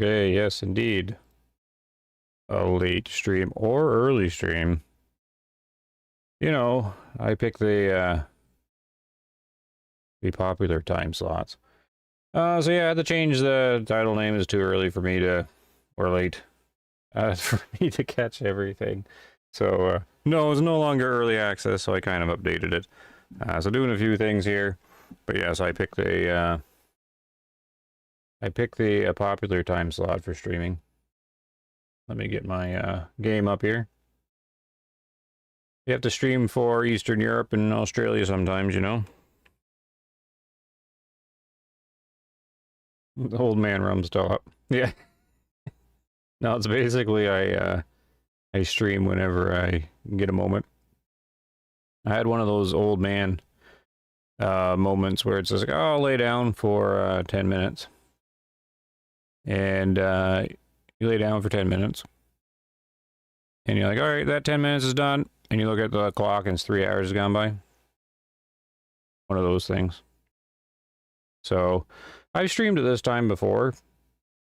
Okay, yes, indeed. A late stream or early stream. You know, I pick the popular time slots. So yeah, I had to change the title name. It's too early for me to, or late, for me to catch everything. So, no, it's no longer early access, so I kind of updated it. So doing a few things here. But yeah, so I picked a, popular time slot for streaming. Let me get my game up here. You have to stream for Eastern Europe and Australia sometimes, you know. The old man rum's still up. Yeah. No, it's basically I stream whenever I get a moment. I had one of those old man moments where it's just like, oh, I'll lay down for 10 minutes. And you lay down for 10 minutes. And you're like, all right, that 10 minutes is done. And you look at the clock and it's 3 hours gone by. One of those things. So I've streamed at this time before.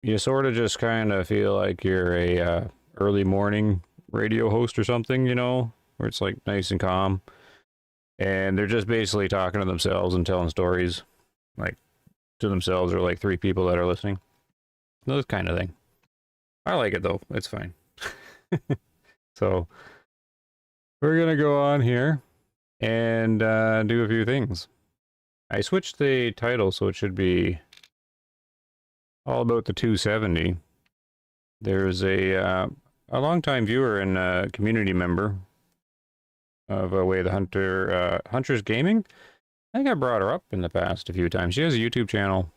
You sort of just kind of feel like you're a early morning radio host or something, you know, where it's like nice and calm. And they're just basically talking to themselves and telling stories, like to themselves or like 3 people that are listening. Those kind of thing. I like it though. It's fine. So we're going to go on here and do a few things. I switched the title so it should be all about the 270. There's a longtime viewer and a community member of Way the Hunter, Huntress Gaming. I think I brought her up in the past a few times. She has a YouTube channel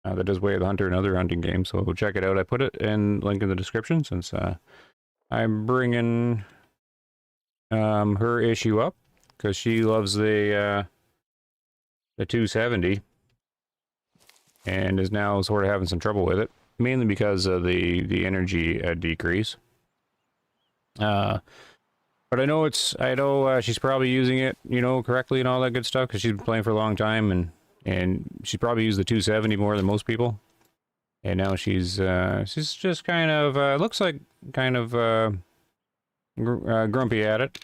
that does Way of the Hunter and other hunting games, so check it out. I put it in link in the description since I'm bringing her issue up because she loves the 270 and is now sort of having some trouble with it, mainly because of the energy decrease. But I know she's probably using it, you know, correctly and all that good stuff because she's been playing for a long time and she's probably used the 270 more than most people. And now she's just kind of looks like kind of grumpy at it.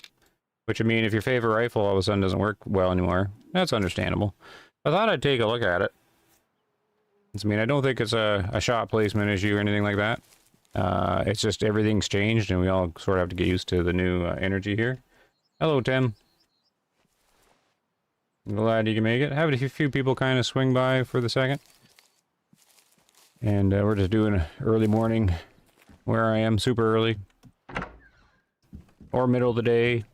Which, I mean, if your favorite rifle all of a sudden doesn't work well anymore, that's understandable. I thought I'd take a look at it. I mean, I don't think it's a shot placement issue or anything like that. It's just everything's changed and we all sort of have to get used to the new energy here. Hello, Tim. I'm glad you can make it. Having a few people kind of swing by for the second. And we're just doing early morning where I am, super early. Or middle of the day,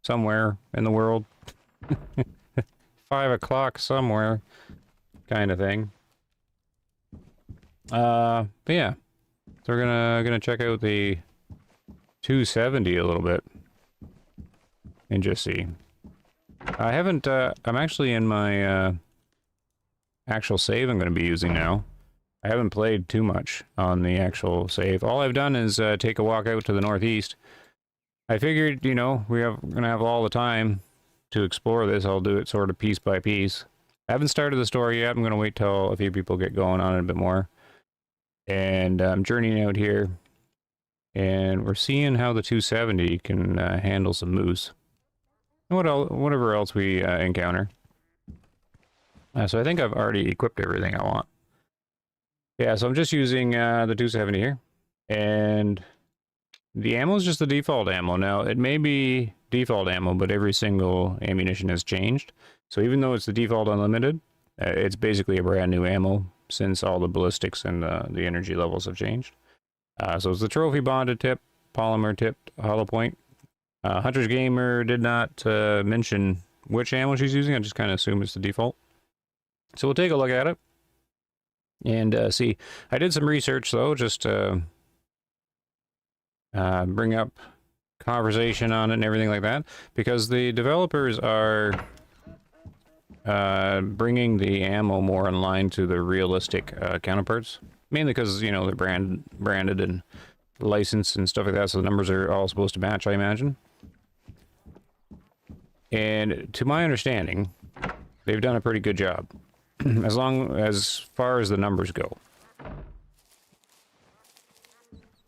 somewhere in the world. 5 o'clock somewhere, kind of thing. But yeah. So we're gonna check out the 270 a little bit. And just see. I haven't, I'm actually in my actual save I'm going to be using now. I haven't played too much on the actual save. All I've done is take a walk out to the northeast. I figured, you know, we're going to have all the time to explore this. I'll do it sort of piece by piece. I haven't started the story yet. I'm going to wait till a few people get going on it a bit more. And I'm journeying out here. And we're seeing how the 270 can handle some moose. Whatever else we encounter. So I think I've already equipped everything I want. Yeah, so I'm just using the 270 here. And the ammo is just the default ammo. Now, it may be default ammo, but every single ammunition has changed. So even though it's the default unlimited, it's basically a brand new ammo since all the ballistics and the energy levels have changed. So it's the trophy bonded tip, polymer tipped hollow point. Hunter's Gamer did not mention which ammo she's using. I just kind of assume it's the default. So we'll take a look at it and see. I did some research though, just to bring up conversation on it and everything like that, because the developers are bringing the ammo more in line to the realistic counterparts, mainly because, you know, they're branded and licensed and stuff like that, so the numbers are all supposed to match, I imagine. And to my understanding, they've done a pretty good job, as far as the numbers go.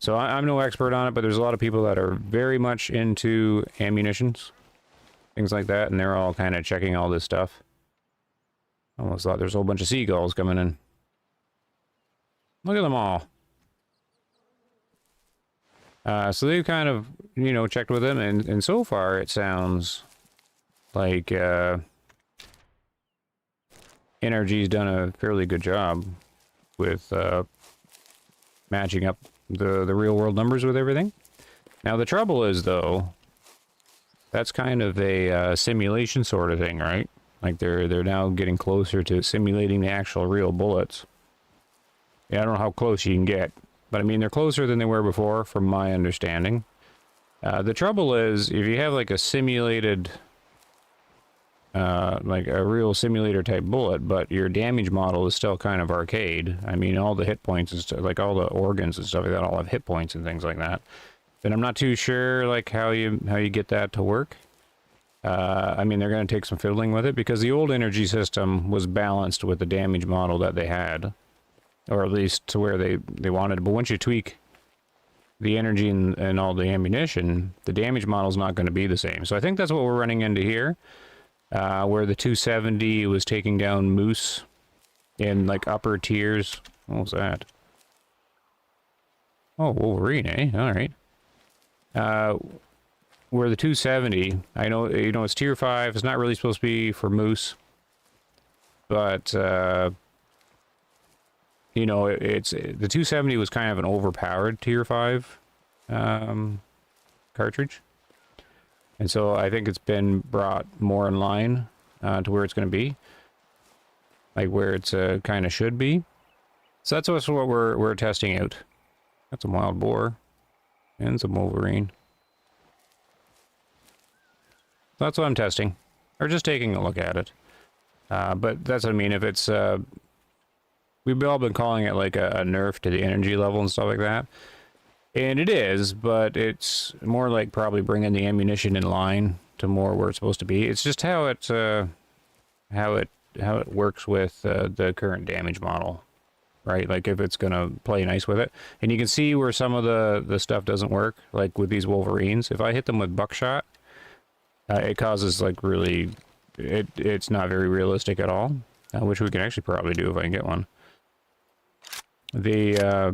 So I'm no expert on it, but there's a lot of people that are very much into ammunitions, things like that, and they're all kind of checking all this stuff. Almost thought there's a whole bunch of seagulls coming in. Look at them all. So they've kind of, you know, checked with them, and so far it sounds like NRG's done a fairly good job with matching up the real world numbers with everything. Now the trouble is, though, that's kind of a simulation sort of thing, right? Like they're now getting closer to simulating the actual real bullets. Yeah, I don't know how close you can get, but I mean they're closer than they were before, from my understanding. The trouble is, if you have like a simulated, like a real simulator type bullet, but your damage model is still kind of arcade. I mean, all the hit points and stuff, like all the organs and stuff like that, all have hit points and things like that. Then I'm not too sure like how you get that to work. I mean, they're going to take some fiddling with it, because the old energy system was balanced with the damage model that they had, or at least to where they wanted. But once you tweak the energy and all the ammunition, the damage model is not going to be the same. So I think that's what we're running into here, where the 270 was taking down Moose in like upper tiers. What was that? Oh, Wolverine, eh? All right. Where the 270, I know, you know, it's tier 5. It's not really supposed to be for Moose, but you know, it's the 270 was kind of an overpowered tier 5 cartridge, and so I think it's been brought more in line to where it's going to be, like where it's kind of should be. So that's what we're testing out. Got some wild boar and some Wolverine. That's what I'm testing, or just taking a look at it. But that's what I mean. If it's we've all been calling it like a nerf to the energy level and stuff like that, and it is, but it's more like probably bringing the ammunition in line to more where it's supposed to be. It's just how it works with the current damage model, right? Like if it's gonna play nice with it, and you can see where some of the stuff doesn't work, like with these Wolverines. If I hit them with Buckshot, it causes like really, it's not very realistic at all, which we can actually probably do if I can get one. The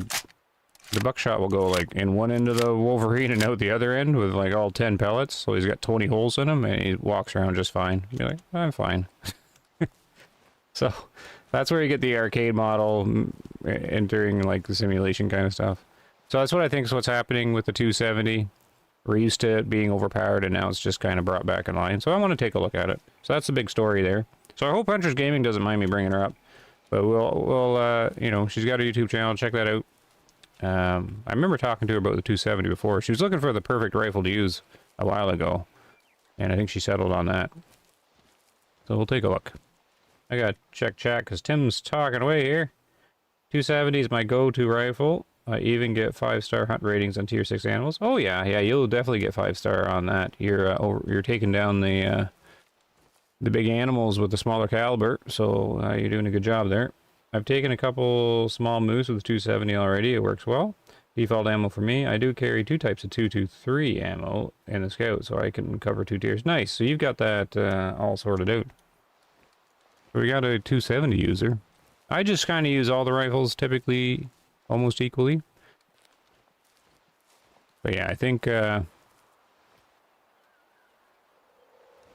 Buckshot will go like in one end of the Wolverine and out the other end with like all 10 pellets, so he's got 20 holes in him, and he walks around just fine. You'd be like, I'm fine. So that's where you get the arcade model entering like the simulation kind of stuff. So that's what I think is what's happening with the 270. We're used to it being overpowered, and now it's just kind of brought back in line. So I want to take a look at it. So that's the big story there. So I hope Huntress Gaming doesn't mind me bringing her up. But we'll you know, she's got a YouTube channel. Check that out. I remember talking to her about the 270 before. She was looking for the perfect rifle to use a while ago, and I think she settled on that. So we'll take a look. I gotta check chat because Tim's talking away here. 270 is my go-to rifle. I even get 5-star hunt ratings on tier 6 animals. Oh yeah, you'll definitely get 5-star on that. You're taking down the big animals with the smaller caliber, so you're doing a good job there. I've taken a couple small moose with the 270 already. It works well. Default ammo for me. I do carry 2 types of 223 ammo in the scout, so I can cover 2 tiers. Nice. So you've got that all sorted out. We got a 270 user. I just kind of use all the rifles typically almost equally. But yeah, I think a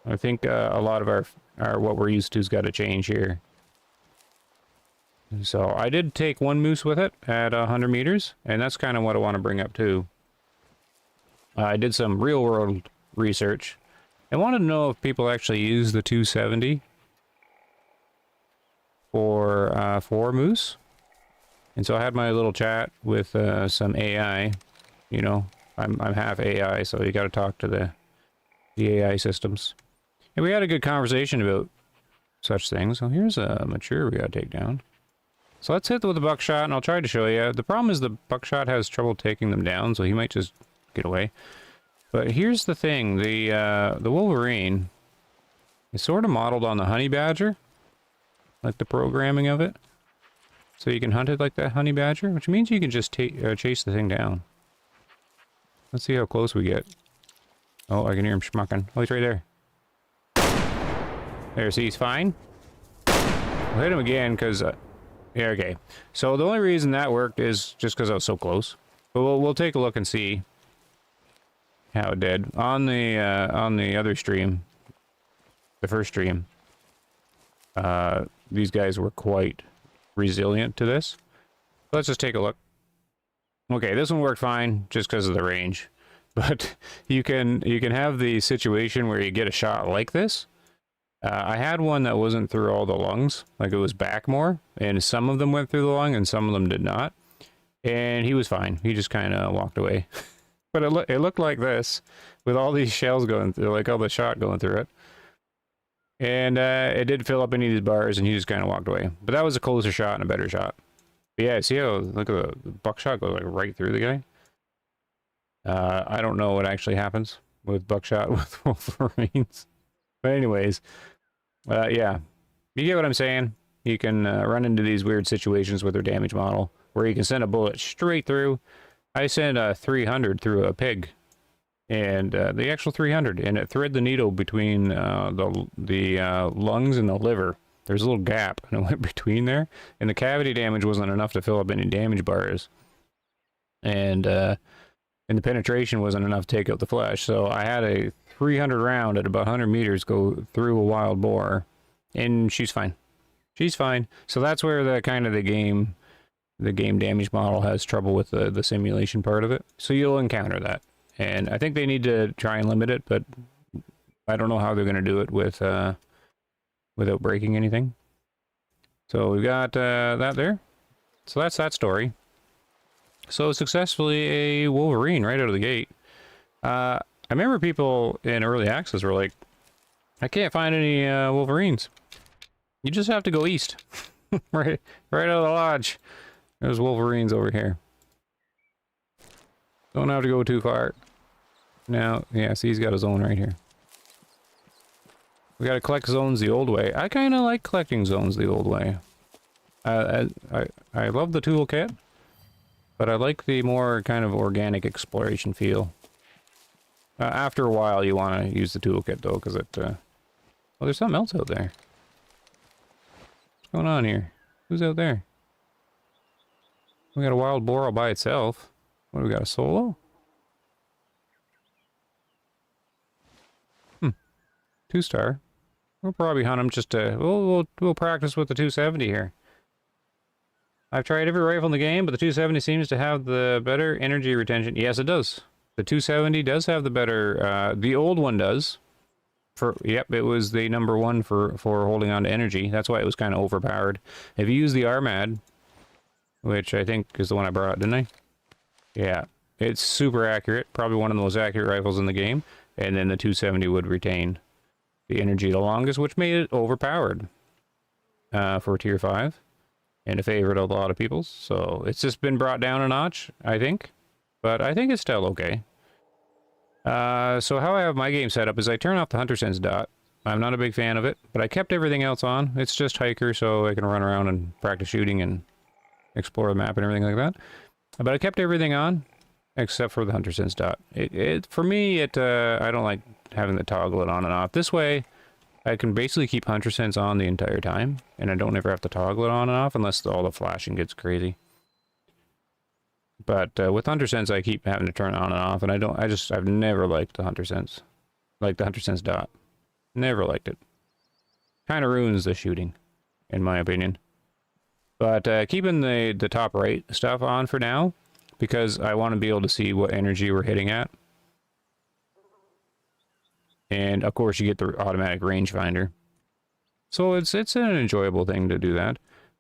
lot of our what we're used to has got to change here. So I did take 1 moose with it at 100 meters, and that's kind of what I want to bring up too. I did some real world research. I wanted to know if people actually use the 270 for moose. And so I had my little chat with some AI. You know, I'm half AI, so you got to talk to the AI systems. And we had a good conversation about such things. So here's a mature we got to take down. So let's hit with the Buckshot, and I'll try to show you. The problem is the Buckshot has trouble taking them down, so he might just get away. But here's the thing. The Wolverine is sort of modeled on the honey badger, like the programming of it. So you can hunt it like that honey badger, which means you can just chase the thing down. Let's see how close we get. Oh, I can hear him schmucking. Oh, he's right there. There, see, he's fine. We'll hit him again, because... yeah, okay. So the only reason that worked is just because I was so close. But we'll take a look and see how it did. On the other stream, the first stream, these guys were quite resilient to this. Let's just take a look. Okay, this one worked fine, just because of the range. But you can have the situation where you get a shot like this. I had one that wasn't through all the lungs, like it was back more, and some of them went through the lung and some of them did not. And he was fine. He just kind of walked away. But it looked like this, with all these shells going through, like all the shot going through it. And it did fill up any of these bars, and he just kind of walked away. But that was a closer shot and a better shot. But yeah, see how, look at the buckshot goes like right through the guy? I don't know what actually happens with buckshot with Wolverines. But anyways, yeah, you get what I'm saying. You can run into these weird situations with their damage model where you can send a bullet straight through. I sent a 300 through a pig, and the actual 300, and it threaded the needle between the lungs and the liver. There's a little gap, and it went between there, and the cavity damage wasn't enough to fill up any damage bars, and the penetration wasn't enough to take out the flesh. So I had a 300 round at about 100 meters go through a wild boar, and she's fine. She's fine. So that's where the kind of the game damage model has trouble with the simulation part of it. So you'll encounter that, and I think they need to try and limit it, but I don't know how they're going to do it with without breaking anything. So we've got that there. So that's that story. So successfully a Wolverine right out of the gate. I remember people in early access were like, I can't find any Wolverines. You just have to go east. right out of the lodge. There's Wolverines over here. Don't have to go too far. Now, yeah, see, he's got his own right here. We gotta collect zones the old way. I kind of like collecting zones the old way. I love the toolkit, but I like the more kind of organic exploration feel. After a while, you want to use the toolkit, though, because it... oh, there's something else out there. What's going on here? Who's out there? We got a wild boar all by itself. What do we got, a solo? 2-star. We'll probably hunt him just to... We'll practice with the 270 here. I've tried every rifle in the game, but the 270 seems to have the better energy retention. Yes, it does. The 270 does have the better... the old one does. Yep, it was the #1 for holding on to energy. That's why it was kind of overpowered. If you use the Armad, which I think is the one I brought, didn't I? Yeah, it's super accurate. Probably one of the most accurate rifles in the game. And then the 270 would retain the energy the longest, which made it overpowered for tier 5 and a favorite of a lot of people's. So it's just been brought down a notch, I think, but I think it's still okay. So how I have my game set up is I turn off the Hunter Sense dot. I'm not a big fan of it, but I kept everything else on. It's just hiker, so I can run around and practice shooting and explore the map and everything like that. But I kept everything on except for the Hunter Sense dot. For me, I don't like having to toggle it on and off. This way, I can basically keep Hunter Sense on the entire time, and I don't ever have to toggle it on and off unless all the flashing gets crazy. But with Hunter Sense, I keep having to turn it on and off, and I've never liked the Hunter Sense. Like the Hunter Sense dot. Never liked it. Kind of ruins the shooting, in my opinion. But keeping the top right stuff on for now, because I want to be able to see what energy we're hitting at. And of course you get the automatic rangefinder. So it's an enjoyable thing to do that.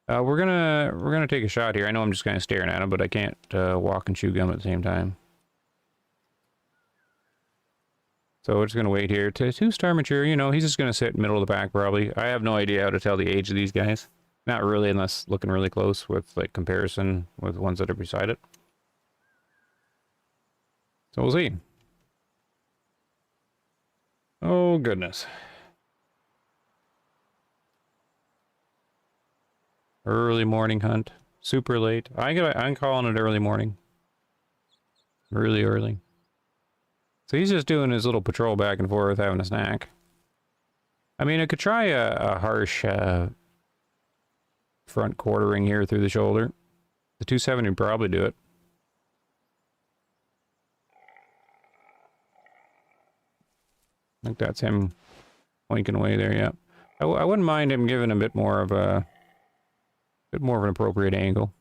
We're gonna take a shot here. I know I'm just kind of staring at him, but I can't walk and chew gum at the same time. So we're just gonna wait here. To 2-star mature, you know, he's just gonna sit middle of the pack probably. I have no idea how to tell the age of these guys. Not really, unless looking really close with like comparison with ones that are beside it. So we'll see. Oh goodness. Early morning hunt. Super late. I'm calling it early morning. Really early. So he's just doing his little patrol back and forth, having a snack. I mean, I could try a harsh front quartering here through the shoulder. The 270 would probably do it. I think that's him winking away there, yeah. I wouldn't mind him giving a bit more of an appropriate angle.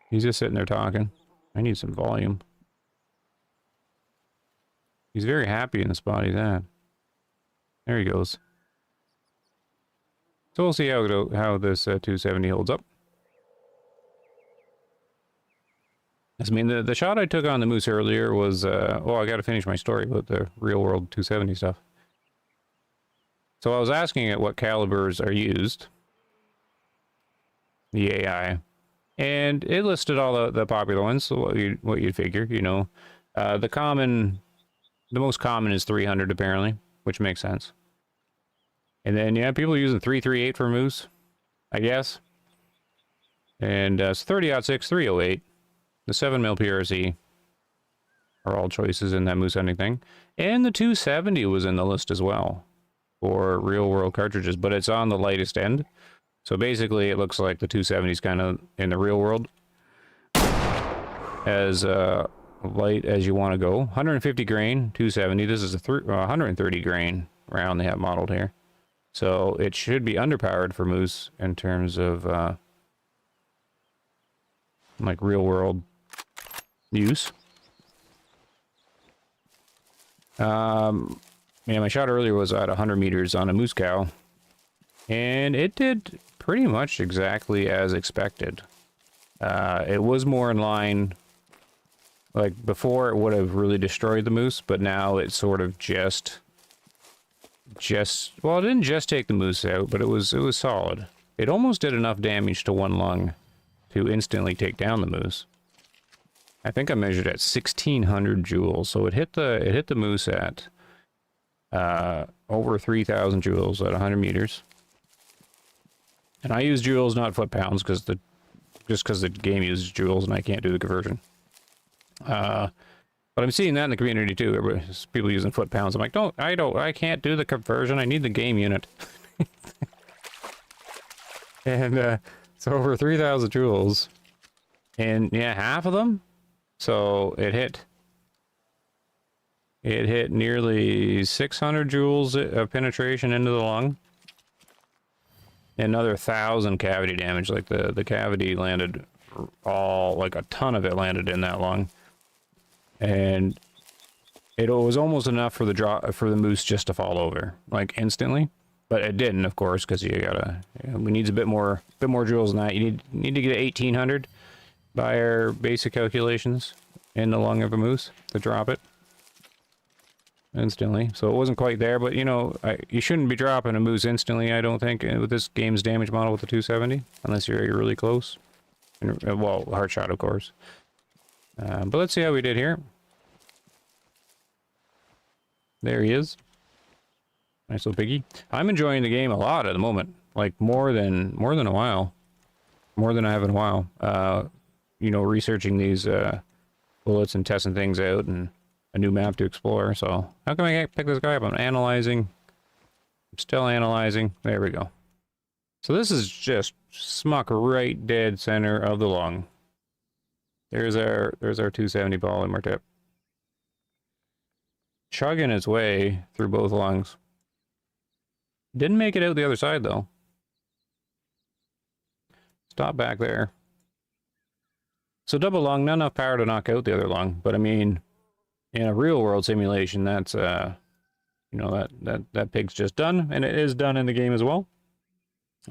He's just sitting there talking. I need some volume. He's very happy in the spot he's at. There he goes. So we'll see how this 270 holds up. I mean, the shot I took on the moose earlier was, well, I got to finish my story about the real-world 270 stuff. So I was asking it what calibers are used, the AI, and it listed all the popular ones, so what you'd figure, you know. The most common is 300 apparently, which makes sense. And then, yeah, people are using 338 for moose, I guess. And it's 30-06, 308. The 7mm PRC are all choices in that moose hunting thing. And the 270 was in the list as well for real-world cartridges, but it's on the lightest end. So basically, it looks like the 270 is kind of in the real world as light as you want to go. 150 grain, 270. This is a 130 grain round they have modeled here. So it should be underpowered for moose in terms of like real-world use. Yeah, my shot earlier was at 100 meters on a moose cow, and it did pretty much exactly as expected. It was more in line, like before it would have really destroyed the moose, but now it sort of just well, it didn't just take the moose out, but it was solid. It almost did enough damage to one lung to instantly take down the moose. I think I measured at 1600 joules, so it hit the moose at over 3000 joules at 100 meters. And I use joules, not foot-pounds, because the game uses joules and I can't do the conversion. But I'm seeing that in the community too. Everybody's people using foot-pounds. I'm like, I can't do the conversion. I need the game unit. And so over 3000 joules, and yeah, half of them. So it hit nearly 600 joules of penetration into the lung. Another 1000 cavity damage. Like the cavity landed like a ton of it landed in that lung. And it was almost enough for the moose just to fall over, like instantly. But it didn't, of course, because we need a bit more joules than that. You need to get 1800 by our basic calculations in the lung of a moose to drop it instantly. So it wasn't quite there, but you know, you shouldn't be dropping a moose instantly, I don't think, with this game's damage model with the 270, unless you're really close. And, well, hard shot, of course. But let's see how we did here. There he is. Nice little piggy. I'm enjoying the game a lot at the moment. Like more than a while. More than I have in a while. You know, researching these bullets and testing things out and a new map to explore. So how can I pick this guy up? I'm analyzing. I'm still analyzing. There we go. So this is just smuck right dead center of the lung. There's our 270 ball in our tip. Chugging its way through both lungs. Didn't make it out the other side though. Stop back there. So double lung, not enough power to knock out the other lung, but I mean, in a real world simulation, that's you know, that pig's just done, and it is done in the game as well.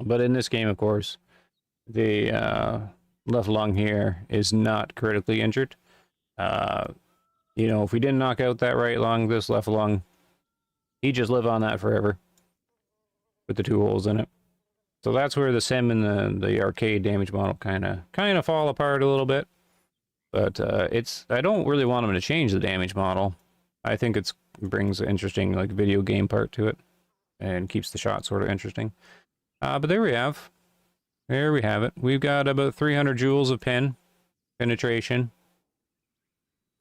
But in this game, of course, the left lung here is not critically injured. You know, if we didn't knock out that right lung, this left lung, he'd just live on that forever with the 2 holes in it. So that's where the sim and the arcade damage model kind of fall apart a little bit. But I don't really want them to change the damage model. I think it brings an interesting like video game part to it and keeps the shot sort of interesting. But there we have. There we have it. We've got about 300 joules of penetration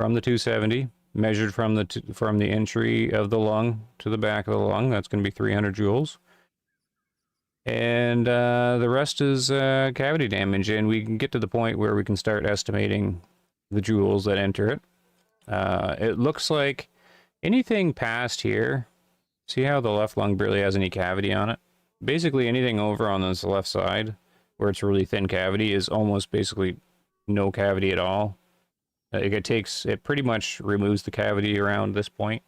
from the 270, measured from the entry of the lung to the back of the lung. That's going to be 300 joules. And the rest is cavity damage, and we can get to the point where we can start estimating the joules that enter it. It looks like anything past here, see how the left lung barely has any cavity on it? Basically anything over on this left side, where it's really thin cavity, is almost basically no cavity at all. It pretty much removes the cavity around this point.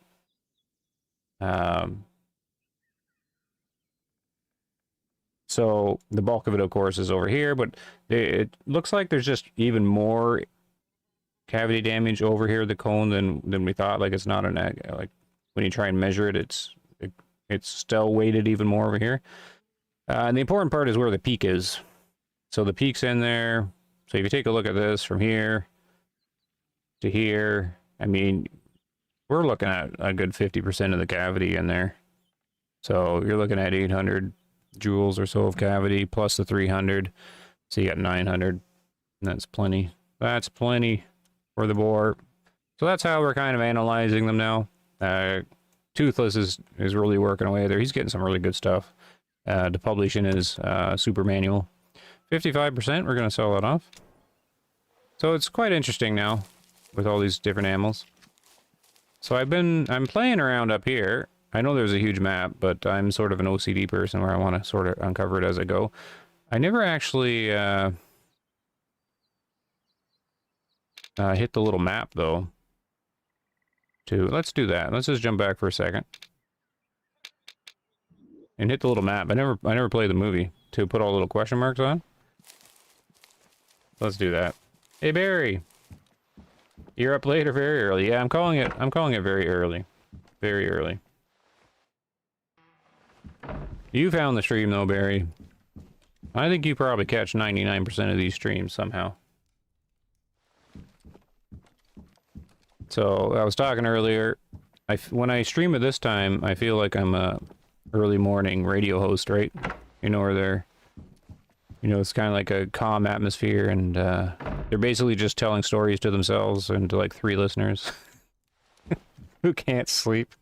So the bulk of it, of course, is over here, but it looks like there's just even more cavity damage over here, the cone, than we thought. Like, it's not like when you try and measure it, it's still weighted even more over here. And the important part is where the peak is. So the peak's in there. So if you take a look at this from here to here, I mean, we're looking at a good 50% of the cavity in there. So you're looking at 800 joules or so of cavity plus the 300. So you got 900. And that's plenty. That's plenty for the boar. So that's how we're kind of analyzing them now. Toothless is really working away there. He's getting some really good stuff. To publish in his super manual. 55%, we're going to sell that off. So it's quite interesting now with all these different animals. So I'm playing around up here. I know there's a huge map, but I'm sort of an OCD person where I want to sort of uncover it as I go. I never actually hit the little map though. Let's do that. Let's just jump back for a second. And hit the little map. I never played the movie to put all the little question marks on. Let's do that. Hey Barry, you're up late or very early? Yeah, I'm calling it very early, very early. You found the stream though, Barry. I think you probably catch 99% of these streams somehow. So I was talking earlier. When I stream at this time, I feel like I'm a early morning radio host, right? You know, where it's kind of like a calm atmosphere, and they're basically just telling stories to themselves and to like 3 listeners who can't sleep.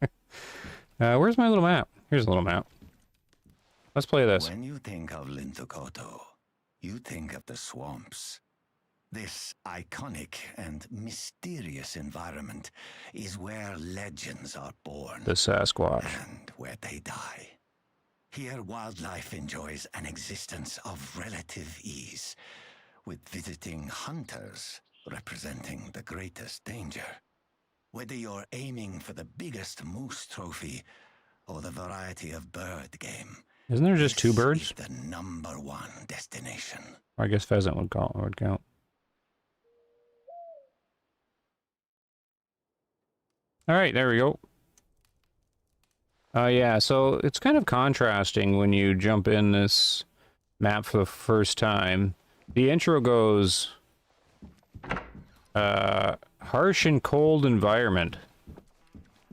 Where's my little map? Here's a little map. Let's play this. When you think of Lintukoto, you think of the swamps. This iconic and mysterious environment is where legends are born. The Sasquatch. And where they die. Here, wildlife enjoys an existence of relative ease, with visiting hunters representing the greatest danger. Whether you're aiming for the biggest moose trophy or the variety of bird game, isn't there just 2 birds? Is the #1 destination. I guess pheasant would count. All right, there we go. Yeah, so it's kind of contrasting when you jump in this map for the first time. The intro goes, harsh and cold environment.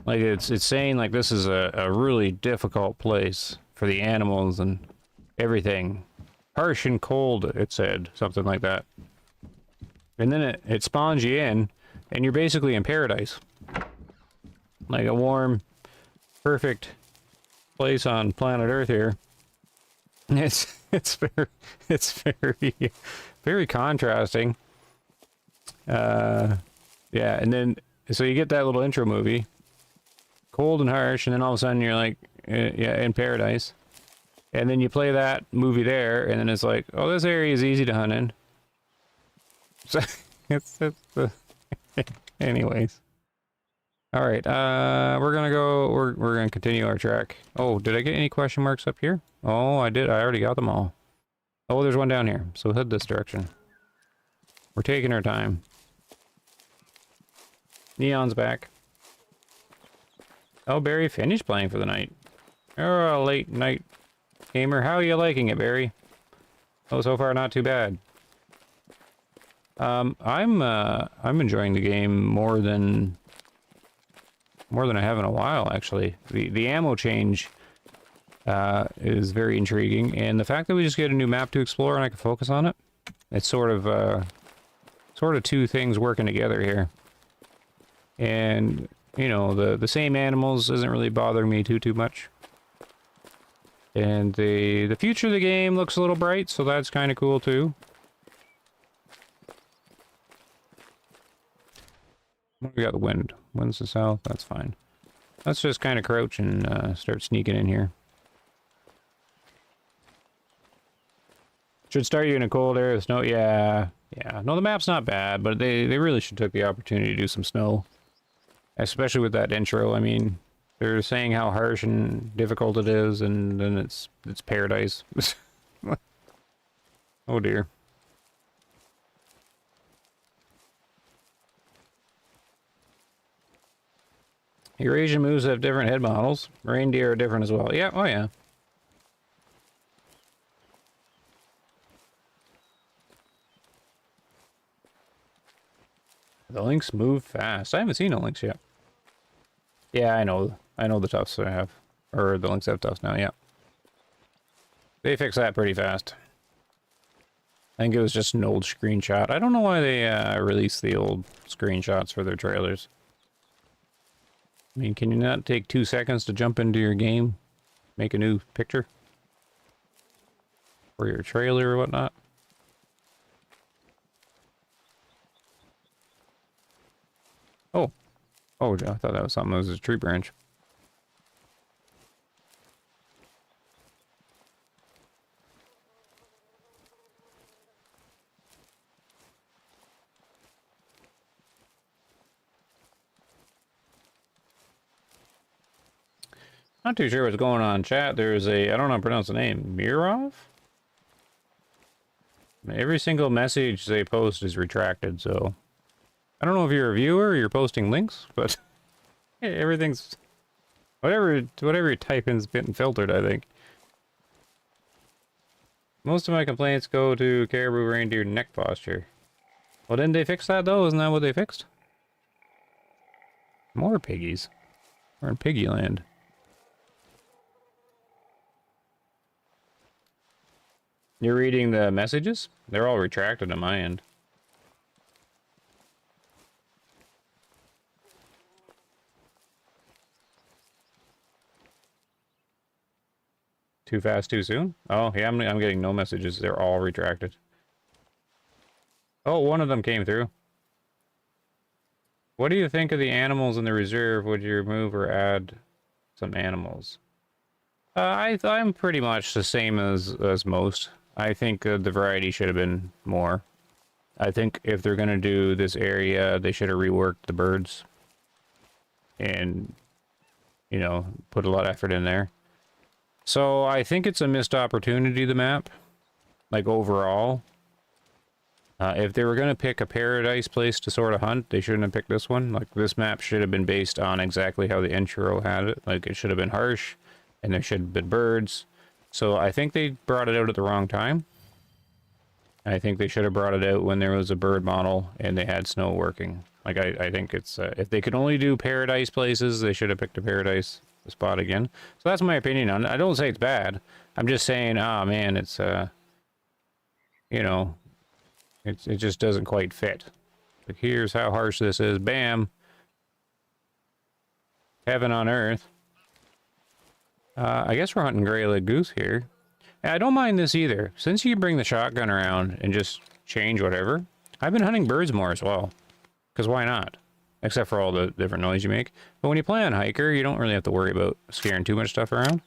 Like it's saying like this is a really difficult place for the animals and everything. Harsh and cold, it said, something like that. And then it spawns you in, and you're basically in paradise. Like a warm, perfect place on planet Earth here. It's very contrasting. Yeah, and then so you get that little intro movie, cold and harsh, and then all of a sudden you're like, yeah, in paradise. And then you play that movie there, and then it's like, oh, this area is easy to hunt in. So anyways. All right, we're gonna continue our track. Oh, did I get any question marks up here? Oh, I did. I already got them all. Oh, there's one down here. So head this direction. We're taking our time. Neon's back. Oh, Barry finished playing for the night. Oh, late night gamer. How are you liking it, Barry? Oh, so far not too bad. I'm enjoying the game more than I have in a while, actually. The ammo change is very intriguing, and the fact that we just get a new map to explore and I can focus on it, it's sort of 2 things working together here. And, you know, the same animals isn't really bothering me too much. And the future of the game looks a little bright, so that's kind of cool too. We got the wind. Wind's to the south, that's fine. Let's just kind of crouch and start sneaking in here. Should start you in a cold area with snow. Yeah. No, the map's not bad, but they really should take the opportunity to do some snow. Especially with that intro. I mean, they're saying how harsh and difficult it is, and then it's paradise. Oh dear. Eurasian moose have different head models. Reindeer are different as well. Yeah, oh yeah. The lynx move fast. I haven't seen a lynx yet. Yeah, I know the tufts I have. Or the lynx have tufts now, yeah. They fix that pretty fast. I think it was just an old screenshot. I don't know why they released the old screenshots for their trailers. I mean, can you not take 2 seconds to jump into your game? Make a new picture? For your trailer or whatnot? Oh. Oh, I thought that was something. That was a tree branch. Not too sure what's going on in chat. There's a, I don't know how to pronounce the name, Mirov? Every single message they post is retracted, so... I don't know if you're a viewer or you're posting links, but... yeah, everything's... Whatever you type in's getting filtered, I think. Most of my complaints go to caribou reindeer neck posture. Well, didn't they fix that, though? Isn't that what they fixed? More piggies. We're in piggy land. You're reading the messages? They're all retracted on my end. Too fast, too soon? Oh, yeah, I'm getting no messages. They're all retracted. Oh, one of them came through. What do you think of the animals in the reserve? Would you remove or add some animals? I'm pretty much the same as most. I think the variety should have been more. I think if they're going to do this area, they should have reworked the birds. And, you know, put a lot of effort in there. So I think it's a missed opportunity, the map. Like, overall. If they were going to pick a paradise place to sort of hunt, they shouldn't have picked this one. Like, this map should have been based on exactly how the intro had it. Like, it should have been harsh, and there should have been birds. So I think they brought it out at the wrong time. I think they should have brought it out when there was a bird model and they had snow working. Like, I think it's, if they could only do paradise places, they should have picked a paradise spot again. So that's my opinion on it. I don't say it's bad. I'm just saying, ah, man, it's, you know, it just doesn't quite fit. Like, here's how harsh this is. Bam. Heaven on earth. I guess we're hunting gray-legged goose here. I don't mind this either. Since you bring the shotgun around and just change whatever, I've been hunting birds more as well. Because why not? Except for all the different noise you make. But when you play on hiker, you don't really have to worry about scaring too much stuff around.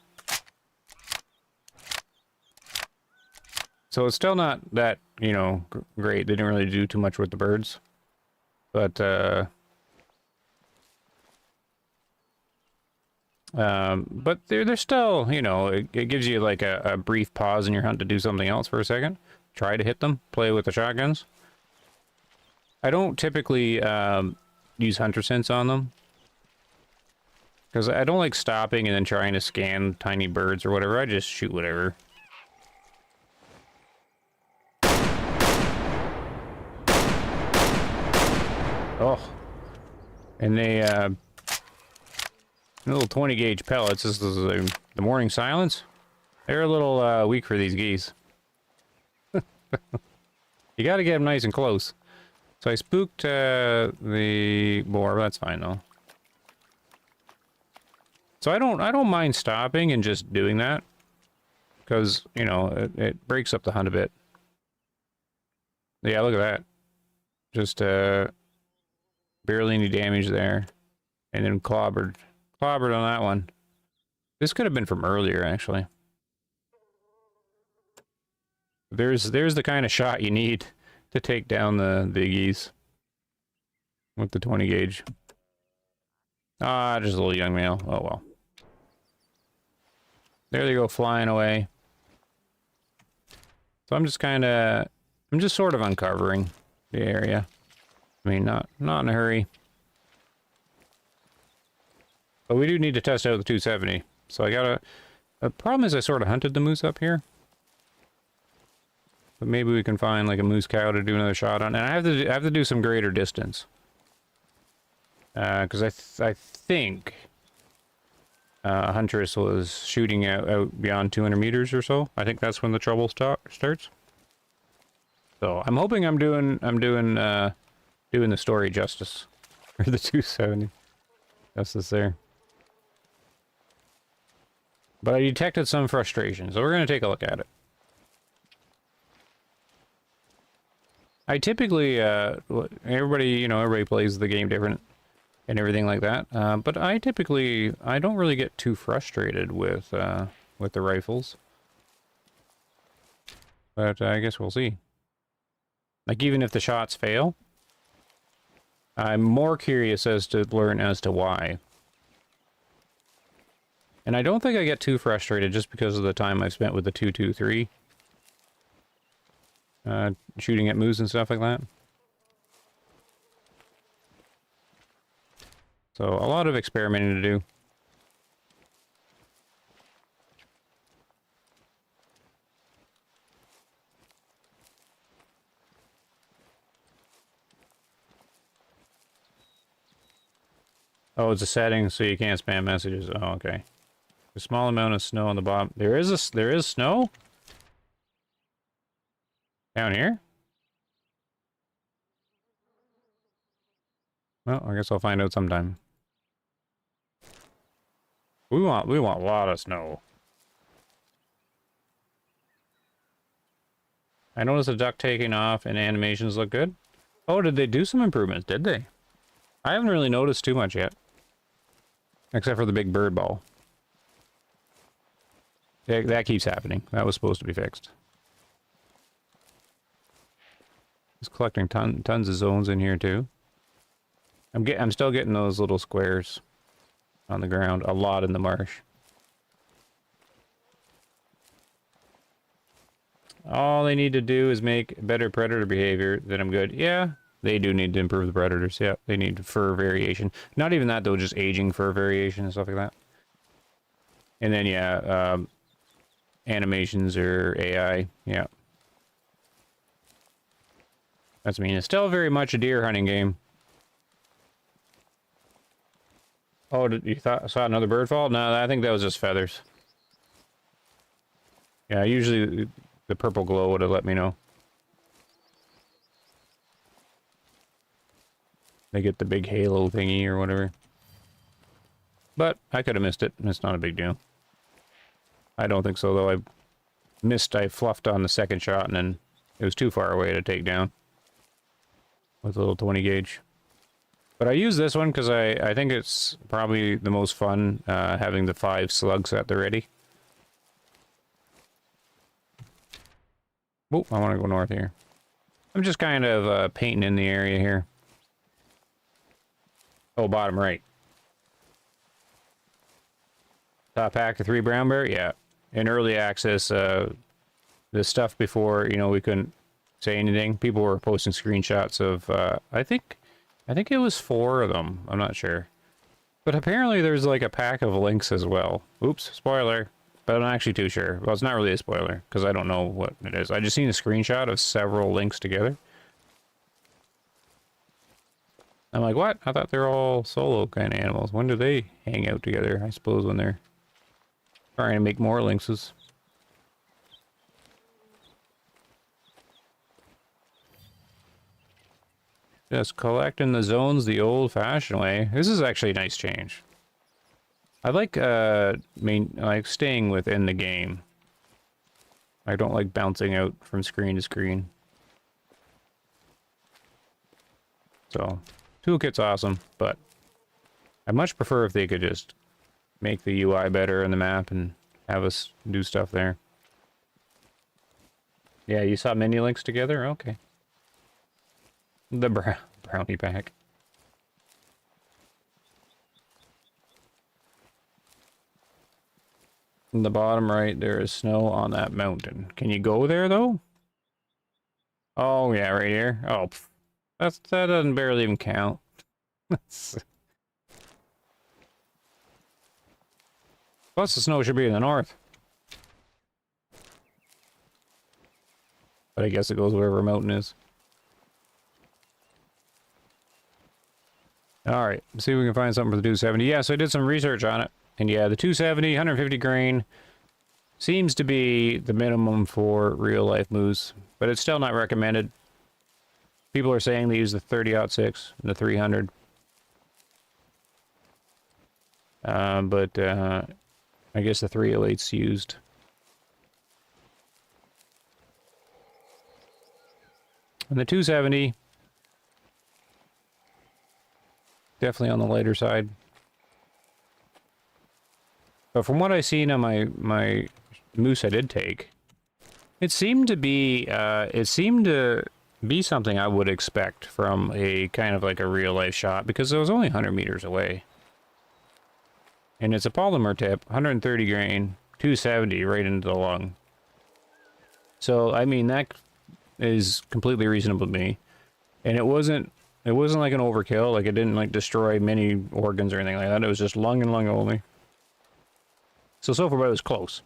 So it's still not that, you know, great. They didn't really do too much with the birds. But, but they're still, you know, it gives you like a brief pause in your hunt to do something else for a second. Try to hit them, play with the shotguns. I don't typically use hunter sense on them. Because I don't like stopping and then trying to scan tiny birds or whatever. I just shoot whatever. Oh. And they, little 20 gauge pellets. This is the morning silence. They're a little weak for these geese. You gotta get them nice and close. So I spooked the boar, but that's fine though. So I don't mind stopping and just doing that, because you know it breaks up the hunt a bit. Yeah, look at that. Just barely any damage there, and then clobbered on that one. This could have been from earlier, actually. There's the kind of shot you need to take down the biggies with the 20 gauge. Ah, just a little young male. Oh well. There they go, flying away. So I'm just sort of uncovering the area. I mean, not in a hurry. But we do need to test out the 270. So I gotta... The problem is I sort of hunted the moose up here. But maybe we can find like a moose cow to do another shot on. And I have to do some greater distance. Because I think Huntress was shooting out beyond 200 meters or so. I think that's when the trouble starts. So I'm hoping I'm doing the story justice for the 270 justice there. But I detected some frustration, so we're gonna take a look at it. I typically everybody plays the game different and everything like that. But I don't really get too frustrated with the rifles. But I guess we'll see. Like, even if the shots fail, I'm more curious as to learn as to why. And I don't think I get too frustrated just because of the time I've spent with the 223. Shooting at moose and stuff like that. So, a lot of experimenting to do. Oh, it's a setting so you can't spam messages. Oh, okay. A small amount of snow on the bottom. There is snow? Down here? Well, I guess I'll find out sometime. We want a lot of snow. I noticed the duck taking off and animations look good. Oh, did they do some improvements? Did they? I haven't really noticed too much yet. Except for the big bird ball. Yeah, that keeps happening. That was supposed to be fixed. Just collecting tons of zones in here too. I'm still getting those little squares on the ground. A lot in the marsh. All they need to do is make better predator behavior, then I'm good. Yeah, they do need to improve the predators. Yeah, they need fur variation. Not even that though, just aging fur variation and stuff like that. And then yeah, animations or AI. Yeah. That's mean. It's still very much a deer hunting game. Oh, you saw another bird fall? No, I think that was just feathers. Yeah, usually the purple glow would have let me know. They get the big halo thingy or whatever. But I could have missed it. It's not a big deal. I don't think so, though. I fluffed on the second shot, and then it was too far away to take down with a little 20 gauge. But I use this one because I think it's probably the most fun, having the 5 slugs at the ready. Oh, I want to go north here. I'm just kind of painting in the area here. Oh, bottom right. Top pack of 3 brown bear? Yeah. In early access, the stuff before, you know, we couldn't say anything. People were posting screenshots of, I think it was 4 of them. I'm not sure. But apparently there's like a pack of links as well. Oops, spoiler. But I'm not actually too sure. Well, it's not really a spoiler, because I don't know what it is. I just seen a screenshot of several links together. I'm like, what? I thought they're all solo kind of animals. When do they hang out together? I suppose when they're trying to make more lynxes. Just collecting the zones the old-fashioned way. This is actually a nice change. I like like staying within the game. I don't like bouncing out from screen to screen. So, toolkit's awesome, but I much prefer if they could just make the UI better in the map and have us do stuff there. Yeah, you saw mini links together? Okay. The brownie pack. In the bottom right, there is snow on that mountain. Can you go there, though? Oh, yeah, right here. Oh, that doesn't barely even count. Plus, the snow should be in the north. But I guess it goes wherever a mountain is. Alright, let's see if we can find something for the 270. Yeah, so I did some research on it. And yeah, the 270, 150 grain seems to be the minimum for real-life moose. But it's still not recommended. People are saying they use the 30-06 and the 300. But I guess the 308's used. And the 270, definitely on the lighter side. But from what I've seen on my moose I did take, it seemed to be something I would expect from a kind of like a real life shot, because it was only 100 meters away. And it's a polymer tip, 130 grain, 270 right into the lung. So I mean that is completely reasonable to me. And it wasn't like an overkill, like it didn't like destroy many organs or anything like that. It was just lung and lung only. So far it was close.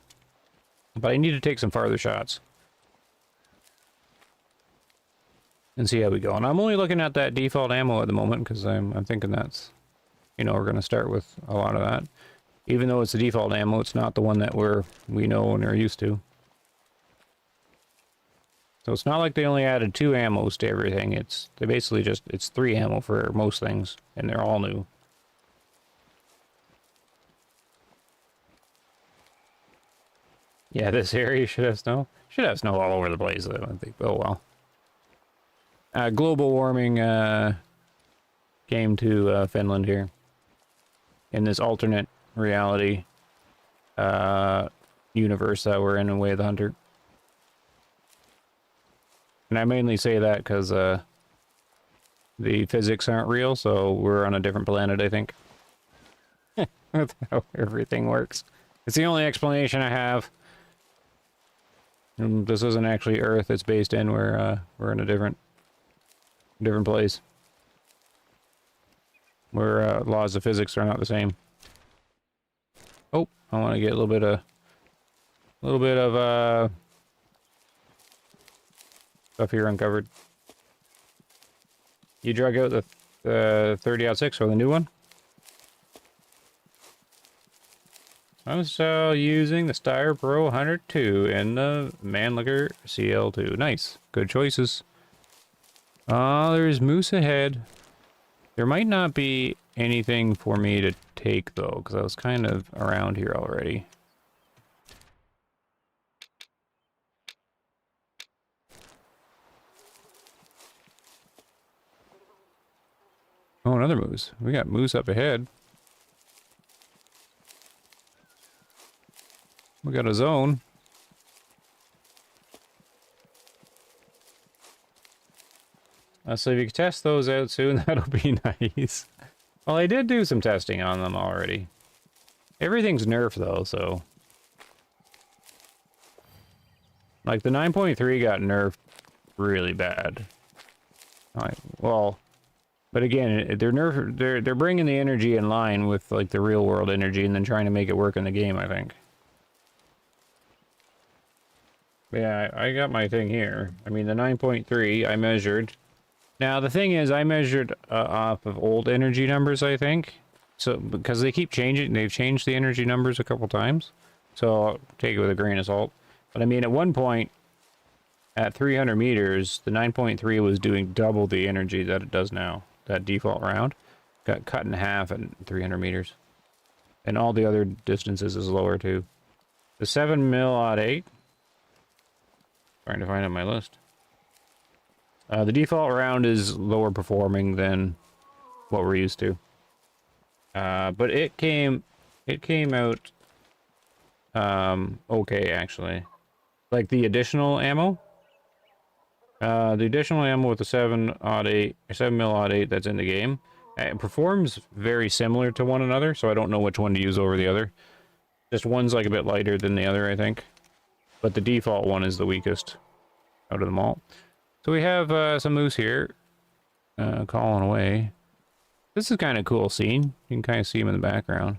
But I need to take some farther shots. And see how we go. And I'm only looking at that default ammo at the moment, because I'm thinking that's, you know, we're going to start with a lot of that. Even though it's the default ammo, it's not the one that we know and are used to. So it's not like they only added 2 ammos to everything. They basically just, it's 3 ammo for most things, and they're all new. Yeah, this area should have snow. Should have snow all over the place, though, I think. Oh, well. Global warming came to Finland here. In this alternate reality universe that we're in Way of the Hunter. And I mainly say that because the physics aren't real, so we're on a different planet, I think. That's how everything works. It's the only explanation I have. This isn't actually Earth, it's based in where we're in a different place. Where laws of physics are not the same. Oh, I want to get a little bit of stuff here uncovered. You drug out the 30-06 or the new one? I'm still using the Steyr Pro 102 and the Mannlicher CL2. Nice. Good choices. Oh, there's moose ahead. There might not be anything for me to take, though, because I was kind of around here already. Oh, another moose. We got moose up ahead. We got a zone. So if you can test those out soon, that'll be nice. Well, I did do some testing on them already. Everything's nerfed, though, so... Like, the 9.3 got nerfed really bad. Well... But again, they're bringing the energy in line with, like, the real-world energy and then trying to make it work in the game, I think. Yeah, I got my thing here. I mean, the 9.3, I measured... Now, the thing is, I measured off of old energy numbers, I think. So, because they keep changing, they've changed the energy numbers a couple times. So, I'll take it with a grain of salt. But I mean, at one point, at 300 meters, the 9.3 was doing double the energy that it does now. That default round got cut in half at 300 meters. And all the other distances is lower too. The 7mm/8. Trying to find on my list. The default round is lower performing than what we're used to. But it came out okay, actually. Like the additional ammo. The additional ammo with the 7/8 or 7mm/8 that's in the game, it performs very similar to one another, so I don't know which one to use over the other. Just one's like a bit lighter than the other, I think. But the default one is the weakest out of them all. So we have some moose here, calling away. This is kind of cool scene. You can kind of see them in the background.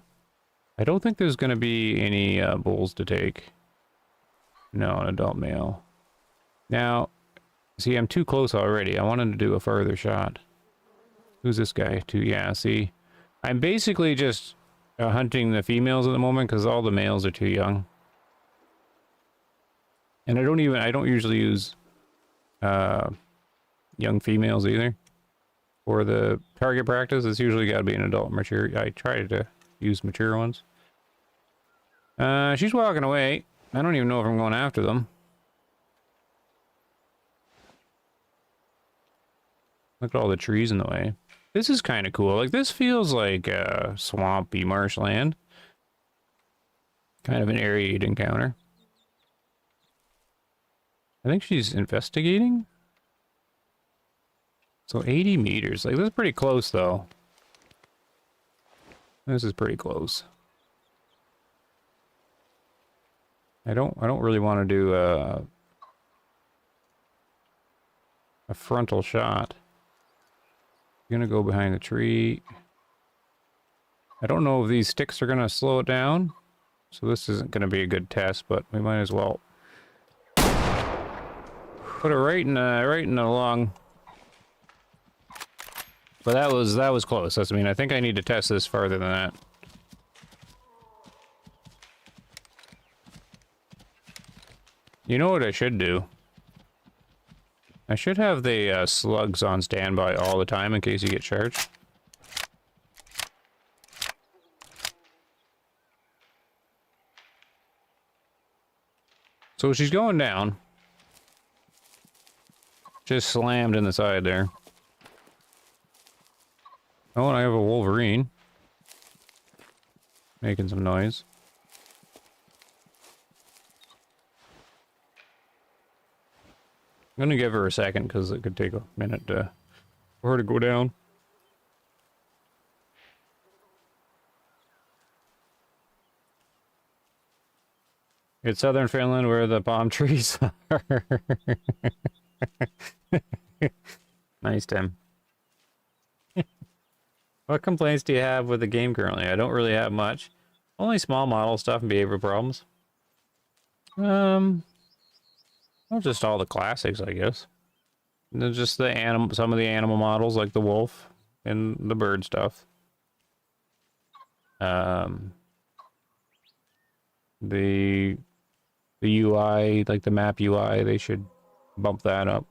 I don't think there's going to be any bulls to take. No, an adult male. Now, see, I'm too close already. I wanted to do a further shot. Who's this guy? Yeah, see. I'm basically just hunting the females at the moment because all the males are too young. And I don't usually use young females either. For the target practice, it's usually got to be an adult mature. I try to use mature ones. She's walking away. I don't even know if I'm going after them. Look at all the trees in the way. This is kind of cool. Like, this feels like swampy marshland. Kind of an area you'd encounter. I think she's investigating. So 80 meters. Like, this is pretty close, though. This is pretty close. I don't really want to do a frontal shot. I'm gonna go behind the tree. I don't know if these sticks are gonna slow it down, so this isn't gonna be a good test, but we might as well put it right in the lung. But that was close. I mean, I think I need to test this farther than that. You know what I should do? I should have the slugs on standby all the time in case you get charged. So she's going down. Just slammed in the side there. Oh, and I have a Wolverine. Making some noise. I'm gonna give her a second because it could take a minute for her to go down. It's southern Finland where the palm trees are. Nice, Tim. What complaints do you have with the game currently? I don't really have much. Only small model stuff and behavioral problems. Well, just all the classics, I guess. And then just the some of the animal models, like the wolf and the bird stuff. The UI, like the map UI, they should bump that up.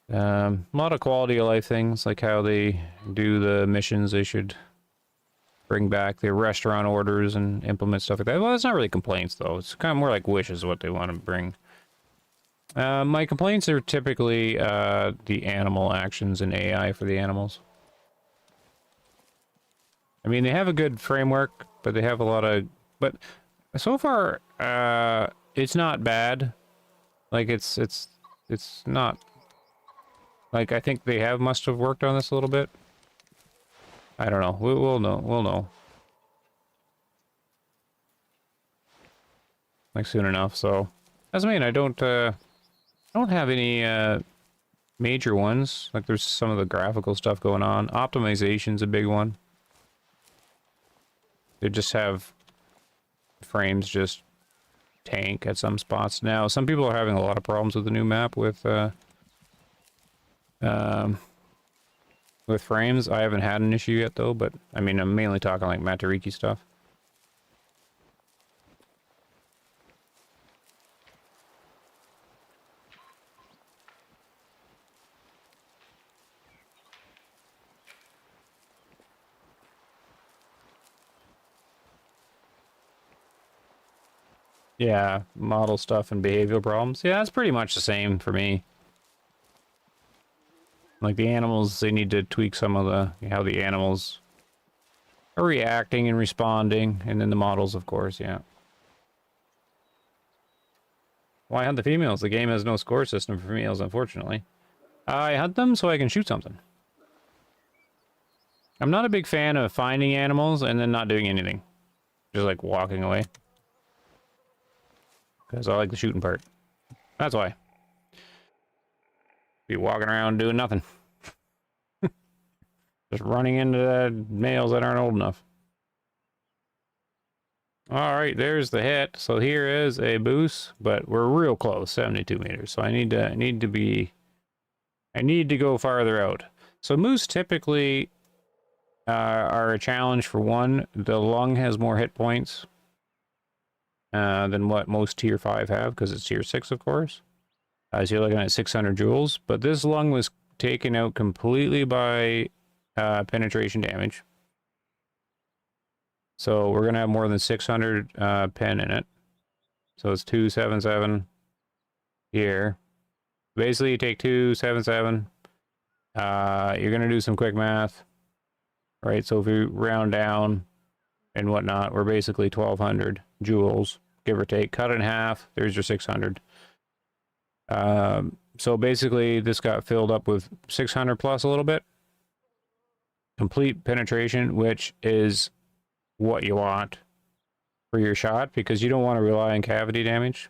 A lot of quality of life things, like how they do the missions. They should bring back the restaurant orders and implement stuff like that. Well, it's not really complaints, though. It's kind of more like wishes, what they want to bring. My complaints are typically the animal actions and AI for the animals. I mean, they have a good framework, but they have a lot of... But so far, it's not bad. Like, it's not... Like, I think they must have worked on this a little bit. I don't know. We'll know. We'll know. Like, soon enough, so... As I mean, I don't have any major ones. Like, there's some of the graphical stuff going on. Optimization's a big one. They just have frames just tank at some spots. Now, some people are having a lot of problems with the new map with frames. I haven't had an issue yet, though, but, I mean, I'm mainly talking, like, Matariki stuff. Yeah, model stuff and behavioral problems. Yeah, that's pretty much the same for me. Like the animals, they need to tweak some of the how the animals are reacting and responding, and then the models, of course, yeah. Why hunt the females? The game has no score system for females, unfortunately. I hunt them so I can shoot something. I'm not a big fan of finding animals and then not doing anything. Just like walking away. Because I like the shooting part. That's why. Be walking around doing nothing. Just running into the males that aren't old enough. Alright, there's the hit. So here is a boost, but we're real close, 72 meters. So I need to go farther out. So moose typically are a challenge for one. The lung has more hit points than what most tier 5 have, because it's tier 6, of course. So you're looking at 600 joules, but this lung was taken out completely by penetration damage. So we're going to have more than 600 pen in it. So it's 277 here. Basically, you take 277. You're going to do some quick math, right? So if you round down and whatnot, we're basically 1200 joules, give or take. Cut it in half. There's your 600. So basically, this got filled up with 600 plus a little bit. Complete penetration, which is what you want for your shot, because you don't want to rely on cavity damage.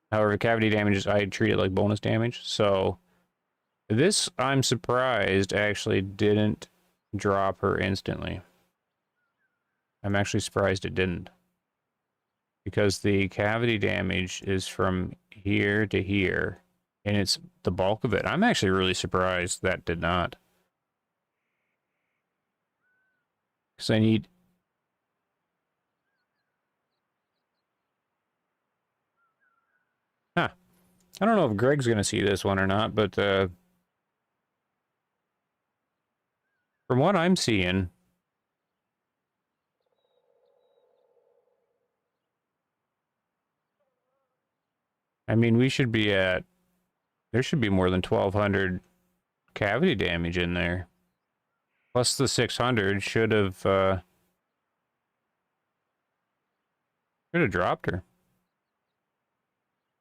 However, cavity damage is, I treat it like bonus damage. So this, I'm surprised, actually didn't drop her instantly. I'm actually surprised it didn't, because the cavity damage is from here to here, and it's the bulk of it. I'm actually really surprised that did not. Because I need... Huh. I don't know if Greg's going to see this one or not, but from what I'm seeing... I mean, we should be at... There should be more than 1200 cavity damage in there. Plus the 600 should have dropped her.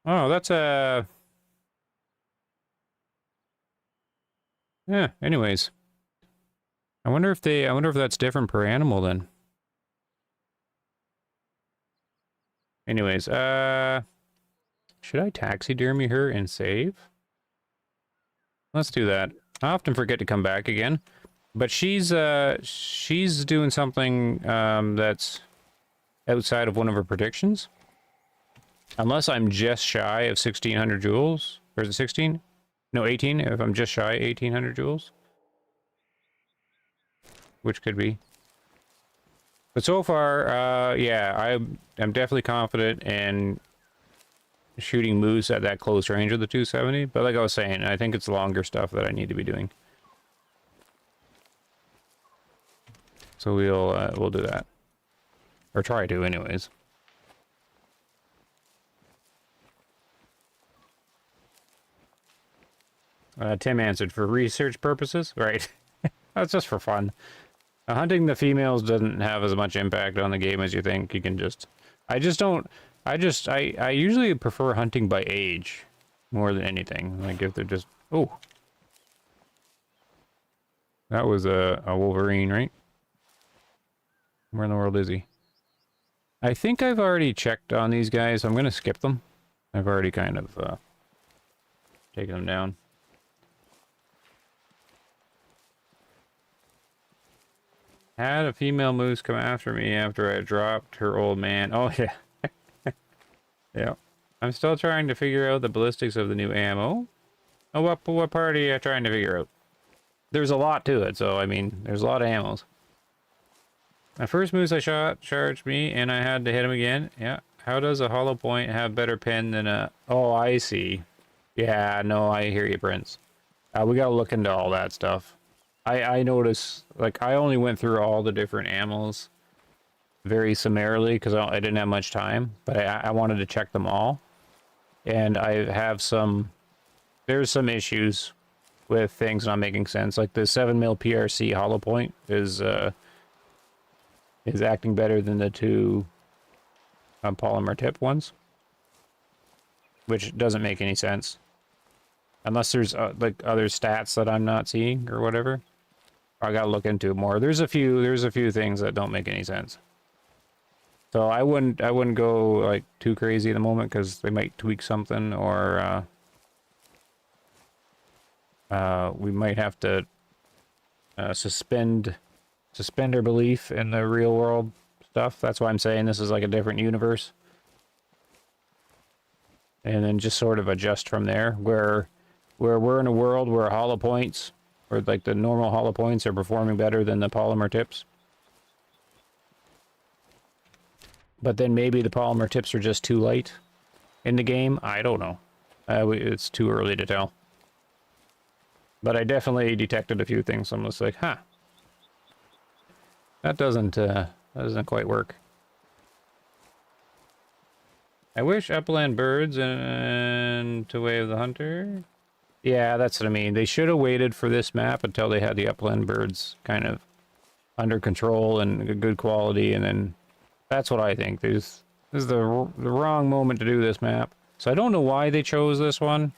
Oh, that's a... Yeah, anyways. I wonder if that's different per animal then. Anyways, should I taxidermy her and save? Let's do that. I often forget to come back again. But she's doing something that's outside of one of her predictions. Unless I'm just shy of 1600 joules. Or is it 16? No, 18. If I'm just shy 1800 joules. Which could be. But so far, yeah, I'm definitely confident in shooting moose at that close range of the 270. But like I was saying, I think it's longer stuff that I need to be doing. So we'll do that. Or try to, anyways. Tim answered, for research purposes? Right. That's just for fun. Hunting the females doesn't have as much impact on the game as you think. You can just... I usually prefer hunting by age more than anything. Like if they're just... Oh. That was a Wolverine, right? Where in the world is he? I think I've already checked on these guys. I'm going to skip them. I've already kind of taken them down. Had a female moose come after me after I dropped her old man. Oh, yeah. Yeah. I'm still trying to figure out the ballistics of the new ammo. Oh, what part are you trying to figure out? There's a lot to it, so, I mean, there's a lot of ammos. My first moose I shot charged me, and I had to hit him again. Yeah. How does a hollow point have better pen than a... Oh, I see. Yeah, no, I hear you, Prince. We gotta look into all that stuff. I noticed, like, I only went through all the different ammos. very summarily because I didn't have much time, but I wanted to check them all. And I have there's some issues with things not making sense. Like the 7mm PRC hollow point is acting better than the two polymer tip ones, which doesn't make any sense. Unless there's like other stats that I'm not seeing or whatever. I gotta look into it more. There's a few things that don't make any sense. So I wouldn't go like too crazy at the moment because they might tweak something, or we might have to suspend our belief in the real world stuff. That's why I'm saying this is like a different universe, and then just sort of adjust from there. Where we're in a world where hollow points, or like the normal hollow points, are performing better than the polymer tips. But then maybe the polymer tips are just too light in the game. I don't know. It's too early to tell. But I definitely detected a few things. So I'm just like, huh. That doesn't quite work. I wish upland birds and to Way of the Hunter. Yeah, that's what I mean. They should have waited for this map until they had the upland birds kind of under control and good quality, and then that's what I think. This is the wrong moment to do this map. So I don't know why they chose this one.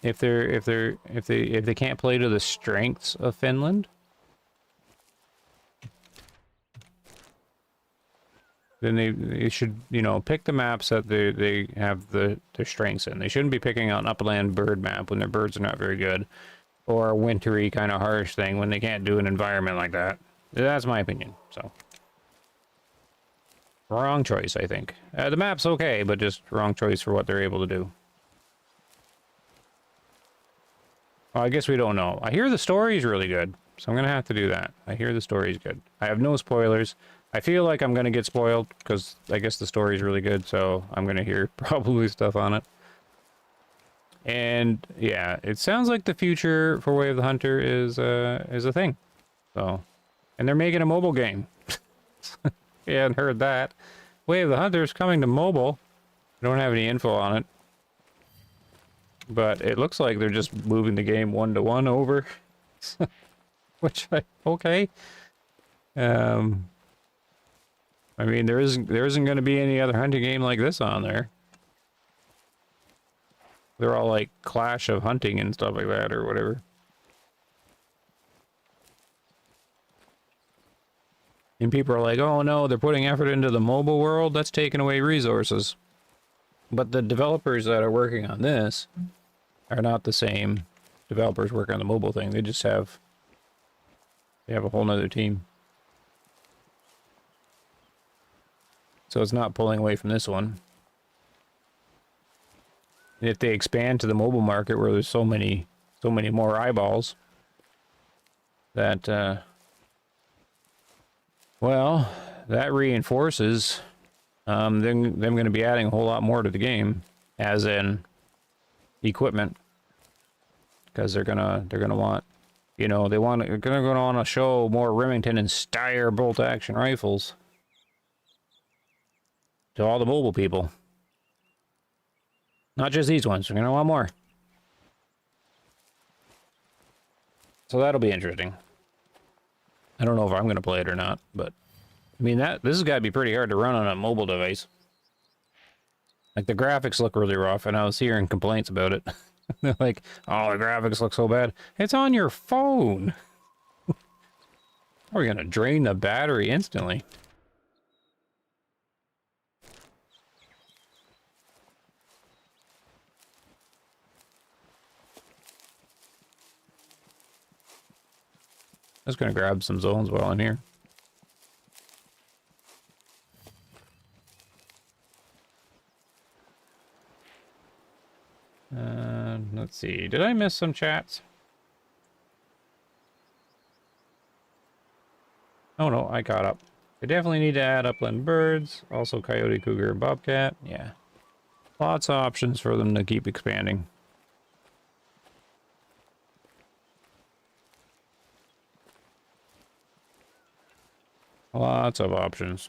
If they can't play to the strengths of Finland, then they should, you know, pick the maps that they have their strengths in. They shouldn't be picking out an upland bird map when their birds are not very good, or a wintry kind of harsh thing when they can't do an environment like that. That's my opinion. So wrong choice, I think. The map's okay, but just wrong choice for what they're able to do. Well, I guess we don't know. I hear the story's really good, so I'm going to have to do that. I hear the story's good. I have no spoilers. I feel like I'm going to get spoiled, because I guess the story's really good, so I'm going to hear probably stuff on it. And, yeah, it sounds like the future for Way of the Hunter is a thing. So, and they're making a mobile game. You hadn't heard that. Way of the Hunter is coming to mobile. I don't have any info on it. But it looks like they're just moving the game 1-to-1 over. Which, okay. I mean, there isn't going to be any other hunting game like this on there. They're all like Clash of Hunting and stuff like that, or whatever. And people are like, oh no, they're putting effort into the mobile world, that's taking away resources. But the developers that are working on this are not the same developers working on the mobile thing. They just have a whole nother team. So it's not pulling away from this one. And if they expand to the mobile market where there's so many more eyeballs, that well, that reinforces them going to be adding a whole lot more to the game, as in equipment, because they're gonna want, you know, they're gonna want to show more Remington and Steyr bolt action rifles to all the mobile people. Not just these ones. We're gonna want more. So that'll be interesting. I don't know if I'm gonna play it or not, but I mean, this has got to be pretty hard to run on a mobile device. Like, the graphics look really rough, and I was hearing complaints about it. They're like, oh, the graphics look so bad. It's on your phone. We're gonna drain the battery instantly. I was gonna grab some zones while I'm here. Let's see. Did I miss some chats? Oh no, I caught up. They definitely need to add upland birds. Also coyote, cougar, and bobcat. Yeah. Lots of options for them to keep expanding. Lots of options.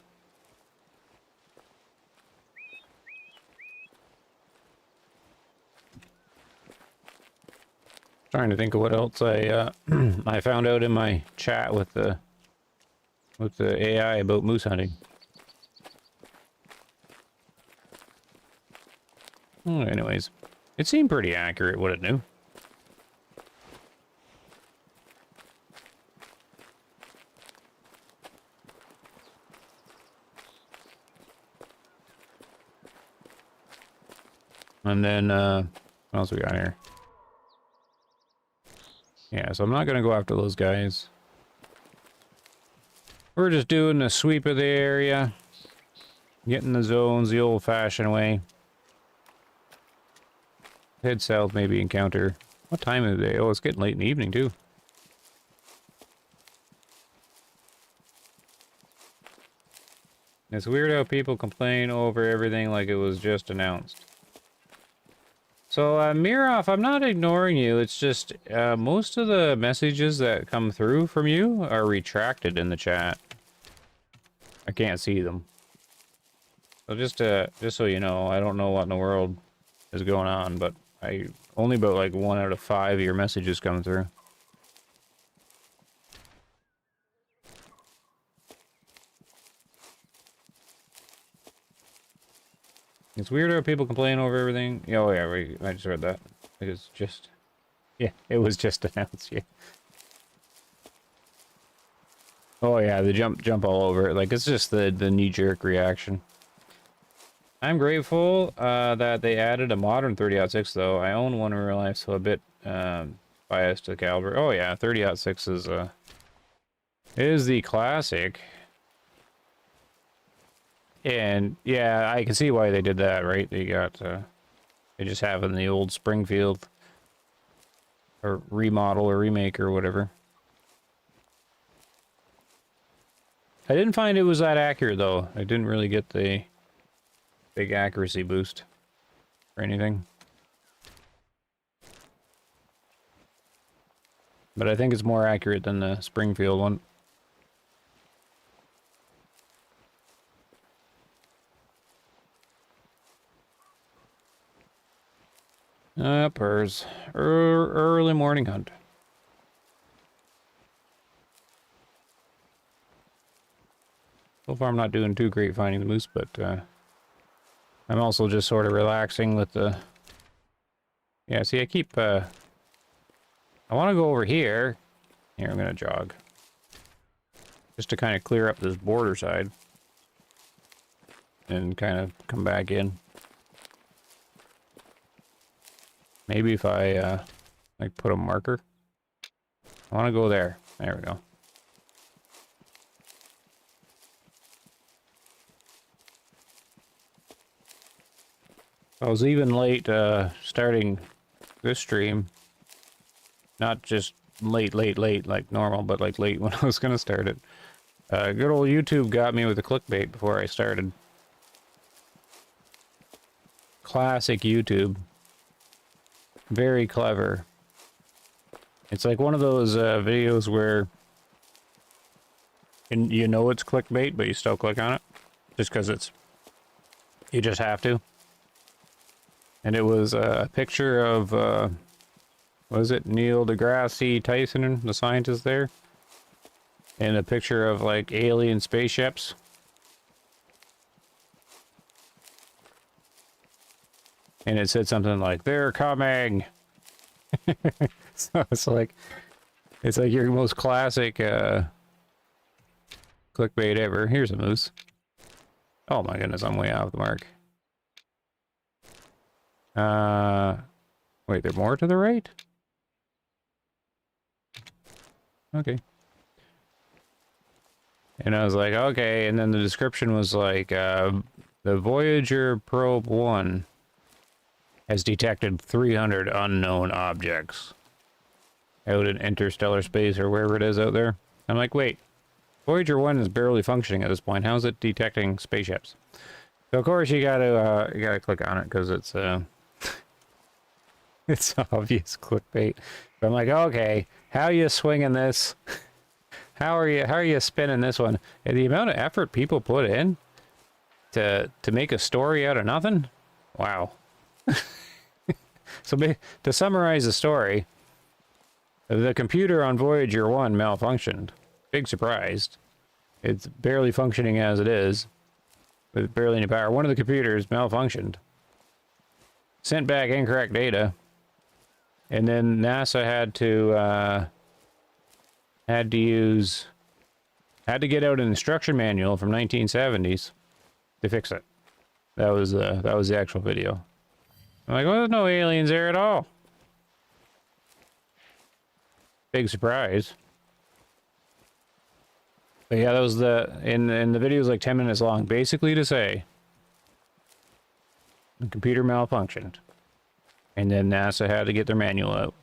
Trying to think of what else I I found out in my chat with the AI about moose hunting. Well, anyways, it seemed pretty accurate what it knew. And then what else we got here? Yeah, so I'm not gonna go after those guys. We're just doing a sweep of the area, getting the zones the old-fashioned way. Head south, maybe encounter... What time of the day? Oh, it's getting late in the evening, too. It's weird how people complain over everything like it was just announced. So, Mirov, I'm not ignoring you. It's just, most of the messages that come through from you are retracted in the chat. I can't see them. So just so you know, I don't know what in the world is going on, but only about like 1 out of 5 of your messages come through. It's weird how people complain over everything. Oh yeah, I just read that. It's just, yeah, it was just announced. Yeah. Oh yeah, the jump all over it. Like it's just the knee-jerk reaction. I'm grateful that they added a modern 30-06 though. I own one in real life, so a bit biased to the caliber. Oh yeah, 30-06 is the classic. And yeah, I can see why they did that, right? They just have in the old Springfield or remodel or remake or whatever. I didn't find it was that accurate though. I didn't really get the big accuracy boost or anything. But I think it's more accurate than the Springfield one. Purrs. Early morning hunt. So far I'm not doing too great finding the moose, but I'm also just sort of relaxing with the... Yeah, see, I want to go over here. Here, I'm going to jog. Just to kind of clear up this border side. And kind of come back in. Maybe if I, like, put a marker. I want to go there. There we go. I was even late, starting this stream. Not just late like normal, but like late when I was gonna start it. Good old YouTube got me with the clickbait before I started. Classic YouTube. Very clever. It's like one of those videos where you know it's clickbait, but you still click on it. Just because you just have to. And it was a picture of, was it Neil deGrasse Tyson, the scientist there? And a picture of, like, alien spaceships. And it said something like, "They're coming!" So it's like your most classic, clickbait ever. Here's a moose. Oh my goodness, I'm way off the mark. Wait, there more to the right? Okay. And I was like, okay, and then the description was like, the Voyager Probe 1 has detected 300 unknown objects out in interstellar space or wherever it is out there. I'm like, wait, Voyager 1 is barely functioning at this point. How's it detecting spaceships? So of course you gotta click on it because it's it's obvious clickbait. But I'm like, okay, how you swinging this? How are you spinning this one? And the amount of effort people put in to make a story out of nothing? Wow. So to summarize the story, the computer on Voyager 1 malfunctioned. Big surprise. It's barely functioning as it is, with barely any power. One of the computers malfunctioned. Sent back incorrect data. And then NASA had to get out an instruction manual from 1970s to fix it. That was the actual video. I'm like, well, there's no aliens there at all. Big surprise. But yeah, that was and the video was like 10 minutes long, basically to say the computer malfunctioned. And then NASA had to get their manual out.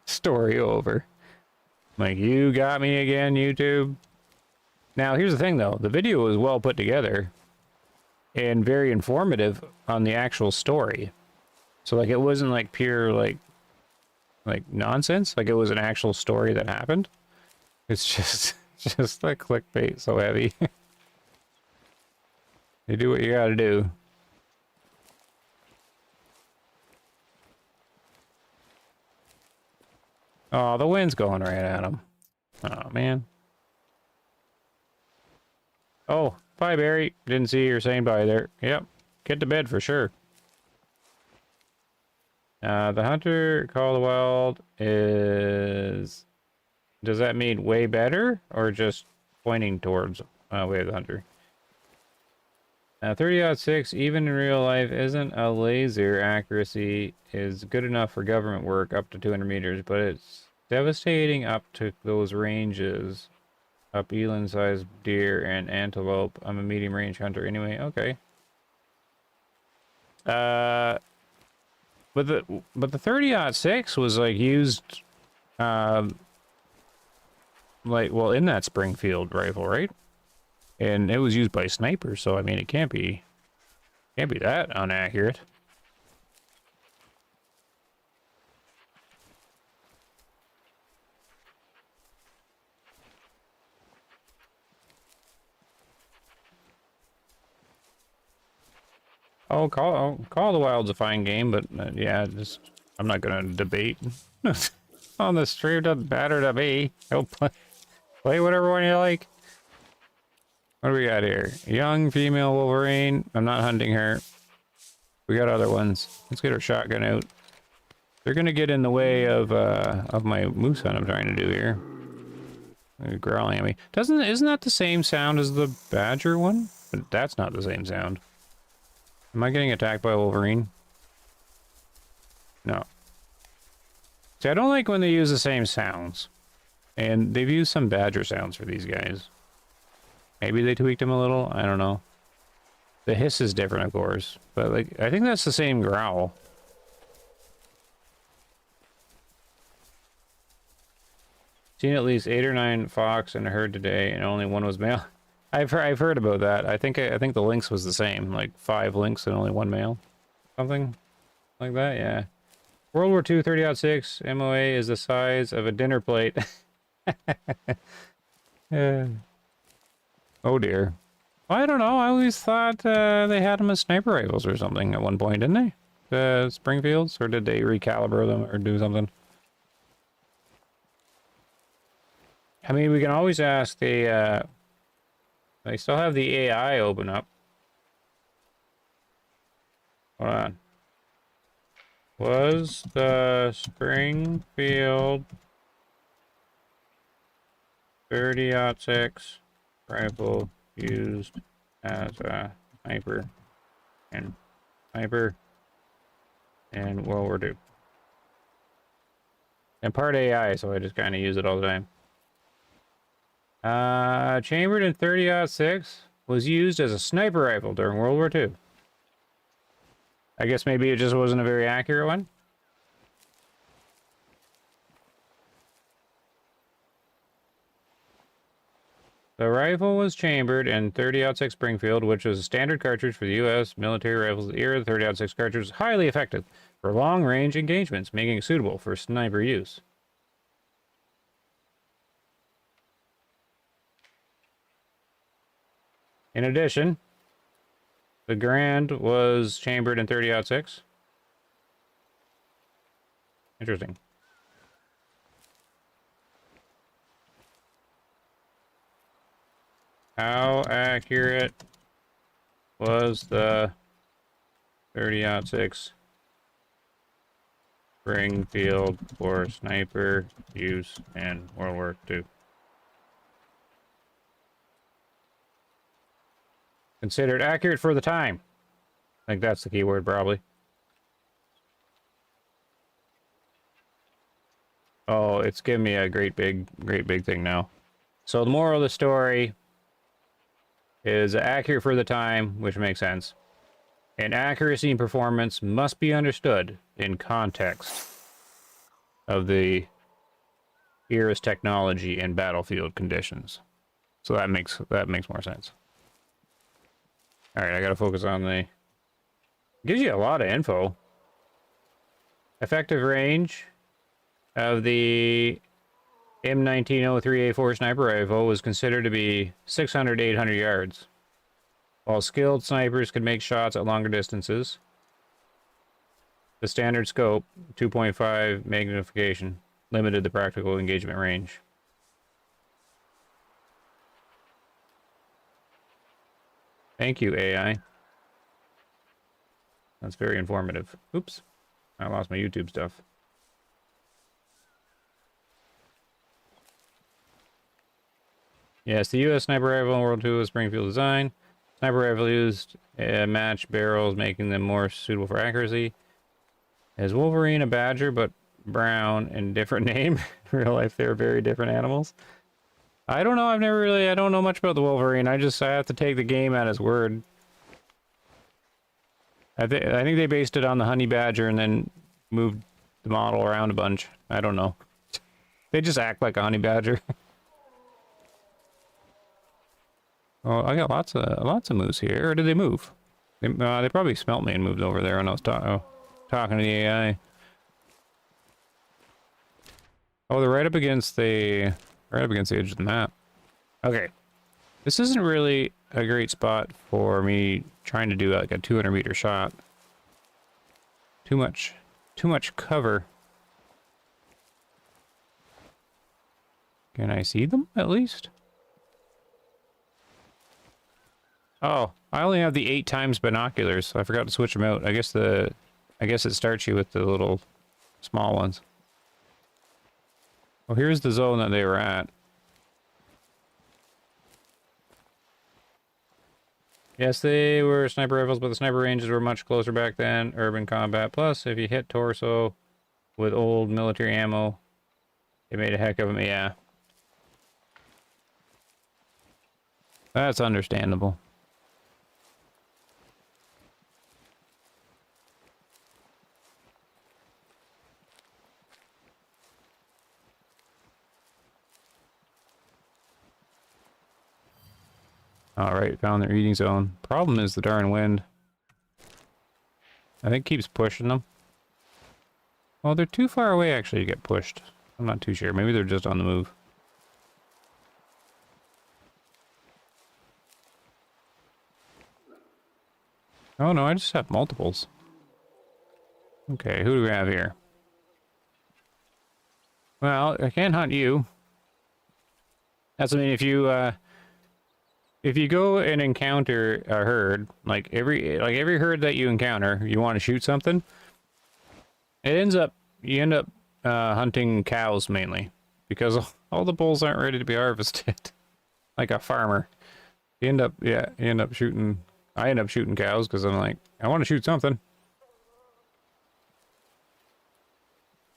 Story over. Like, you got me again, YouTube. Now, here's the thing, though. The video was well put together and very informative on the actual story. So, like, it wasn't, like, pure, like nonsense. Like, it was an actual story that happened. It's just like clickbait so heavy. You do what you gotta do. Oh, the wind's going right at him. Oh, man. Oh, bye, Barry. Didn't see you saying bye there. Yep. Get to bed for sure. The hunter call the wild is... Does that mean way better? Or just pointing towards way of the hunter? 30-06, even in real life, isn't a laser accuracy is good enough for government work up to 200 meters, but it's devastating up to those ranges. Up eland-sized deer and antelope. I'm a medium-range hunter anyway. Okay. But the 30-06 was like used, like, well, in that Springfield rifle, right? And it was used by snipers, so I mean, it can't be that inaccurate. Oh, Call the Wild's a fine game, but yeah, just I'm not gonna debate on the stream. Doesn't matter to me. Go play whatever one you like. What do we got here? Young female Wolverine. I'm not hunting her. We got other ones. Let's get our shotgun out. They're gonna get in the way of my moose hunt I'm trying to do here. They're growling at me. Isn't that the same sound as the badger one? But that's not the same sound. Am I getting attacked by a Wolverine? No. See, I don't like when they use the same sounds. And they've used some badger sounds for these guys. Maybe they tweaked them a little. I don't know. The hiss is different, of course. But, like, I think that's the same growl. Seen at least 8 or 9 fox in a herd today, and only one was male. I've heard about that. I think the lynx was the same, like 5 lynx and only 1 male, something like that. Yeah. World War II 30-06 MOA is the size of a dinner plate. Yeah. Oh dear. I don't know. I always thought they had them as sniper rifles or something at one point, didn't they? The Springfields, or did they recalibrate them or do something? I mean, we can always ask the. I still have the AI open up. Hold on. Was the Springfield 30-06 rifle used as a sniper in World War II? And part AI, so I just kind of use it all the time. Chambered in 30-06 was used as a sniper rifle during World War II. I guess maybe it just wasn't a very accurate one. The rifle was chambered in 30-06 Springfield, which was a standard cartridge for the U.S. military rifles of the era. The 30-06 cartridge was highly effective for long-range engagements, making it suitable for sniper use. In addition, the Grand was chambered in 30-06. Interesting. How accurate was the 30-06 Springfield for sniper use in World War II? Considered accurate for the time. I think that's the key word, probably. Oh, it's giving me a great big thing now. So the moral of the story is accurate for the time, which makes sense. And accuracy and performance must be understood in context of the era's technology and battlefield conditions. So that makes more sense. All right, I gotta focus on the... Gives you a lot of info. Effective range of the M1903A4 sniper rifle was considered to be 600 to 800 yards. While skilled snipers could make shots at longer distances, the standard scope, 2.5 magnification, limited the practical engagement range. Thank you, AI. That's very informative. Oops. I lost my YouTube stuff. Yes, the U.S. sniper rifle in World II was Springfield design. Sniper rifle used matched barrels, making them more suitable for accuracy. Is Wolverine a badger, but brown and different name? In real life, they're very different animals. I don't know. I don't know much about the Wolverine. I have to take the game at his word. I think they based it on the honey badger and then moved the model around a bunch. I don't know. They just act like a honey badger. Oh, I got lots of moose here. Or did they move? They probably smelt me and moved over there when I was talking to the AI. Oh, they're right up against the edge of the map. Okay, this isn't really a great spot for me trying to do like a 200-meter shot. Too much cover. Can I see them at least? Oh, I only have the 8 times binoculars, so I forgot to switch them out. I guess it starts you with the little small ones. Well, here's the zone that they were at. Yes, they were sniper rifles, but the sniper ranges were much closer back then. Urban combat. Plus, if you hit torso with old military ammo, it made a heck of them. Yeah. That's understandable. Alright, found their eating zone. Problem is the darn wind. I think keeps pushing them. Well, they're too far away actually to get pushed. I'm not too sure. Maybe they're just on the move. Oh no, I just have multiples. Okay, who do we have here? Well, I can't hunt you. That's, I mean, if you go and encounter a herd, like every herd that you encounter, you want to shoot something, you end up hunting cows mainly, because all the bulls aren't ready to be harvested. Like a farmer. You end up shooting, I end up shooting cows because I'm like, I want to shoot something.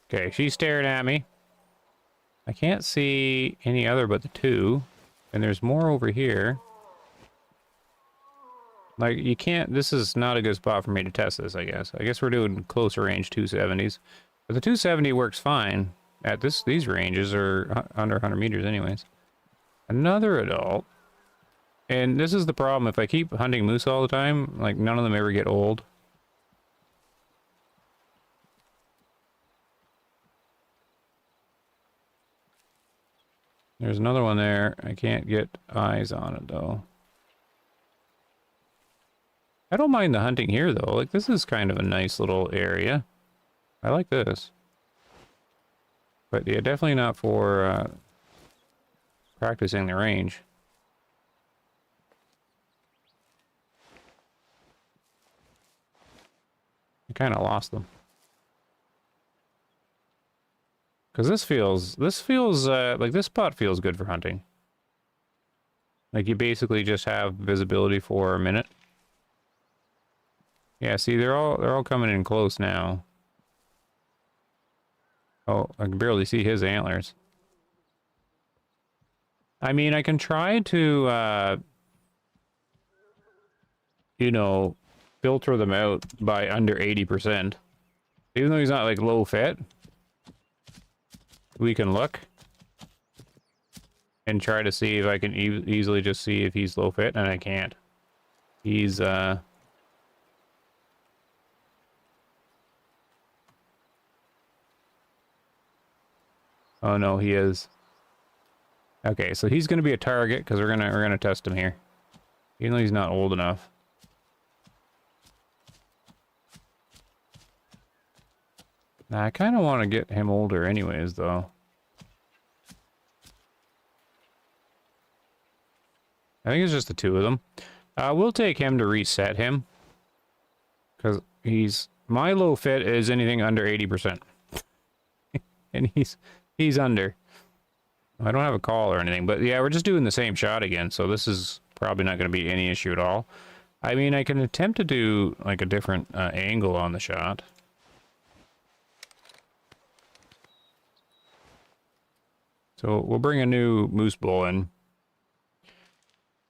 Okay, she's staring at me. I can't see any other but the 2, and there's more over here. Like, you can't... This is not a good spot for me to test this, I guess. I guess we're doing closer range 270s. But the 270 works fine. At these ranges are under 100 meters anyways. Another adult. And this is the problem. If I keep hunting moose all the time, like, none of them ever get old. There's another one there. I can't get eyes on it, though. I don't mind the hunting here, though. Like, this is kind of a nice little area. I like this. But, yeah, definitely not for practicing the range. I kind of lost them. Because this feels, like this spot feels good for hunting. Like, you basically just have visibility for a minute. Yeah, see, they're all coming in close now. Oh, I can barely see his antlers. I mean, I can try to, you know, filter them out by under 80%. Even though he's not, like, low fit, we can look and try to see if I can easily just see if he's low fit, and I can't. He's, oh no, he is. Okay, so he's gonna be a target because we're gonna test him here. Even though he's not old enough. Now, I kind of want to get him older anyways, though. I think it's just the two of them. We'll take him to reset him. Because my low fit is anything under 80%. And he's under. I don't have a call or anything, but yeah, we're just doing the same shot again, so this is probably not going to be any issue at all. I mean, I can attempt to do, like, a different angle on the shot. So we'll bring a new moose bull in.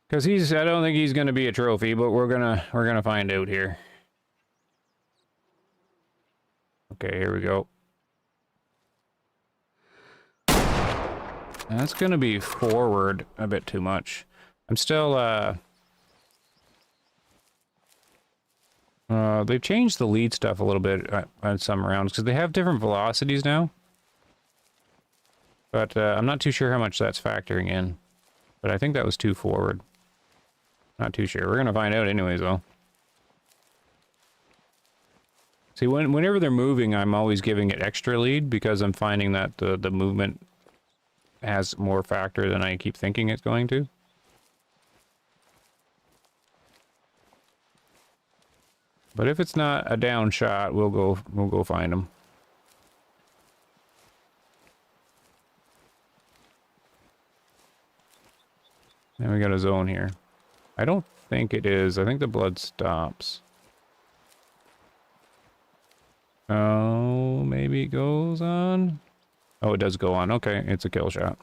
Because I don't think he's going to be a trophy, but we're gonna find out here. Okay, here we go. That's going to be forward a bit too much. I'm still, they've changed the lead stuff a little bit on some rounds, because they have different velocities now. But I'm not too sure how much that's factoring in. But I think that was too forward. Not too sure. We're going to find out anyways, though. See, whenever they're moving, I'm always giving it extra lead, because I'm finding that the movement has more factor than I keep thinking it's going to. But if it's not a down shot, we'll go find them. Then we got a zone here. I don't think it is. I think the blood stops. Oh, maybe it goes on. Oh, it does go on. Okay, it's a kill shot.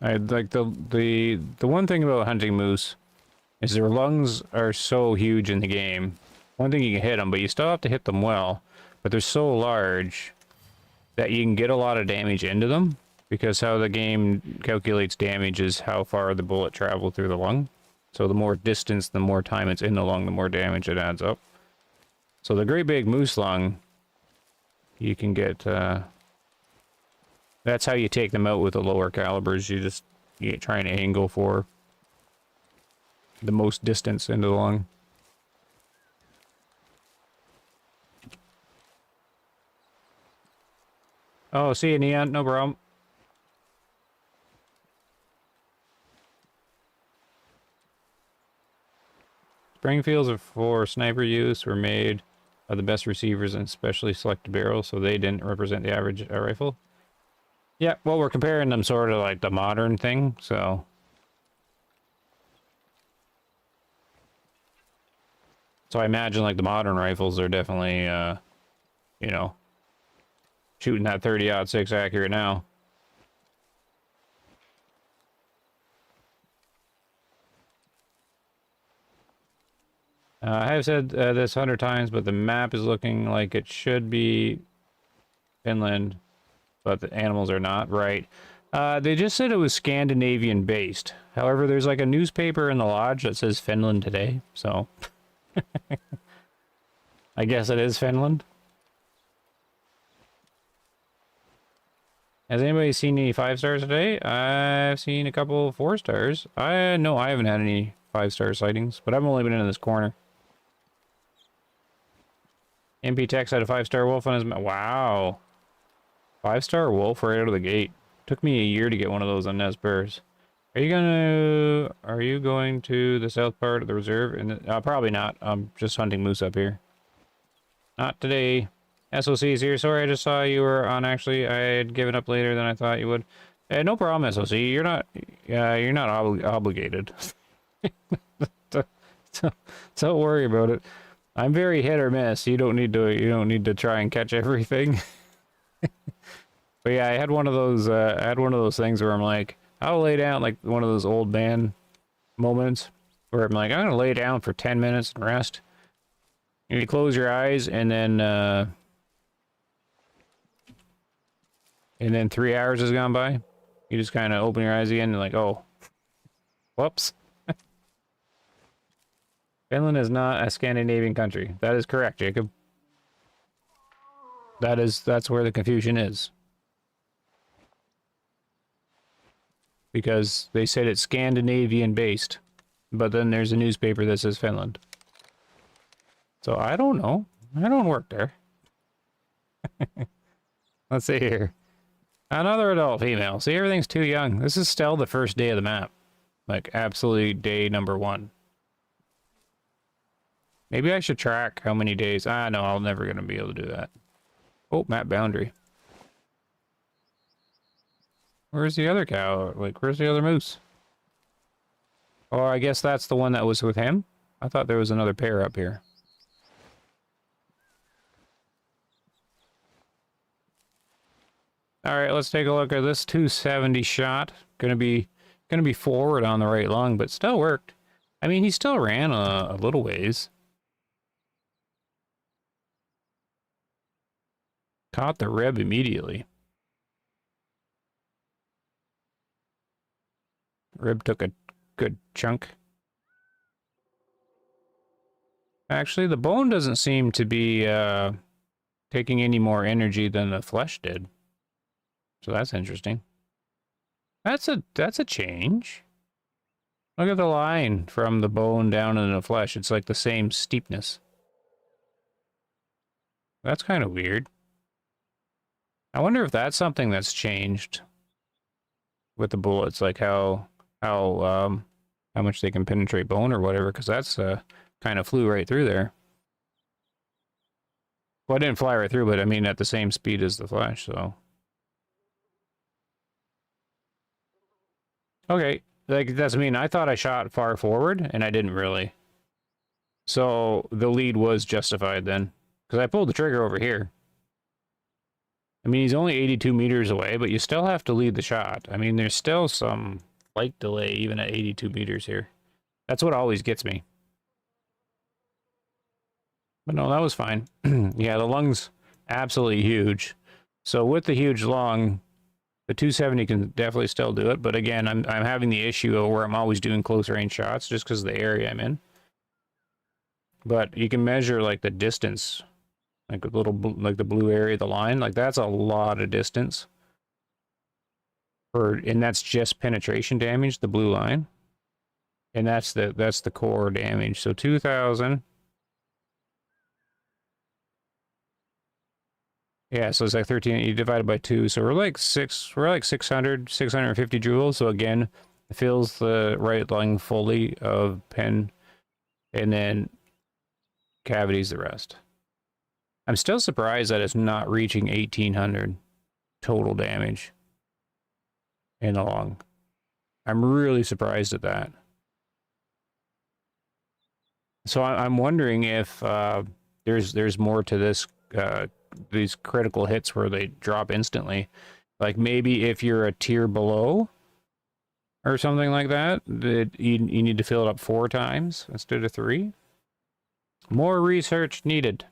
I like the one thing about hunting moose is their lungs are so huge in the game. One thing, you can hit them, but you still have to hit them well. But they're so large that you can get a lot of damage into them, because how the game calculates damage is how far the bullet traveled through the lung. So the more distance, the more time it's in the lung, the more damage it adds up. So the great big moose lung, you can get, that's how you take them out with the lower calibers. You try and angle for the most distance into the lung. Oh, see you, Neon. No problem. Springfields are for sniper use, were made by the best receivers and specially selected barrels, so they didn't represent the average rifle. Yeah, well, we're comparing them sort of like the modern thing, so. So I imagine like the modern rifles are definitely, you know, shooting that 30-06 accurate now. I have said this 100 times, but the map is looking like it should be Finland, but the animals are not. Right. They just said it was Scandinavian based. However, there's like a newspaper in the lodge that says Finland today, so I guess it is Finland. Has anybody seen any 5 stars today? I've seen a couple 4 stars. No, I haven't had any 5-star sightings, but I've only been in this corner. MP Tex had a 5-star wolf on his map. Wow. 5-star wolf right out of the gate. Took me a year to get one of those on Nez Perce. Are you going to the south part of the reserve? And probably not. I'm just hunting moose up here. Not today. SOC is here. Sorry, I just saw you were on. Actually, I had given up later than I thought you would. No problem, SOC. You're not obligated. Don't worry about it. I'm very hit or miss. You don't need to try and catch everything. But yeah, I had one of those things where I'm like, I'll lay down, like one of those old man moments where I'm like, I'm gonna lay down for 10 minutes and rest. And you close your eyes, and then 3 hours has gone by. You just kind of open your eyes again and like, oh, whoops. Finland is not a Scandinavian country. That is correct, Jacob. That's where the confusion is. Because they said it's Scandinavian based, but then there's a newspaper that says Finland. So I don't know. I don't work there. Let's see here. Another adult female. See, everything's too young. This is still the first day of the map. Like, absolutely day number 1. Maybe I should track how many days. No, I'm never going to be able to do that. Oh, map boundary. Where's the other cow? Like, where's the other moose? Oh, I guess that's the one that was with him? I thought there was another pair up here. Alright, let's take a look at this 270 shot. Gonna be forward on the right lung, but still worked. I mean, he still ran a little ways. Caught the rib immediately. Rib took a good chunk. Actually, the bone doesn't seem to be taking any more energy than the flesh did. So that's interesting. That's a change. Look at the line from the bone down in the flesh. It's like the same steepness. That's kind of weird. I wonder if that's something that's changed with the bullets, like how much they can penetrate bone or whatever, because that's kind of flew right through there. Well, it didn't fly right through, but I mean at the same speed as the flesh, so. Okay, like that's, I mean, I thought I shot far forward, and I didn't really. So the lead was justified then, because I pulled the trigger over here. I mean, he's only 82 meters away, but you still have to lead the shot. I mean, there's still some flight delay even at 82 meters here. That's what always gets me. But no, that was fine. Yeah, the lung's absolutely huge. So with the huge lung, the 270 can definitely still do it. But again, I'm having the issue of where I'm always doing close range shots just because of the area I'm in. But you can measure like the distance. Like a little, like the blue area, the line, like that's a lot of distance. And that's just penetration damage, the blue line. And that's the core damage. So 2,000. Yeah, so it's like 13, you divide it by 2. So we're like 600, 650 joules. So again, it fills the right lung fully of pen, and then cavities the rest. I'm still surprised that it's not reaching 1,800 total damage in the lung. I'm really surprised at that. So I'm wondering if there's more to this, these critical hits where they drop instantly. Like maybe if you're a tier below or something like that, you need to fill it up 4 times instead of 3. More research needed.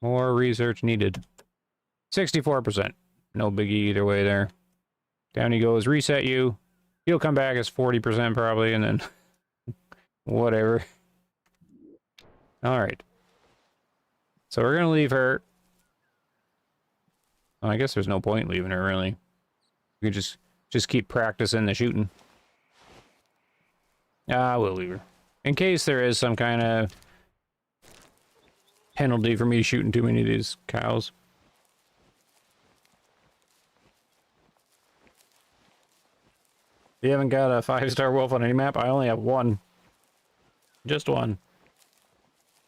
More research needed. 64%. No biggie either way there. Down he goes. Reset you. He'll come back as 40% probably, and then whatever. All right. So we're going to leave her. Well, I guess there's no point leaving her, really. We could just keep practicing the shooting. Ah, we'll leave her. In case there is some kind of penalty for me shooting too many of these cows. You haven't got a 5-star wolf on any map? I only have one. Just one.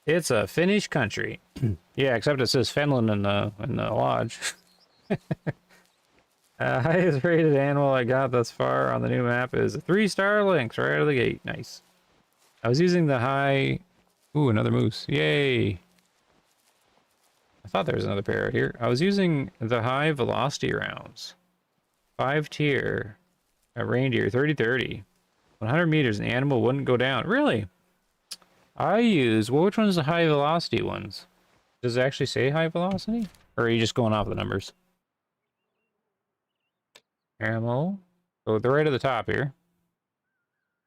It's a Finnish country. Yeah, except it says Finland in the lodge. Highest rated animal I got thus far on the new map is a 3-star lynx right out of the gate. Nice. I was using the high... Ooh, another moose. Yay. I thought there was another pair out here. I was using the high velocity rounds. 5 tier. A reindeer, 30-30. 100 meters, an animal wouldn't go down. Really? I use... Well, which one's the high velocity ones? Does it actually say high velocity? Or are you just going off the numbers? Ammo. So they're right at the top here.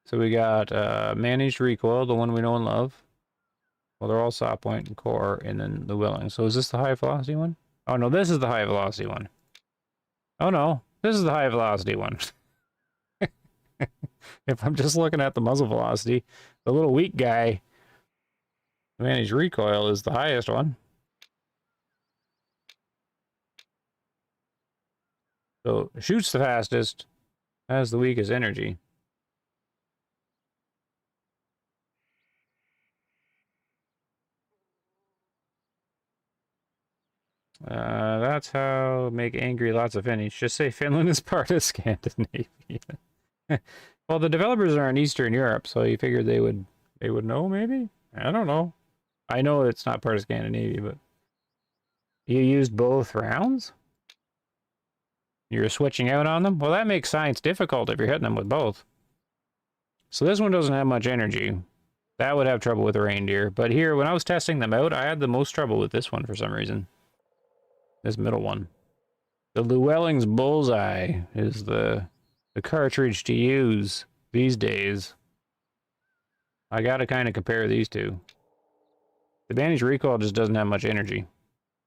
So we got managed recoil, the one we know and love. Well, they're all saw point and core, and then the willing. So is this the high velocity one? Oh no, this is the high velocity one. Oh no, this is the high velocity one. If I'm just looking at the muzzle velocity, the little weak guy, managed recoil is the highest one. So shoots the fastest, has the weakest energy. That's how make angry lots of Finnish. Just say Finland is part of Scandinavia. Well, the developers are in Eastern Europe, so you figured they would know, maybe? I don't know. I know it's not part of Scandinavia, but you used both rounds? You're switching out on them? Well, that makes science difficult if you're hitting them with both. So this one doesn't have much energy. That would have trouble with a reindeer. But here, when I was testing them out, I had the most trouble with this one for some reason. This middle one. The Llewellyn's Bullseye is the cartridge to use these days. I gotta kind of compare these two. The Managed Recoil just doesn't have much energy.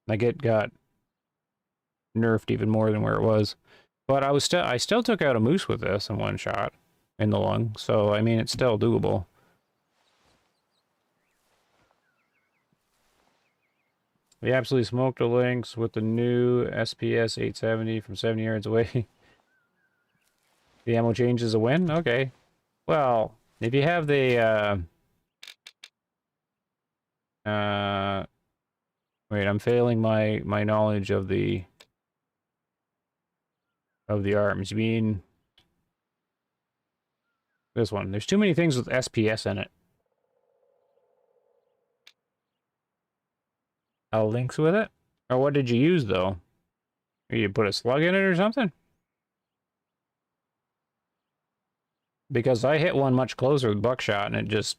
Like, it got nerfed even more than where it was. But I still took out a moose with this in one shot in the lung. So, I mean, it's still doable. We absolutely smoked a lynx with the new SPS 870 from 70 yards away. The ammo change is a win? Okay. Well, if you have the, wait, I'm failing my knowledge of the arms. You mean this one? There's too many things with SPS in it. A lynx with it? Or what did you use, though? You put a slug in it or something? Because I hit one much closer with Buckshot, and it just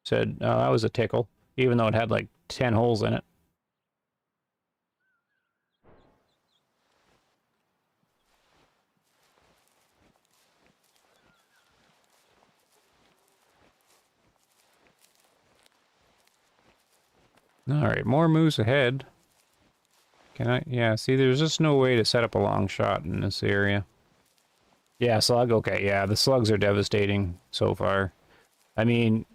said, oh, that was a tickle. Even though it had like 10 holes in it. Alright, more moose ahead. Can I? Yeah, see, there's just no way to set up a long shot in this area. Yeah, slug, okay, yeah, the slugs are devastating so far. I mean,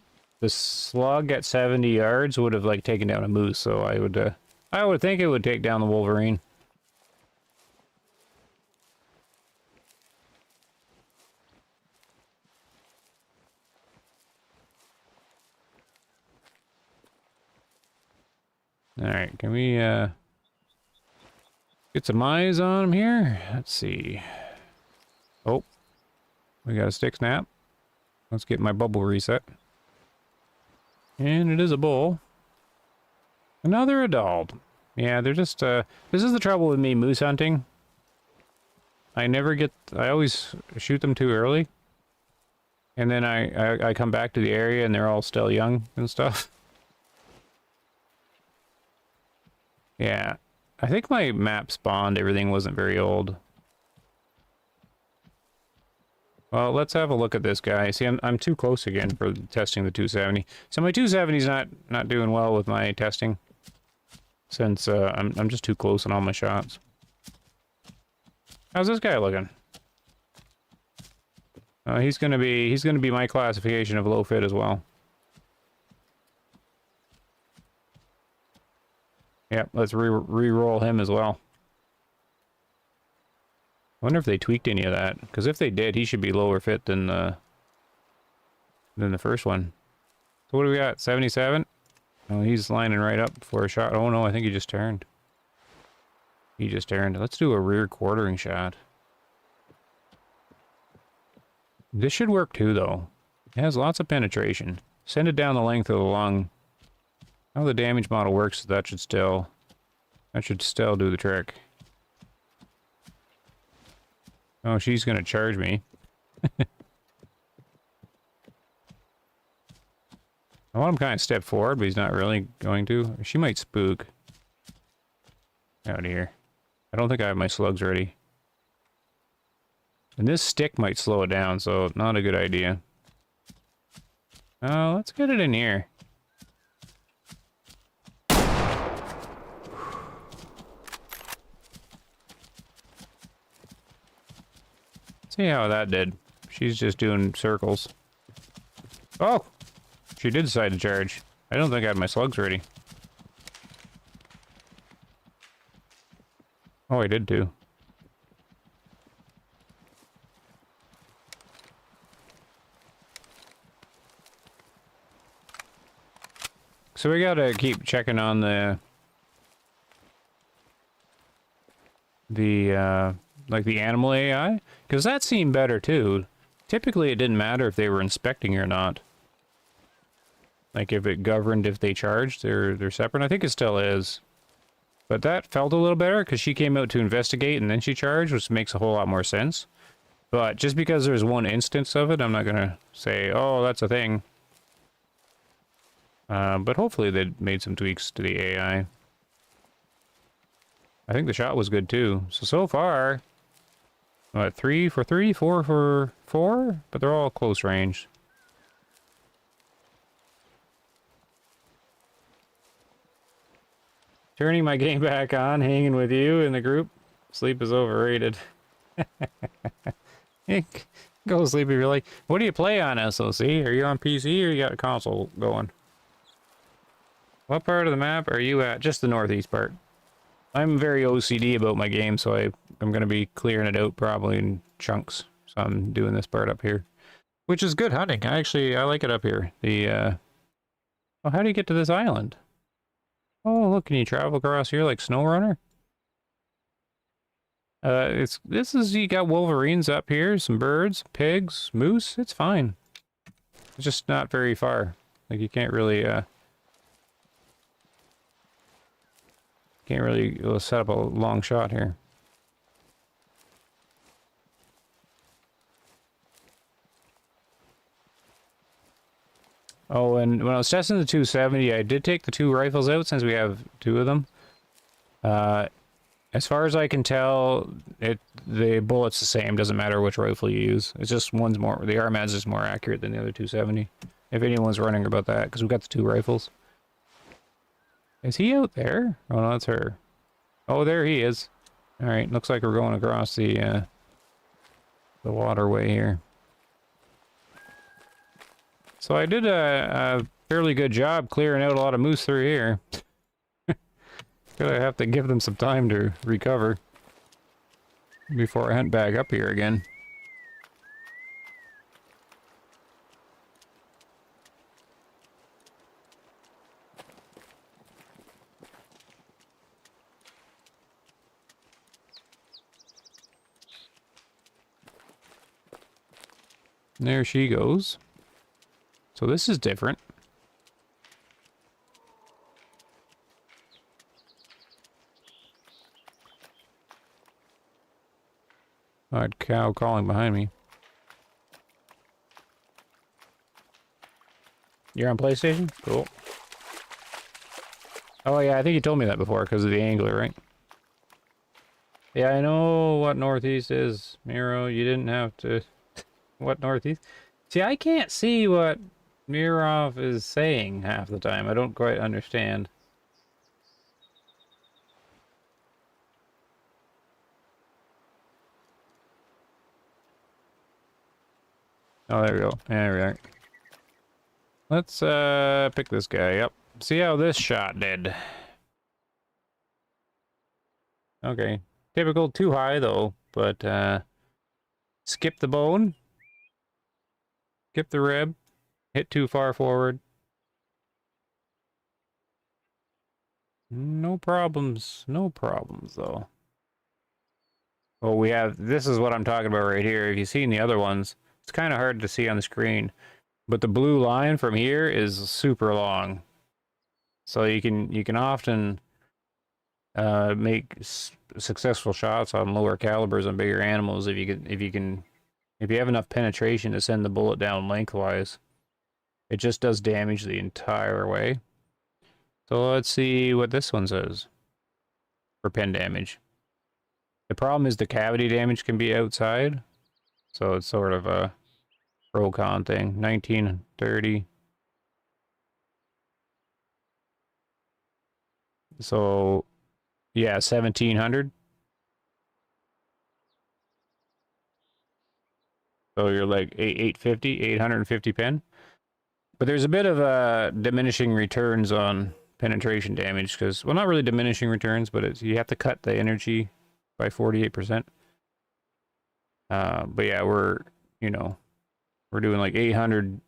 the slug at 70 yards would have, like, taken down a moose, so I would think it would take down the Wolverine. Alright, can we, get some eyes on him here? Let's see. Oh, we got a stick snap. Let's get my bubble reset. And it is a bull. Another adult. Yeah, they're just, this is the trouble with me moose hunting. I always shoot them too early. And then I come back to the area and they're all still young and stuff. Yeah, I think my map spawned, everything wasn't very old. Well, let's have a look at this guy. See, I'm too close again for testing the 270. So my 270's not doing well with my testing. Since I'm just too close on all my shots. How's this guy looking? He's gonna be my classification of low fit as well. Yep, let's re-roll him as well. I wonder if they tweaked any of that, because if they did, he should be lower fit than the first one. So what do we got? 77? Oh, he's lining right up for a shot. Oh no, I think he just turned. He just turned. Let's do a rear quartering shot. This should work too, though. It has lots of penetration. Send it down the length of the lung. How the damage model works, that should still do the trick. Oh, she's gonna charge me. I want him kind of step forward, but he's not really going to. She might spook. Out here. I don't think I have my slugs ready. And this stick might slow it down, so not a good idea. Oh, let's get it in here. See how that did. She's just doing circles. Oh! She did decide to charge. I don't think I had my slugs ready. Oh, I did too. So we gotta keep checking on like the animal AI, because that seemed better too. Typically it didn't matter if they were inspecting or not. Like if it governed if they charged, they're separate. I think it still is. But that felt a little better because she came out to investigate and then she charged, which makes a whole lot more sense. But just because there's one instance of it, I'm not gonna say, oh, that's a thing. But hopefully they made some tweaks to the AI. I think the shot was good too. So far, 3 for 3, 4 for 4, but they're all close range. Turning my game back on, hanging with you in the group. Sleep is overrated. Go sleepy, really. What do you play on, SOC? Are you on PC or you got a console going? What part of the map are you at? Just the northeast part. I'm very OCD about my game, so I'm going to be clearing it out probably in chunks. So I'm doing this part up here. Which is good hunting. I like it up here. Oh, how do you get to this island? Oh, look, can you travel across here like SnowRunner? You got Wolverines up here, some birds, pigs, moose, it's fine. It's just not very far. Like, you can't really set up a long shot here. Oh, and when I was testing the 270, I did take the 2 rifles out since we have 2 of them. As far as I can tell, the bullet's the same. Doesn't matter which rifle you use. It's just the RMA's is more accurate than the other 270. If anyone's running about that, because we've got the 2 rifles. Is he out there? Oh no, that's her. Oh, there he is. All right, looks like we're going across the waterway here. So I did a fairly good job clearing out a lot of moose through here. Gonna have to give them some time to recover before I hunt back up here again. And there she goes. So this is different. Odd cow calling behind me. You're on PlayStation? Cool. Oh yeah, I think you told me that before because of the angler, right? Yeah, I know what northeast is, Miro. You didn't have to... What northeast? See, I can't see what Mirov is saying half the time. I don't quite understand. Oh, there we go. There we are. Let's pick this guy up. See how this shot did. Okay. Typical, too high though, but skip the bone. Skip the rib. Hit too far forward. No problems. No problems though. Well, we have, this is what I'm talking about right here. If you've seen the other ones, it's kind of hard to see on the screen, but the blue line from here is super long. So you can often make successful shots on lower calibers on bigger animals if you have enough penetration to send the bullet down lengthwise. It just does damage the entire way. So let's see what this one says for pin damage. The problem is the cavity damage can be outside, so it's sort of a pro-con thing. 1930. So, yeah, 1700. So you're like 850 pin. But there's a bit of diminishing returns on penetration damage, because, well, not really diminishing returns, but you have to cut the energy by 48%. But yeah, we're doing like 800,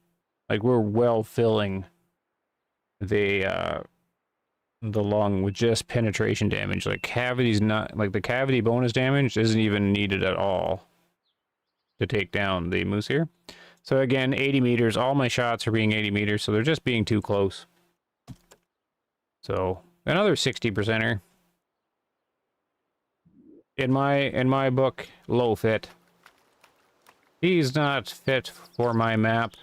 like we're well filling the lung with just penetration damage. Like cavity's not, like the cavity bonus damage isn't even needed at all to take down the moose here. So again, 80 meters, all my shots are being 80 meters, so they're just being too close. So another 60%er. In my book, low fit. He's not fit for my map.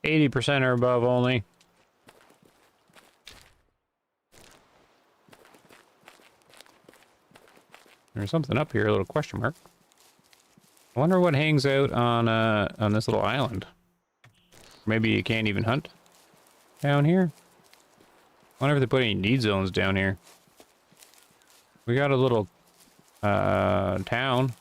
80% or above only. There's something up here, a little question mark. I wonder what hangs out on this little island. Maybe you can't even hunt down here. I wonder if they put any need zones down here. We got a little town.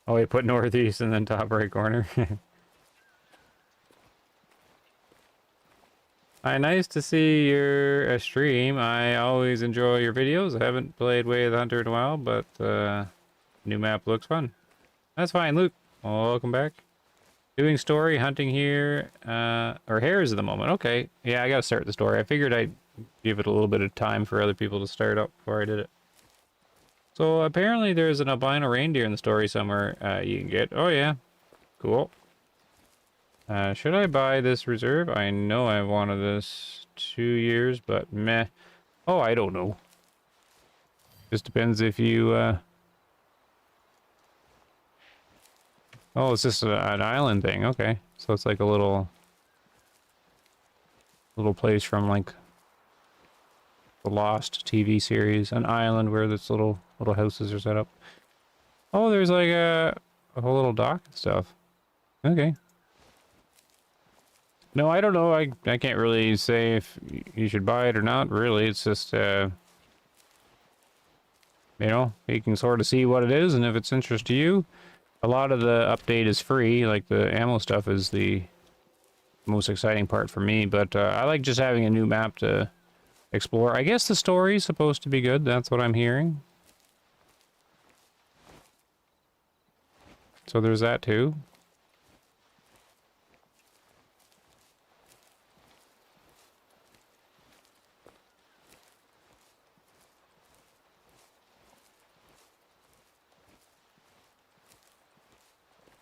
Oh, we put northeast and then top right corner. Hi, nice to see your stream. I always enjoy your videos. I haven't played Way of the Hunter in a while, but new map looks fun. That's fine, Luke. Welcome back. Doing story, hunting here, or hares at the moment. Okay, yeah, I gotta start the story. I figured I'd give it a little bit of time for other people to start up before I did it. So apparently there's an albino reindeer in the story somewhere you can get. Oh yeah, cool. Should I buy this reserve? I know I wanted this 2 years, but meh. Oh, I don't know. Just depends if you, Oh, it's just an island thing. Okay. So it's like a little place from, like, the Lost TV series. An island where this little houses are set up. Oh, there's, like, a whole little dock and stuff. Okay. No, I don't know. I can't really say if you should buy it or not, really. It's just, you know, you can sort of see what it is, and if it's interest to you. A lot of the update is free, like the ammo stuff is the most exciting part for me, but I like just having a new map to explore. I guess the story is supposed to be good, that's what I'm hearing. So there's that too.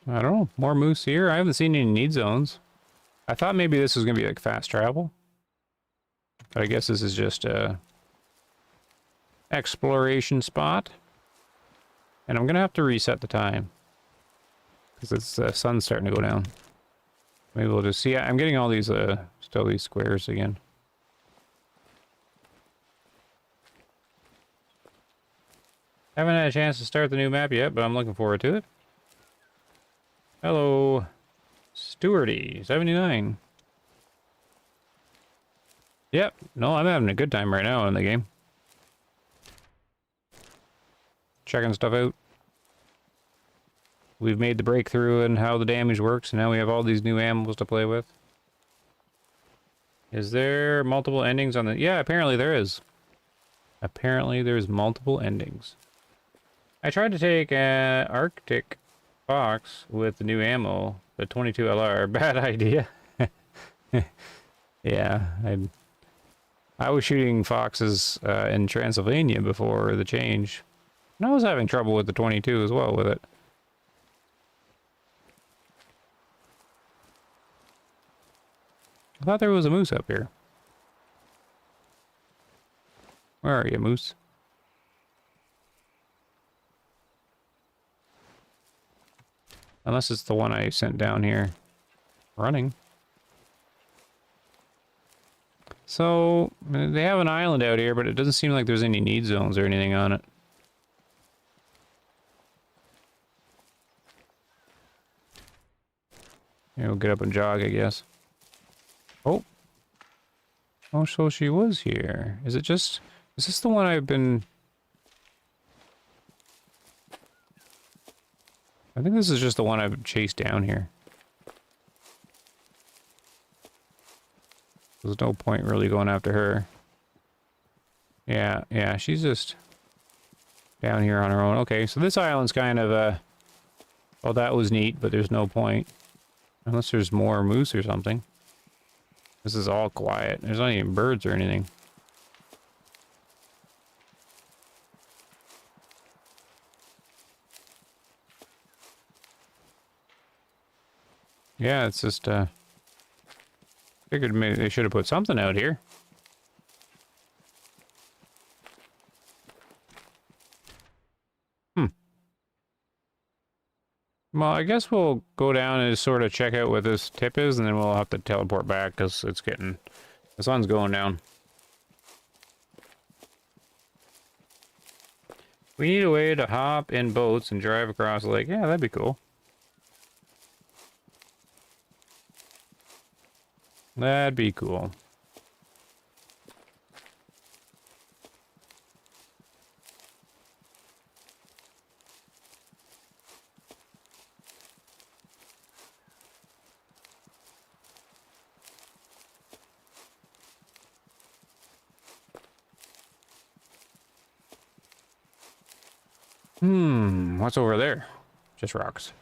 I don't know. More moose here. I haven't seen any need zones. I thought maybe this was going to be like fast travel. But I guess this is just a exploration spot. And I'm going to have to reset the time. Because it's the sun's starting to go down. Maybe we'll just see. I'm getting all these, still these squares again. Haven't had a chance to start the new map yet, but I'm looking forward to it. Hello, Stewarty, 79. Yep. No, I'm having a good time right now in the game. Checking stuff out. We've made the breakthrough in how the damage works, and now we have all these new animals to play with. Is there multiple endings on the... Yeah, apparently there is. Apparently there's multiple endings. I tried to take an Arctic Fox with the new ammo, the 22 LR. Bad idea. Yeah, I was shooting foxes in Transylvania before the change. And I was having trouble with the 22 as well with it. I thought there was a moose up here. Where are you, moose? Unless it's the one I sent down here. Running. So, they have an island out here, but it doesn't seem like there's any need zones or anything on it. Yeah, we'll get up and jog, I guess. Oh. Oh, so she was here. Is it just... Is this the one I've been... I think this is just the one I've chased down here. There's no point really going after her. Yeah, she's just down here on her own. Okay, so this island's kind of, well, that was neat, but there's no point. Unless there's more moose or something. This is all quiet. There's not even birds or anything. Yeah, it's just, figured maybe they should have put something out here. Well, I guess we'll go down and sort of check out what this tip is, and then we'll have to teleport back, because it's getting... The sun's going down. We need a way to hop in boats and drive across the lake. Yeah, that'd be cool. That'd be cool. What's over there? Just rocks.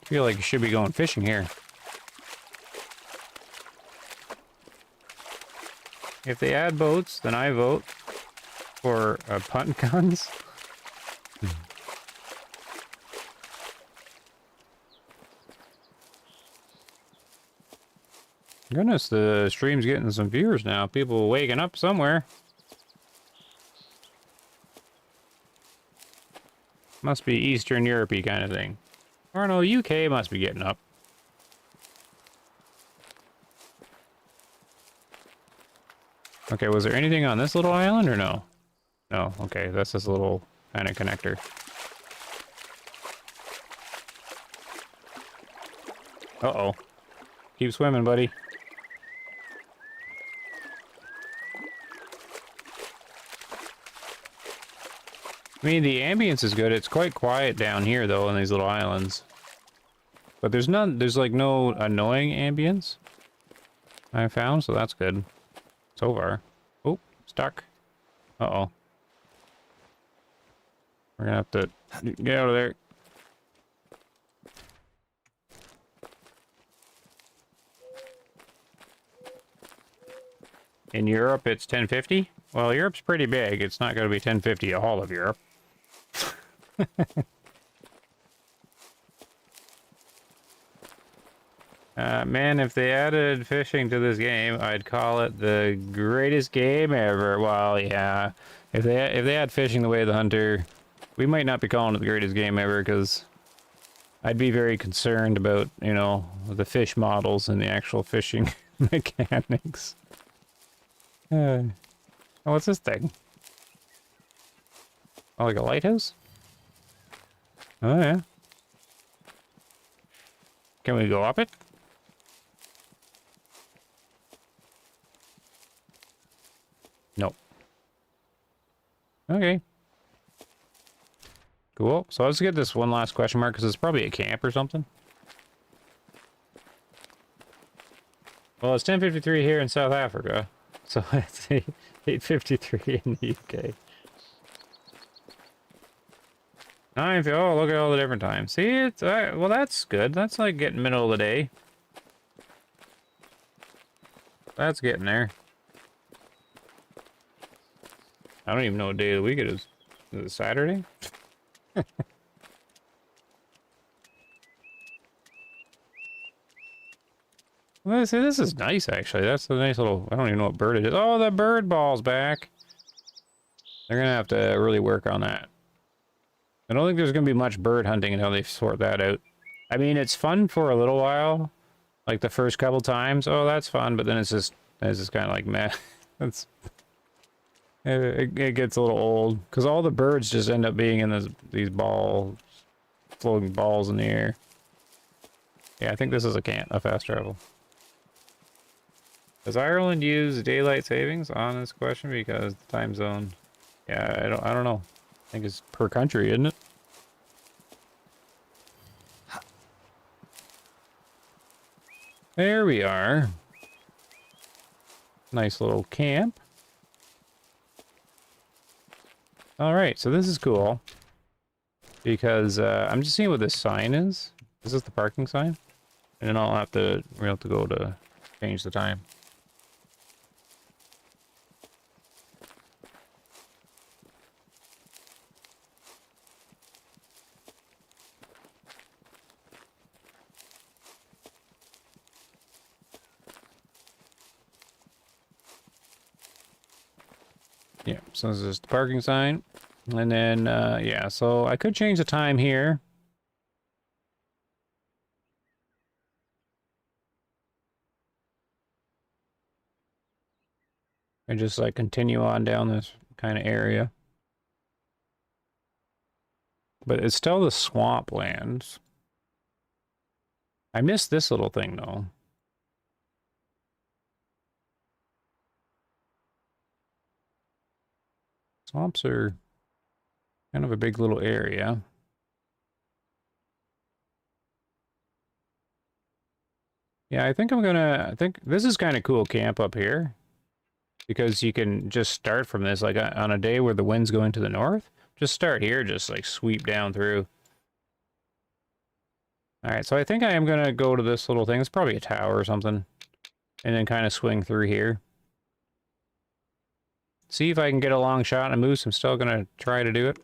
I feel like you should be going fishing here. If they add boats, then I vote for punt guns. Goodness, the stream's getting some viewers now. People waking up somewhere. Must be Eastern Europe-y kind of thing. Or no, UK must be getting up. Okay, was there anything on this little island or no? No, okay, that's this little kind of connector. Uh-oh. Keep swimming, buddy. I mean, the ambience is good. It's quite quiet down here, though, on these little islands. But there's like, no annoying ambience I found, so that's good. So far. Oh, stuck. Uh-oh. We're gonna have to get out of there. In Europe, it's 1050? Well, Europe's pretty big. It's not going to be 1050 all of Europe. Man, if they added fishing to this game, I'd call it the greatest game ever. Well, yeah. If they had fishing the way of the Hunter, we might not be calling it the greatest game ever, because I'd be very concerned about, you know, the fish models and the actual fishing mechanics. Oh, what's this thing? Oh, like a lighthouse? Oh, yeah. Can we go up it? Okay. Cool. So let's get this one last question mark, because it's probably a camp or something. Well, it's 10:53 here in South Africa. So it's 8:53 in the UK. Oh, look at all the different times. See, it's well, that's good. That's like getting middle of the day. That's getting there. I don't even know what day of the week it is. Is it Saturday? Well, see, this is nice, actually. That's a nice little... I don't even know what bird it is. Oh, the bird ball's back. They're going to have to really work on that. I don't think there's going to be much bird hunting until they sort that out. I mean, it's fun for a little while. Like the first couple times. Oh, that's fun. But then it's just kind of like, meh. It's... It gets a little old. Because all the birds just end up being in these balls. Floating balls in the air. Yeah, I think this is a fast travel. Does Ireland use daylight savings on this question because the time zone? Yeah, I don't know. I think it's per country, isn't it? There we are. Nice little camp. All right, so this is cool because I'm just seeing what this sign is. Is this the parking sign? And then we'll have to go to change the time. Yeah, so this is the parking sign. And then, yeah, so I could change the time here. And just like continue on down this kind of area. But it's still the swamplands. I missed this little thing though. Swamps are kind of a big little area. Yeah, I think this is kind of cool camp up here. Because you can just start from this, like on a day where the wind's going to the north. Just start here, just like sweep down through. Alright, so I think I am going to go to this little thing. It's probably a tower or something. And then kind of swing through here. See if I can get a long shot and a moose. I'm still going to try to do it.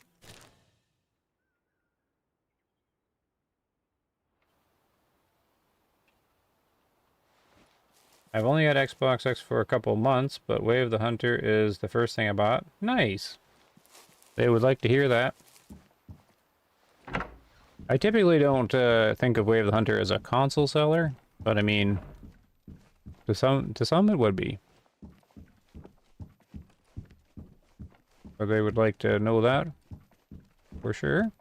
I've only had Xbox X for a couple months, but Way of the Hunter is the first thing I bought. Nice. They would like to hear that. I typically don't think of Way of the Hunter as a console seller, but I mean, to some it would be. Or they would like to know that, for sure.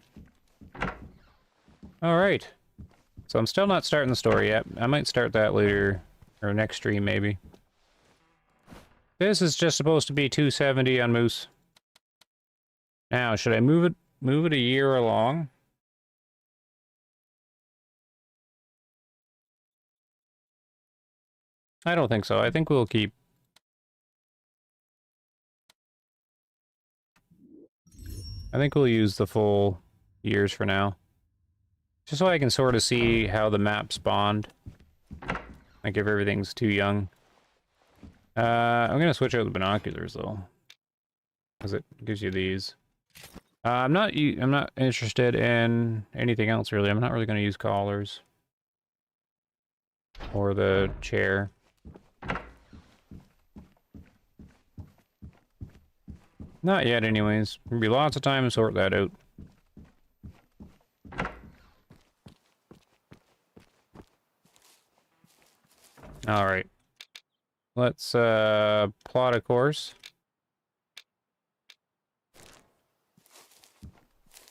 Alright. So I'm still not starting the story yet. I might start that later, or next stream maybe. This is just supposed to be 270 on Moose. Now, should I move it a year along? I don't think so. I think we'll keep... I think we'll use the full years for now. Just so I can sort of see how the map spawned. Like if everything's too young. I'm gonna switch out the binoculars though. Because it gives you these. I'm not interested in anything else really. I'm not really gonna use collars. Or the chair. Not yet, anyways. There'll be lots of time to sort that out. Alright. Let's plot a course.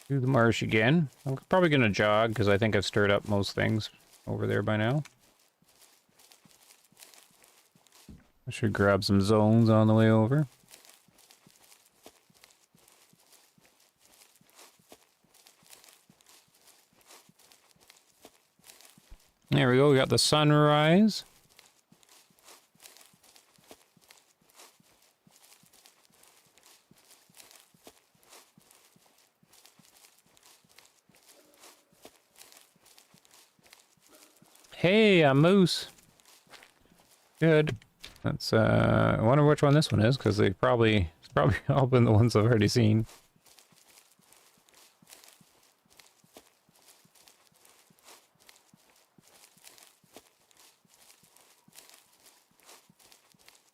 Do the marsh again. I'm probably gonna jog, because I think I've stirred up most things over there by now. I should grab some zones on the way over. There we go, we got the sunrise. Hey, a moose. Good. That's, I wonder which one this one is, because it's probably all been the ones I've already seen.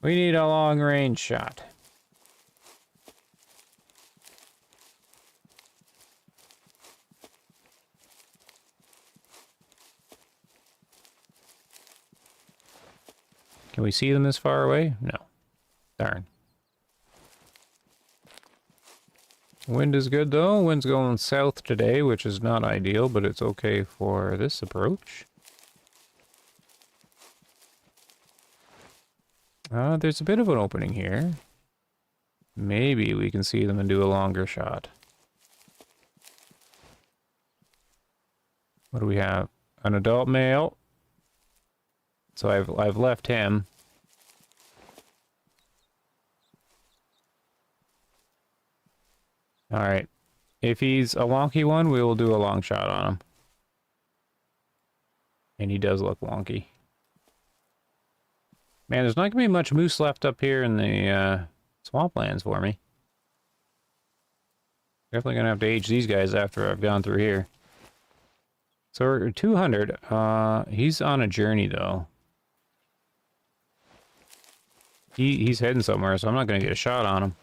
We need a long-range shot. Can we see them this far away? No. Darn. Wind is good though. Wind's going south today, which is not ideal, but it's okay for this approach. There's a bit of an opening here. Maybe we can see them and do a longer shot. What do we have? An adult male. So I've left him. All right. If he's a wonky one, we will do a long shot on him. And he does look wonky. Man, there's not gonna be much moose left up here in the swamplands for me. Definitely gonna have to age these guys after I've gone through here. So we're 200. He's on a journey though. He's heading somewhere, so I'm not gonna get a shot on him.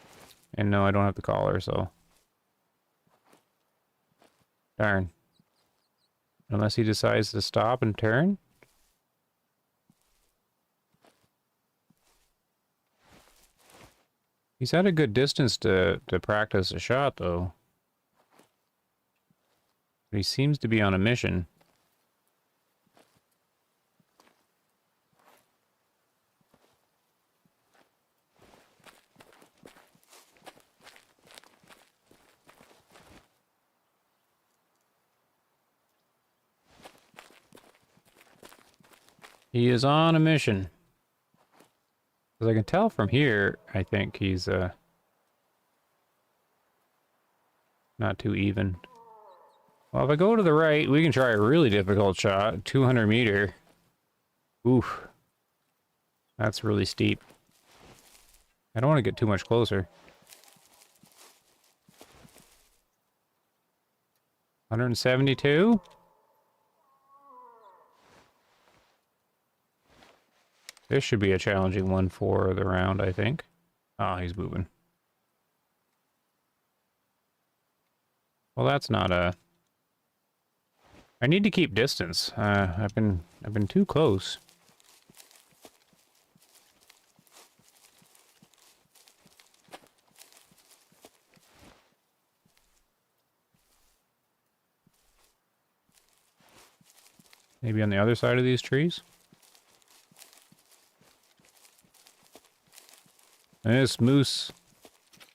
And no, I don't have the collar, so. Darn. Unless he decides to stop and turn. He's at a good distance to practice a shot, though. But he seems to be on a mission. He is on a mission. As I can tell from here, I think he's not too even. Well, if I go to the right, we can try a really difficult shot. 200 meter. Oof. That's really steep. I don't want to get too much closer. 172? This should be a challenging one for the round, I think. Oh, he's moving. Well, that's not a... I need to keep distance. I've been too close. Maybe on the other side of these trees? This moose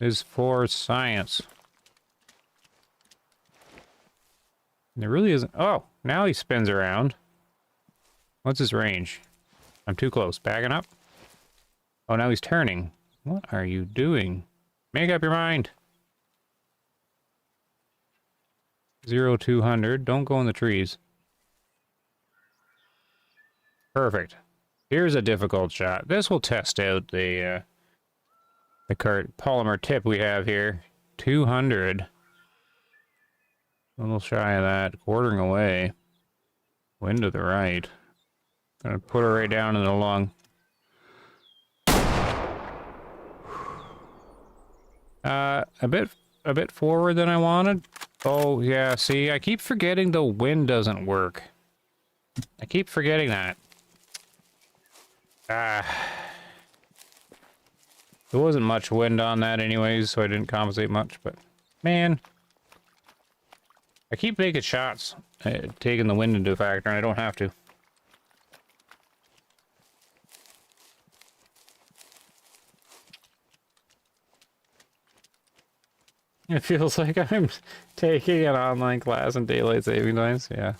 is for science. There really isn't... Oh, now he spins around. What's his range? I'm too close. Backing up? Oh, now he's turning. What are you doing? Make up your mind. 0-200. Don't go in the trees. Perfect. Here's a difficult shot. This will test out the current polymer tip we have here. 200. A little shy of that. Quartering away. Wind to the right. Gonna put her right down in the lung. A bit forward than I wanted. Oh, yeah, see, I keep forgetting the wind doesn't work. I keep forgetting that. There wasn't much wind on that anyways, so I didn't compensate much, but man, I keep making shots, taking the wind into a factor, and I don't have to. It feels like I'm taking an online class in daylight saving times, yeah.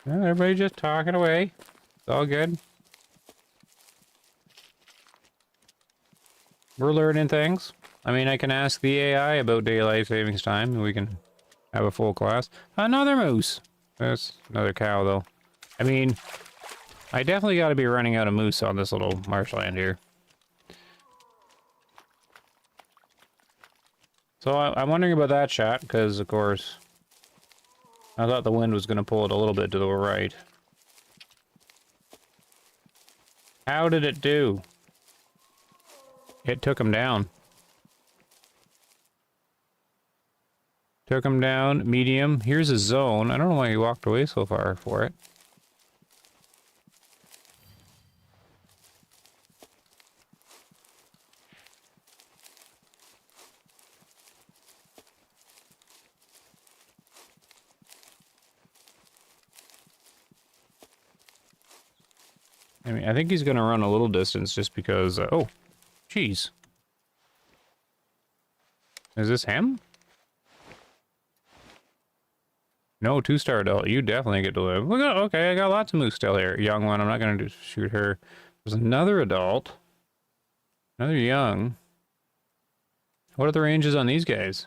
Well, everybody just talking away. It's all good. We're learning things. I mean, I can ask the AI about daylight savings time, and we can have a full class. Another moose. That's another cow, though. I mean, I definitely got to be running out of moose on this little marshland here. So I'm wondering about that shot, because, of course, I thought the wind was going to pull it a little bit to the right. How did it do? It took him down. Took him down, medium. Here's a zone. I don't know why he walked away so far for it. I mean, I think he's going to run a little distance just because... oh, jeez. Is this him? No, 2-star adult. You definitely get to live. Look at, okay, I got lots of moose still here. Young one. I'm not going to shoot her. There's another adult. Another young. What are the ranges on these guys?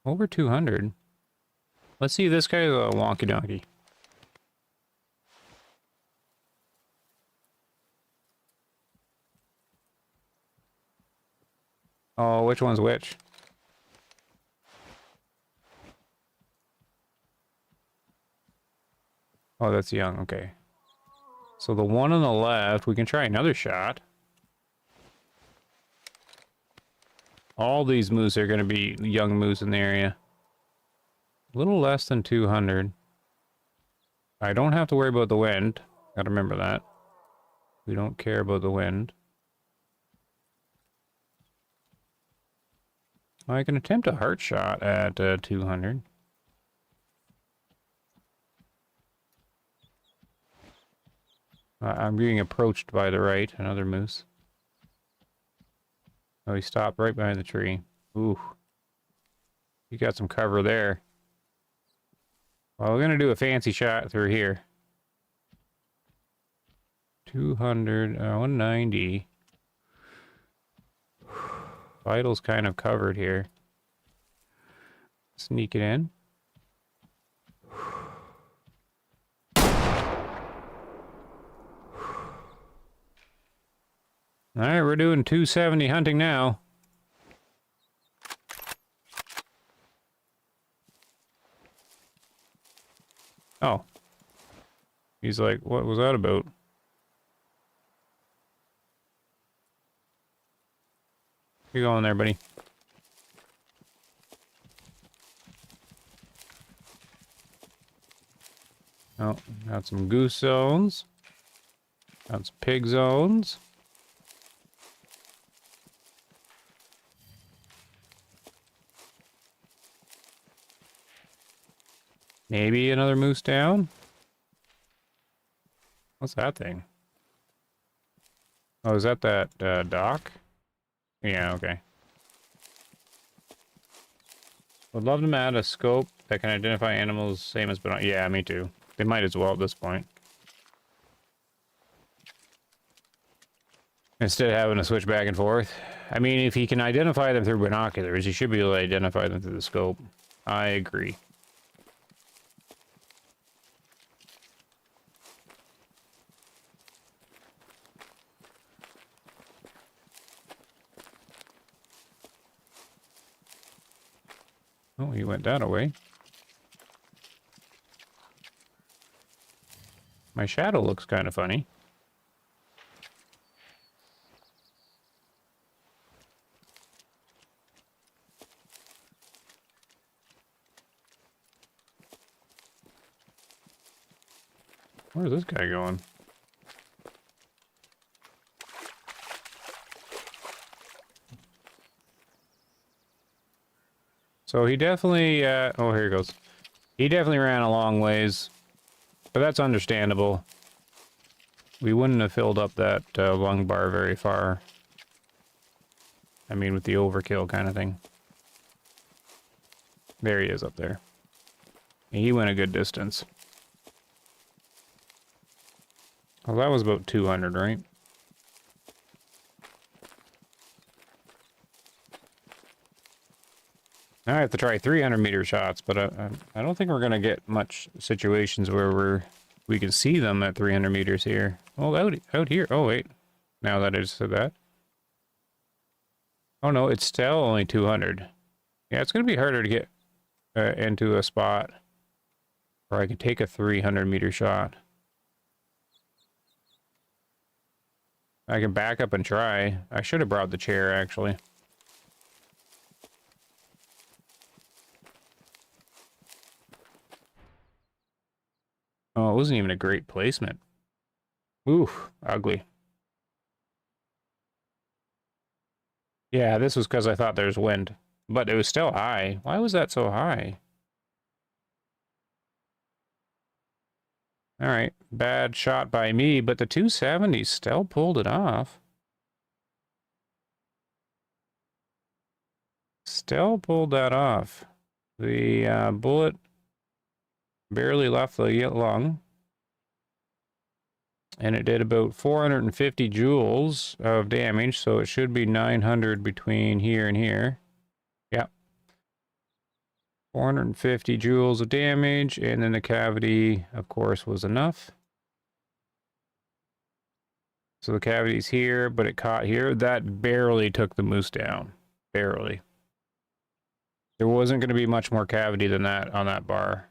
Over 200. Let's see if this guy's a wonky donkey. Oh, which one's which? Oh, that's young, okay. So the one on the left, we can try another shot. All these moose are going to be young moose in the area. A little less than 200. I don't have to worry about the wind. Gotta remember that. We don't care about the wind. I can attempt a heart shot at 200. I'm being approached by the right, another moose. Oh, he stopped right behind the tree. Ooh. You got some cover there. Well, we're going to do a fancy shot through here. 200, 190. Vital's kind of covered here. Sneak it in. Alright, we're doing 270 hunting now. Oh. He's like, what was that about? You going there, buddy? Oh, got some goose zones. Got some pig zones. Maybe another moose down? What's that thing? Oh, is that dock? Yeah, okay. Would love to add a scope that can identify animals same as but yeah, me too. They might as well at this point. Instead of having to switch back and forth. I mean, if he can identify them through binoculars, he should be able to identify them through the scope. I agree. Oh, he went that away. My shadow looks kind of funny. Where's this guy going? So he definitely, oh, here he goes. He definitely ran a long ways, but that's understandable. We wouldn't have filled up that lung bar very far. I mean, with the overkill kind of thing. There he is up there. He went a good distance. Well, that was about 200, right? Now I have to try 300-meter shots, but I don't think we're gonna get much situations where we can see them at 300 meters here. Oh, out here. Oh wait, now that I just said that. Oh no, it's still only 200. Yeah, it's gonna be harder to get into a spot where I can take a 300-meter shot. I can back up and try. I should have brought the chair, actually. Oh, it wasn't even a great placement. Ooh, ugly. Yeah, this was because I thought there's wind. But it was still high. Why was that so high? Alright, bad shot by me, but the 270 still pulled it off. Still pulled that off. The bullet barely left the lung. And it did about 450 joules of damage, so it should be 900 between here and here. Yep. 450 joules of damage, and then the cavity, of course, was enough. So the cavity's here, but it caught here. That barely took the moose down. Barely. There wasn't going to be much more cavity than that on that bar.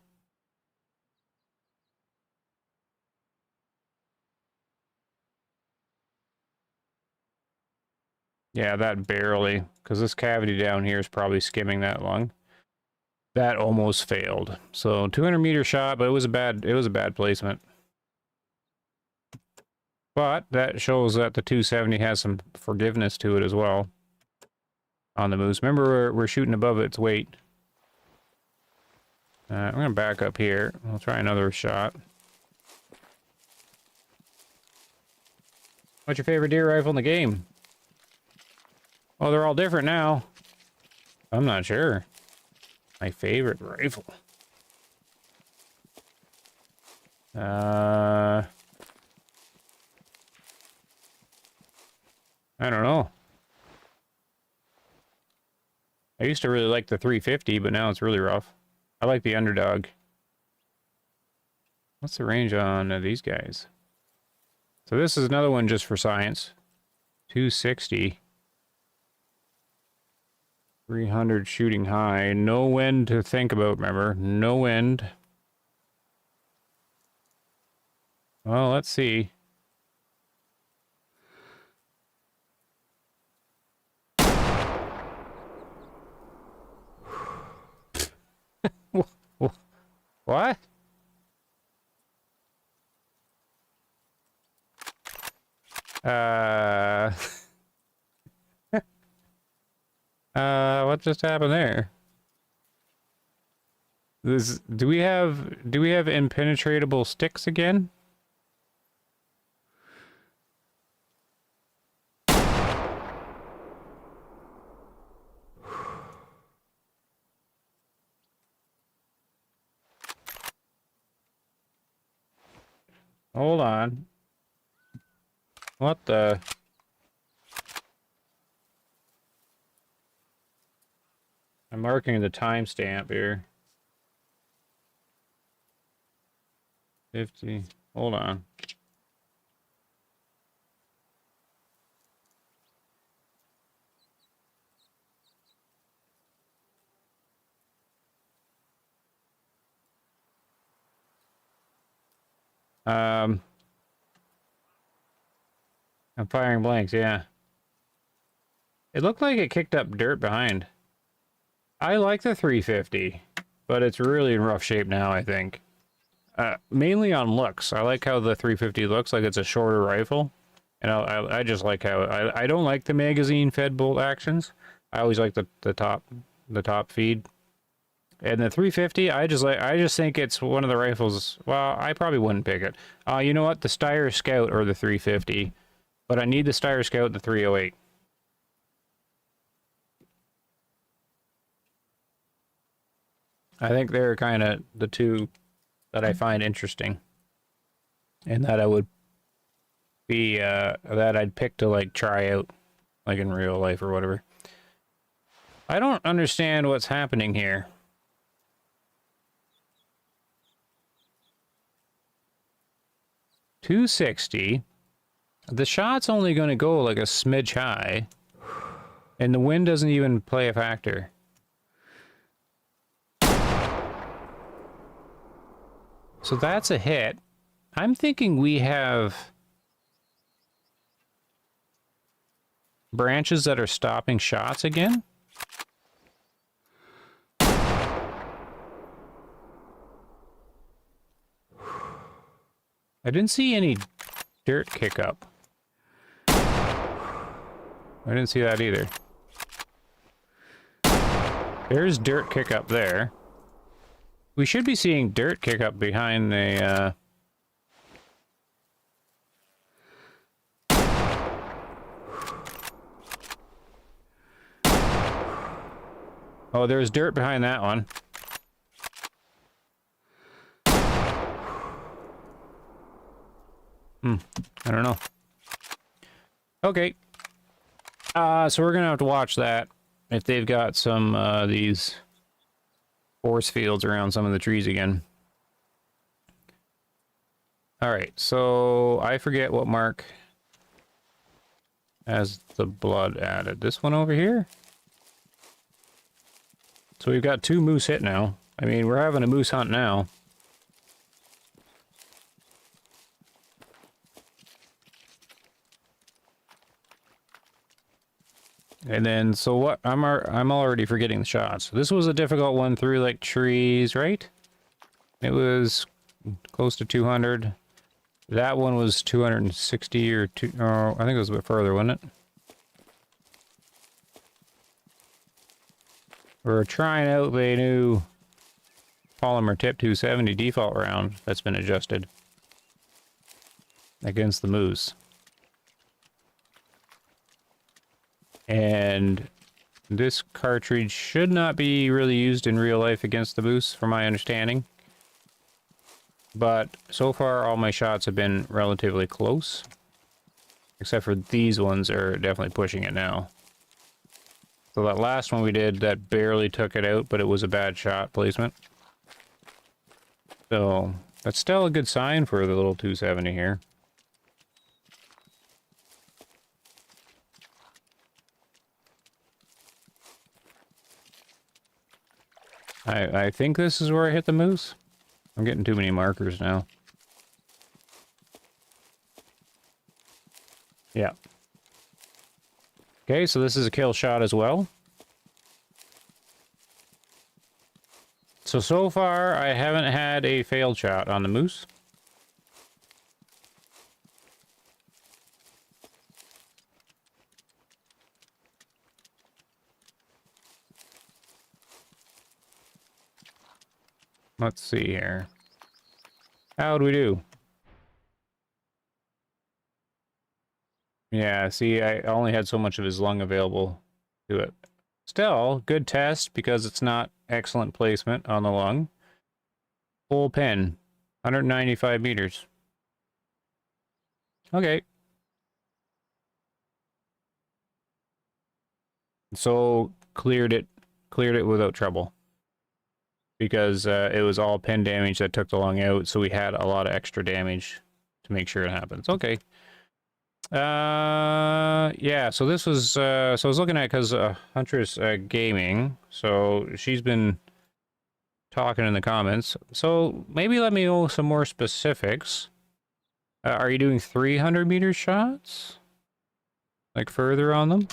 Yeah, that barely, because this cavity down here is probably skimming that lung. That almost failed. So 200-meter shot, but it was a bad placement. But that shows that the 270 has some forgiveness to it as well on the moose. Remember, we're shooting above its weight. I'm going to back up here. I'll try another shot. What's your favorite deer rifle in the game? Oh, they're all different now. I'm not sure. My favorite rifle. I don't know. I used to really like the 350, but now it's really rough. I like the Underdog. What's the range on these guys? So this is another one just for science. 260. 300 shooting high. No wind to think about, remember? No wind. Well, let's see. What? What just happened there? Do we have impenetrable sticks again? Hold on. What the? I'm marking the timestamp here. 50. Hold on. I'm firing blanks, yeah. It looked like it kicked up dirt behind. I like the 350, but it's really in rough shape now, I think. Mainly on looks. I like how the 350 looks like it's a shorter rifle. And I just like how... I don't like the magazine-fed bolt actions. I always like the top feed. And the 350, I just think it's one of the rifles... Well, I probably wouldn't pick it. You know what? The Steyr Scout or the 350. But I need the Steyr Scout and the 308. I think they're kind of the two that I find interesting. And that I would be, that I'd pick to, like, try out, like, in real life or whatever. I don't understand what's happening here. $260. The shot's only going to go like a smidge high. And the wind doesn't even play a factor. So that's a hit. I'm thinking we have branches that are stopping shots again. I didn't see any dirt kick up. I didn't see that either. There's dirt kick up there. We should be seeing dirt kick up behind the, Oh, there's dirt behind that one. I don't know. Okay. So we're gonna have to watch that. If they've got some, these force fields around some of the trees again. Alright, so I forget what mark has the blood added. This one over here? So we've got 2 moose hit now. I mean, we're having a moose hunt now. And then, so what? I'm already forgetting the shots. This was a difficult one through, like, trees, right? It was close to 200. That one was 260 or 2... Oh, I think it was a bit further, wasn't it? We're trying out the new polymer tip 270 default round that's been adjusted against the moose. And this cartridge should not be really used in real life against the moose, from my understanding. But so far, all my shots have been relatively close. Except for these ones are definitely pushing it now. So that last one we did, that barely took it out, but it was a bad shot placement. So, that's still a good sign for the little 270 here. I think this is where I hit the moose. I'm getting too many markers now. Yeah. Okay, so this is a kill shot as well. So far, I haven't had a failed shot on the moose. Let's see here. How'd we do? Yeah, see, I only had so much of his lung available to it. Still, good test because it's not excellent placement on the lung. Full pin, 195 meters. Okay. So cleared it without trouble. Because it was all pin damage that took the lung out, so we had a lot of extra damage to make sure it happens. Okay. Yeah, so this was, so I was looking at, because Huntress Gaming, so she's been talking in the comments. So maybe let me know some more specifics. Are you doing 300 meter shots? Like further on them?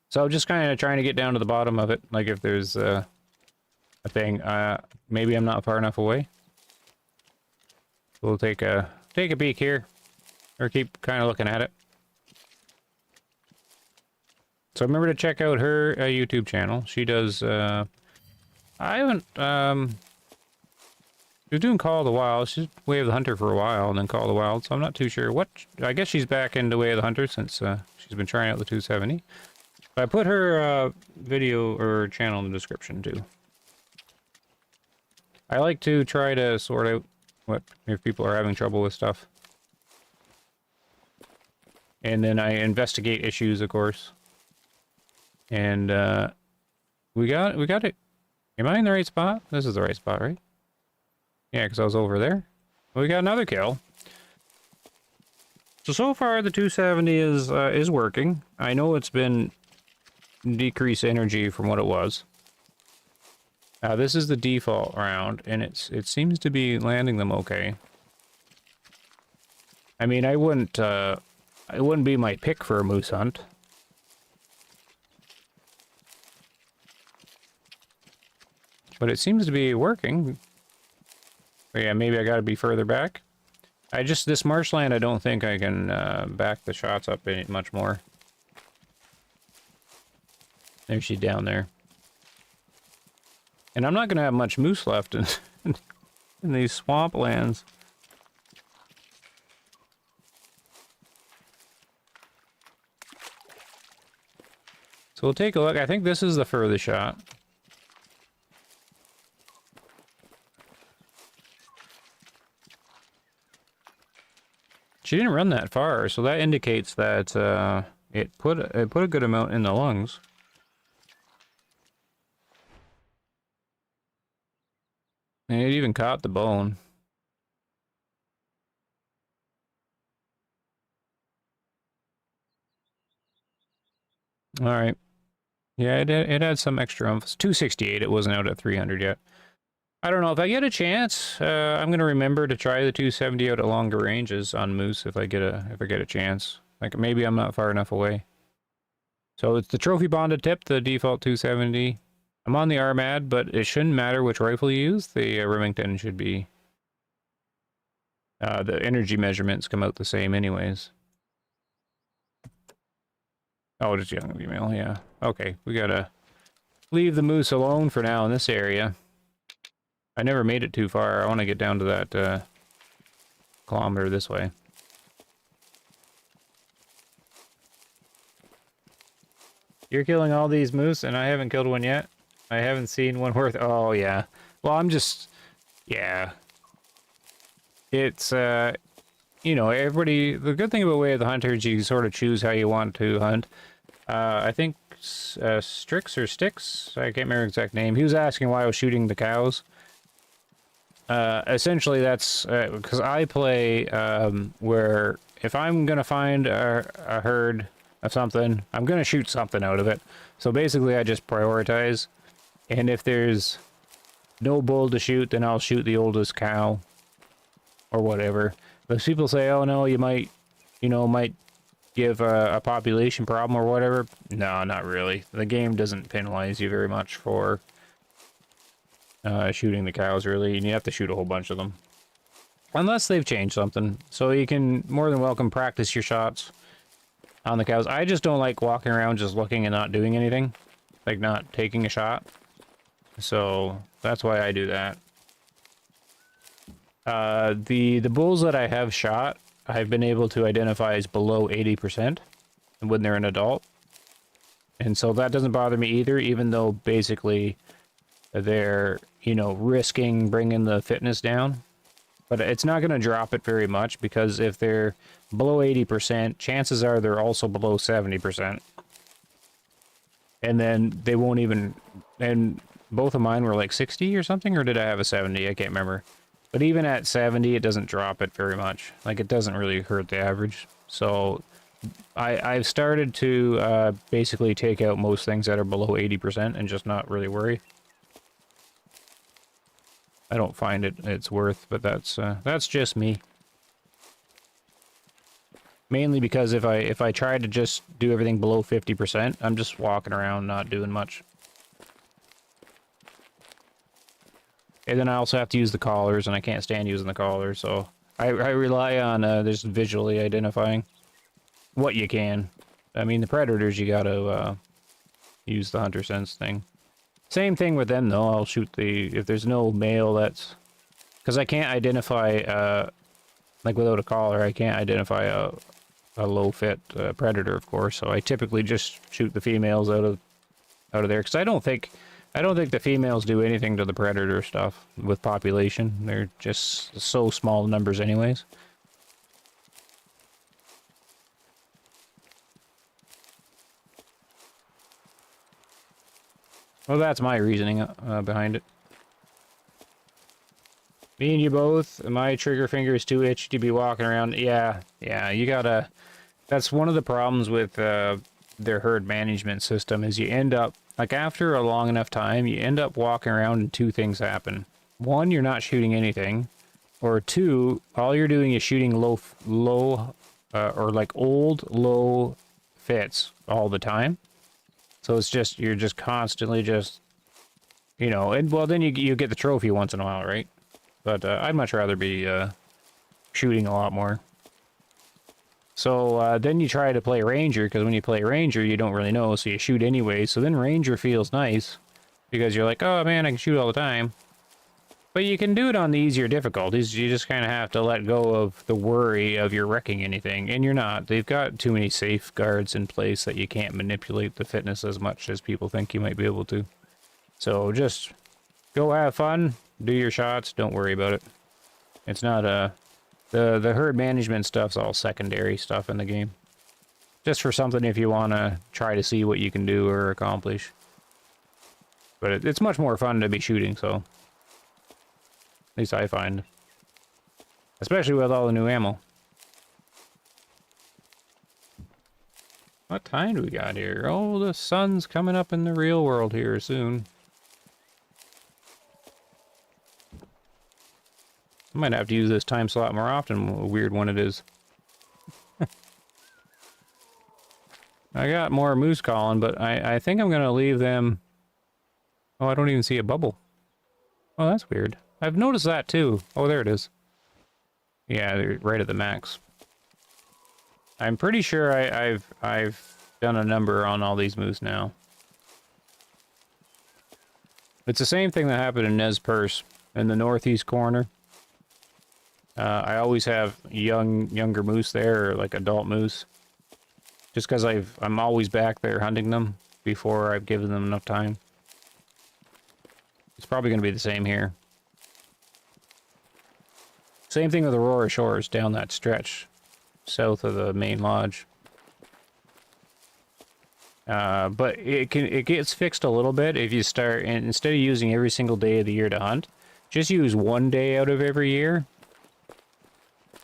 So I'm just kind of trying to get down to the bottom of it, like if there's a thing. Maybe I'm not far enough away. We'll take a peek here, or keep kind of looking at it. So remember to check out her YouTube channel. She does. I haven't. She was doing Call of the Wild. She's Way of the Hunter for a while, and then Call of the Wild. So I'm not too sure what. I guess she's back into Way of the Hunter since she's been trying out the 270. But I put her video or channel in the description too. I like to try to sort out what if people are having trouble with stuff. And then I investigate issues, of course. And we got it. Am I in the right spot? This is the right spot, right? Yeah, because I was over there. We got another kill. So far the 270 is working. I know it's been decreased energy from what it was. This is the default round, and it seems to be landing them okay. I mean, it wouldn't be my pick for a moose hunt. But it seems to be working. But yeah, maybe I gotta be further back. This marshland, I don't think I can back the shots up any much more. There she's down there. And I'm not gonna have much moose left in, in these swamplands. So we'll take a look. I think this is the furthest shot. She didn't run that far, so that indicates that it put a good amount in the lungs. And it even caught the bone. All right. Yeah, it had some extra oomph. It's 268. It wasn't out at 300 yet. I don't know if I get a chance. I'm gonna remember to try the 270 out at longer ranges on moose if I get a chance. Like maybe I'm not far enough away. So it's the trophy bonded tip, the default 270. I'm on the RMAD, but it shouldn't matter which rifle you use. The Remington should be. The energy measurements come out the same, anyways. Oh, just young female, yeah. Okay, we gotta leave the moose alone for now in this area. I never made it too far. I want to get down to that kilometer this way. You're killing all these moose, and I haven't killed one yet. I haven't seen one worth. Oh yeah. Well, I'm just. Yeah. It's you know, everybody. The good thing about Way of the Hunter is you sort of choose how you want to hunt. I think Strix or Sticks. I can't remember the exact name. He was asking why I was shooting the cows. Essentially, that's because I play where if I'm gonna find a herd of something, I'm gonna shoot something out of it. So basically, I just prioritize, and if there's no bull to shoot, then I'll shoot the oldest cow or whatever. But people say, "Oh no, you might give a population problem or whatever." No, not really. The game doesn't penalize you very much for shooting the cows, really, and you have to shoot a whole bunch of them. Unless they've changed something. So you can more than welcome practice your shots on the cows. I just don't like walking around just looking and not doing anything. Like not taking a shot. So that's why I do that. The bulls that I have shot, I've been able to identify as below 80% when they're an adult. And so that doesn't bother me either, even though basically they're, risking bringing the fitness down. But it's not going to drop it very much, because if they're below 80%, chances are they're also below 70%. And then they won't even... And both of mine were like 60 or something, or did I have a 70? I can't remember. But even at 70, it doesn't drop it very much. Like, it doesn't really hurt the average. So I've started to basically take out most things that are below 80% and just not really worry. I don't find it's worth, but that's just me. Mainly because if I try to just do everything below 50%, I'm just walking around not doing much. And then I also have to use the collars, and I can't stand using the collars, so I rely on just visually identifying what you can. I mean, the predators, you gotta use the hunter sense thing. Same thing with them, though. I'll shoot if there's no male, that's... Because I can't identify, like without a collar, I can't identify a low-fit predator, of course, so I typically just shoot the females out of there, because I don't think I don't think the females do anything to the predator stuff with population. They're just so small numbers anyways. Well, that's my reasoning behind it. Me and you both, my trigger finger is too itchy to be walking around. Yeah, you gotta... That's one of the problems with their herd management system is you end up, like after a long enough time, you end up walking around and two things happen. One, you're not shooting anything. Or two, all you're doing is shooting or like old, low fits all the time. So it's just, you're just constantly just, you know, and well, then you get the trophy once in a while, right? But I'd much rather be shooting a lot more. So then you try to play Ranger, because when you play Ranger, you don't really know, so you shoot anyway. So then Ranger feels nice, because you're like, oh man, I can shoot all the time. But you can do it on the easier difficulties. You just kind of have to let go of the worry of you're wrecking anything, and you're not. They've got too many safeguards in place that you can't manipulate the fitness as much as people think you might be able to. So just go have fun, do your shots, don't worry about it. It's not the herd management stuff's all secondary stuff in the game. Just for something if you want to try to see what you can do or accomplish. But it's much more fun to be shooting, so... At least I find. Especially with all the new ammo. What time do we got here? Oh, the sun's coming up in the real world here soon. I might have to use this time slot more often, what a weird one it is. I got more moose calling, but I think I'm going to leave them... Oh, I don't even see a bubble. Oh, that's weird. I've noticed that too. Oh, there it is. Yeah, they're right at the max. I'm pretty sure I've done a number on all these moose now. It's the same thing that happened in Nez Perce in the northeast corner. I always have younger moose there, or like adult moose. Just because I'm always back there hunting them before I've given them enough time. It's probably going to be the same here. Same thing with Aurora Shores down that stretch south of the main lodge. But it gets fixed a little bit if you start, and instead of using every single day of the year to hunt, just use one day out of every year.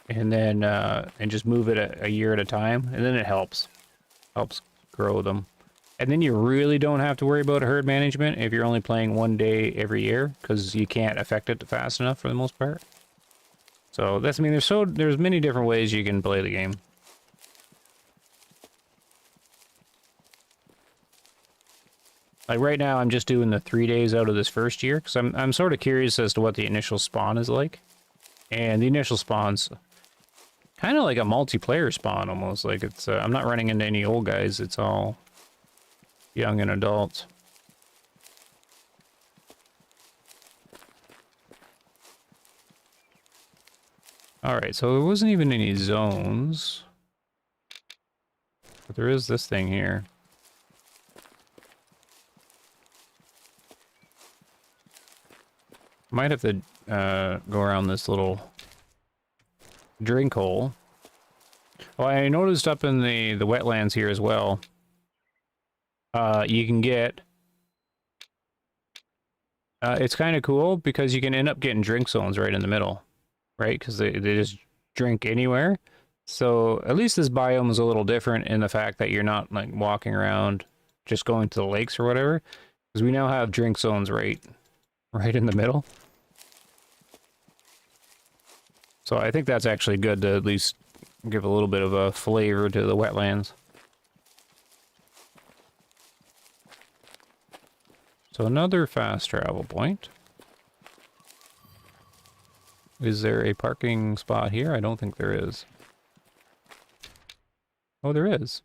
And then, and just move it a year at a time, and then it helps grow them. And then you really don't have to worry about herd management if you're only playing one day every year, because you can't affect it fast enough for the most part. So that's, I mean, there's many different ways you can play the game. Like right now, I'm just doing the 3 days out of this first year, because I'm sort of curious as to what the initial spawn is like. And the initial spawn's kind of like a multiplayer spawn, almost. Like it's, I'm not running into any old guys, it's all young and adults. Alright, so there wasn't even any zones. But there is this thing here. Might have to go around this little drink hole. Well, I noticed up in the wetlands here as well, you can get... it's kind of cool because you can end up getting drink zones right in the middle, right? Because they just drink anywhere. So at least this biome is a little different in the fact that you're not like walking around just going to the lakes or whatever. Because we now have drink zones right in the middle. So I think that's actually good to at least give a little bit of a flavor to the wetlands. So another fast travel point. Is there a parking spot here? I don't think there is. Oh, there is.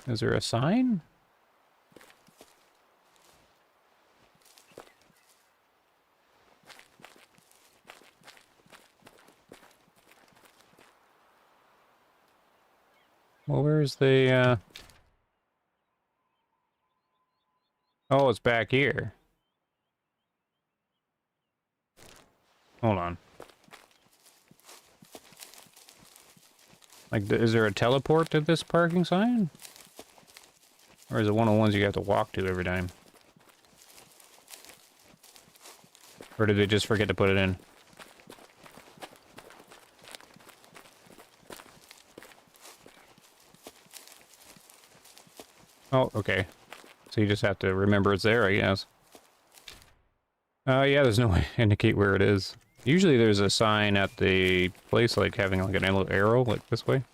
Is there a sign? Well, where's the, Oh, it's back here. Hold on. Like, is there a teleport to this parking sign? Or is it one of the ones you have to walk to every time? Or did they just forget to put it in? Oh, okay. So you just have to remember it's there, I guess. Yeah, there's no way to indicate where it is. Usually there's a sign at the place, like having like an little arrow, like this way.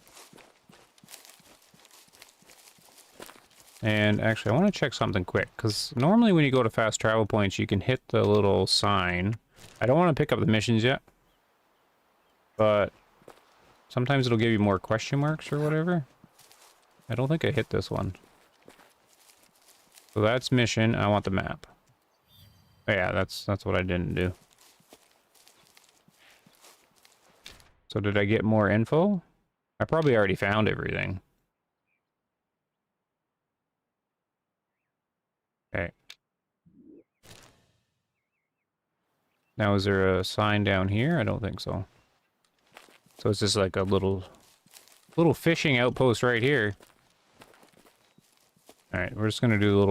And actually, I want to check something quick, because normally when you go to fast travel points, you can hit the little sign. I don't want to pick up the missions yet, but sometimes it'll give you more question marks or whatever. I don't think I hit this one. So that's mission. I want the map. Oh, yeah, that's what I didn't do. So did I get more info? I probably already found everything. Okay. Now, is there a sign down here? I don't think so. So it's just like a little fishing outpost right here. All right, we're just gonna do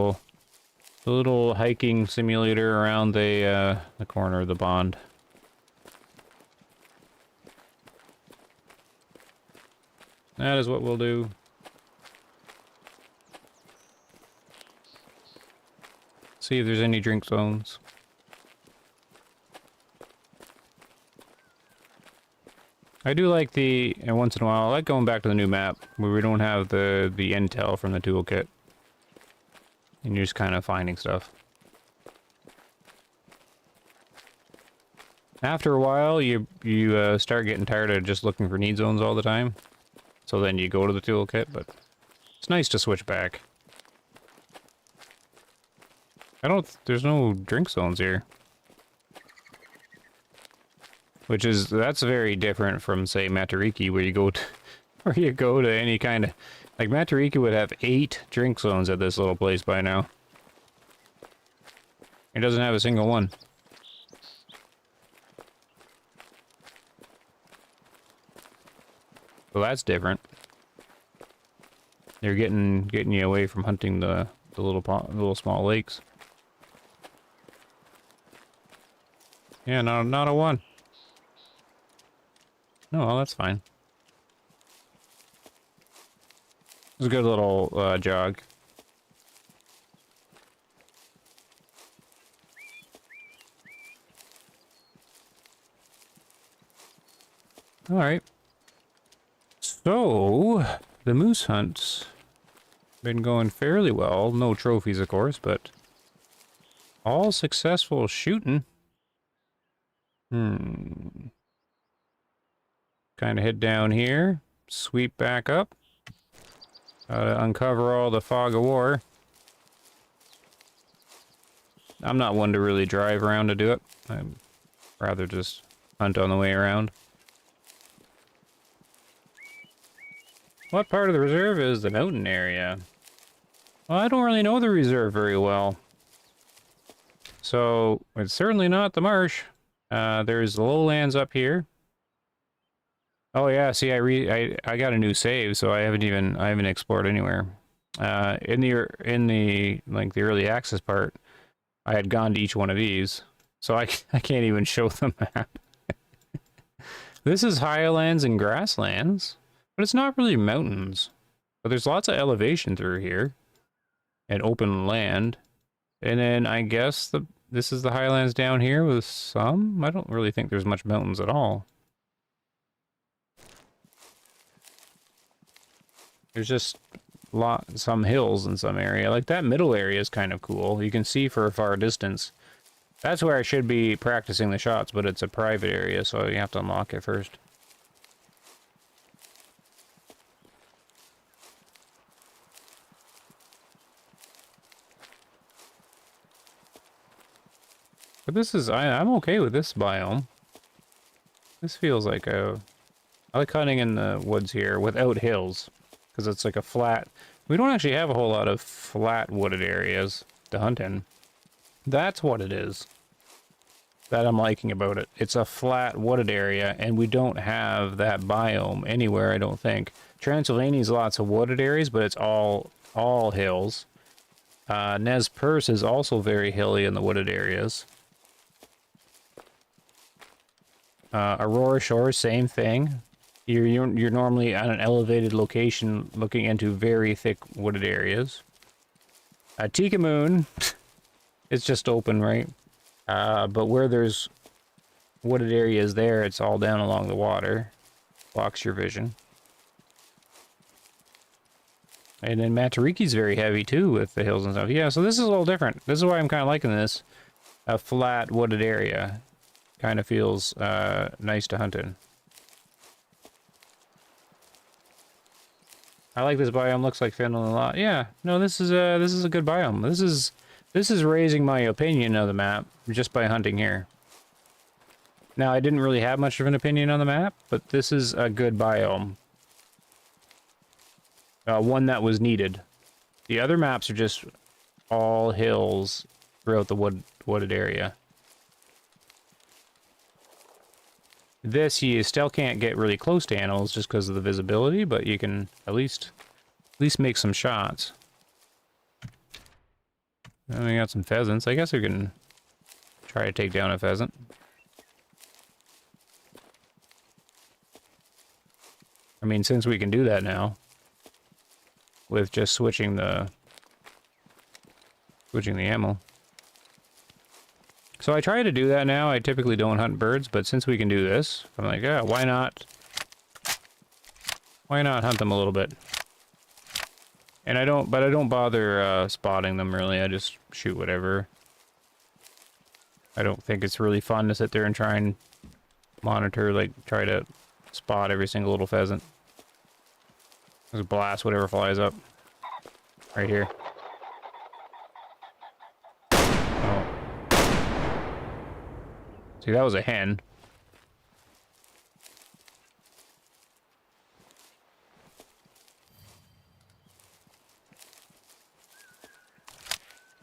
a little hiking simulator around the corner of the pond. That is what we'll do. See if there's any drink zones. I do like and once in a while, I like going back to the new map where we don't have the intel from the toolkit. And you're just kind of finding stuff. After a while, you start getting tired of just looking for need zones all the time. So then you go to the toolkit, but it's nice to switch back. There's no drink zones here. That's very different from, say, Matariki, where you go to any kind of... Like, Matariki would have 8 drink zones at this little place by now. It doesn't have a single one. So that's different. They're getting you away from hunting the little small lakes. Yeah, not a one. No, well, that's fine. It's a good little jog. All right. So, the moose hunt's been going fairly well. No trophies, of course, but all successful shooting. Kind of head down here, sweep back up. Uncover all the fog of war. I'm not one to really drive around to do it. I'd rather just hunt on the way around. What part of the reserve is the mountain area? Well, I don't really know the reserve very well. So, it's certainly not the marsh. There's the lowlands up here. Oh yeah, see, I got a new save, so I haven't explored anywhere. In the like the early access part, I had gone to each one of these, so I can't even show the map. This is highlands and grasslands, but it's not really mountains. But there's lots of elevation through here, and open land, and then I guess this is the highlands down here with some. I don't really think there's much mountains at all. There's just some hills in some area. Like that middle area is kind of cool. You can see for a far distance. That's where I should be practicing the shots, but it's a private area, so you have to unlock it first. But this is, I'm okay with this biome. This feels like I like hunting in the woods here without hills. Because it's like a flat... We don't actually have a whole lot of flat wooded areas. to hunt in. That's what it is that I'm liking about it. It's a flat wooded area, and we don't have that biome anywhere, I don't think. Transylvania's lots of wooded areas, but it's all hills. Nez Perce is also very hilly in the wooded areas. Aurora Shores, same thing. You're normally on an elevated location looking into very thick wooded areas. Tikamoon is just open, right? But where there's wooded areas there, it's all down along the water. Blocks your vision. And then Matariki's very heavy too with the hills and stuff. Yeah, so this is a little different. This is why I'm kind of liking this. A flat wooded area. Kind of feels nice to hunt in. I like this biome. Looks like Finland a lot. Yeah, no, this is a good biome. This is raising my opinion of the map just by hunting here. Now, I didn't really have much of an opinion on the map, but this is a good biome. One that was needed. The other maps are just all hills throughout the wooded area. This, you still can't get really close to animals just because of the visibility, but you can at least make some shots. And we got some pheasants. I guess we can try to take down a pheasant. I mean, since we can do that now, with just switching the ammo. So I try to do that now. I typically don't hunt birds, but since we can do this, I'm like, yeah, why not? Why not hunt them a little bit? And I don't bother spotting them really. I just shoot whatever. I don't think it's really fun to sit there and try and monitor, like try to spot every single little pheasant. Just blast whatever flies up. Right here. Oh. See, that was a hen.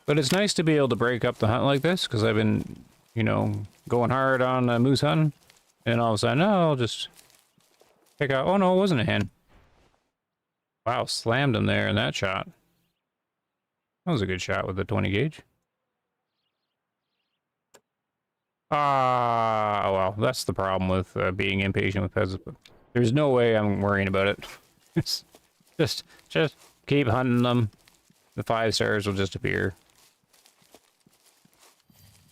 But it's nice to be able to break up the hunt like this, because I've been, you know, going hard on moose hunting, and all of a sudden, oh, I'll just pick out, oh no, it wasn't a hen. Wow, slammed him there in that shot. That was a good shot with the 20 gauge. Ah, well, that's the problem with being impatient with pheasants, but there's no way I'm worrying about it. just keep hunting them. The 5 stars will just appear.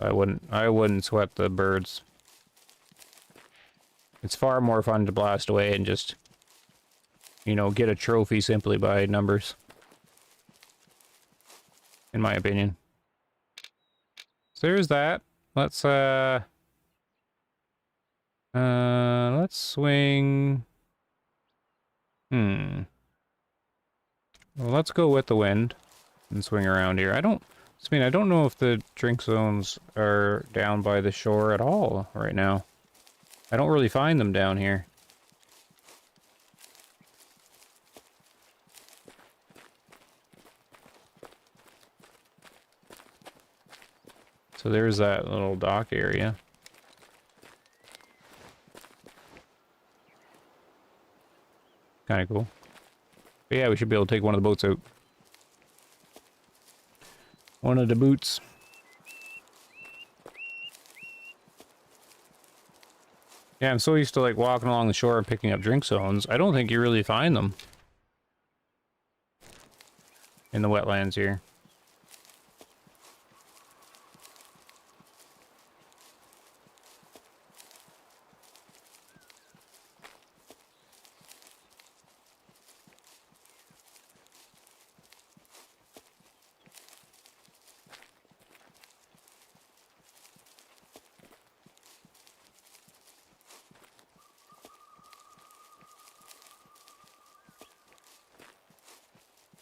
I wouldn't sweat the birds. It's far more fun to blast away and just, you know, get a trophy simply by numbers. In my opinion. So there's that. Let's swing. Well, let's go with the wind and swing around here. I don't know if the drink zones are down by the shore at all right now. I don't really find them down here. So there's that little dock area. Kind of cool. But yeah, we should be able to take one of the boats out. One of the boots. Yeah, I'm so used to like walking along the shore and picking up drink zones. I don't think you really find them in the wetlands here.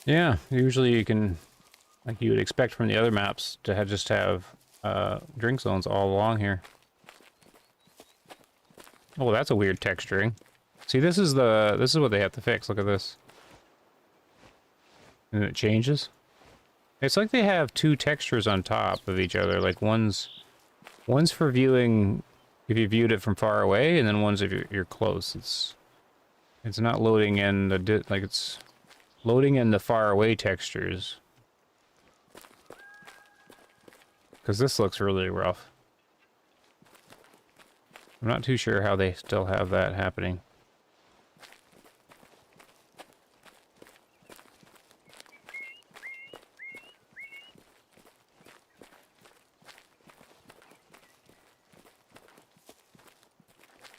Yeah, usually you can, like you would expect from the other maps, to just have drink zones all along here. Oh, that's a weird texturing. See, this is what they have to fix. Look at this. And it changes. It's like they have two textures on top of each other. Like one's for viewing if you viewed it from far away, and then one's if you're close. It's not loading in the like it's loading in the far away textures. Because this looks really rough. I'm not too sure how they still have that happening.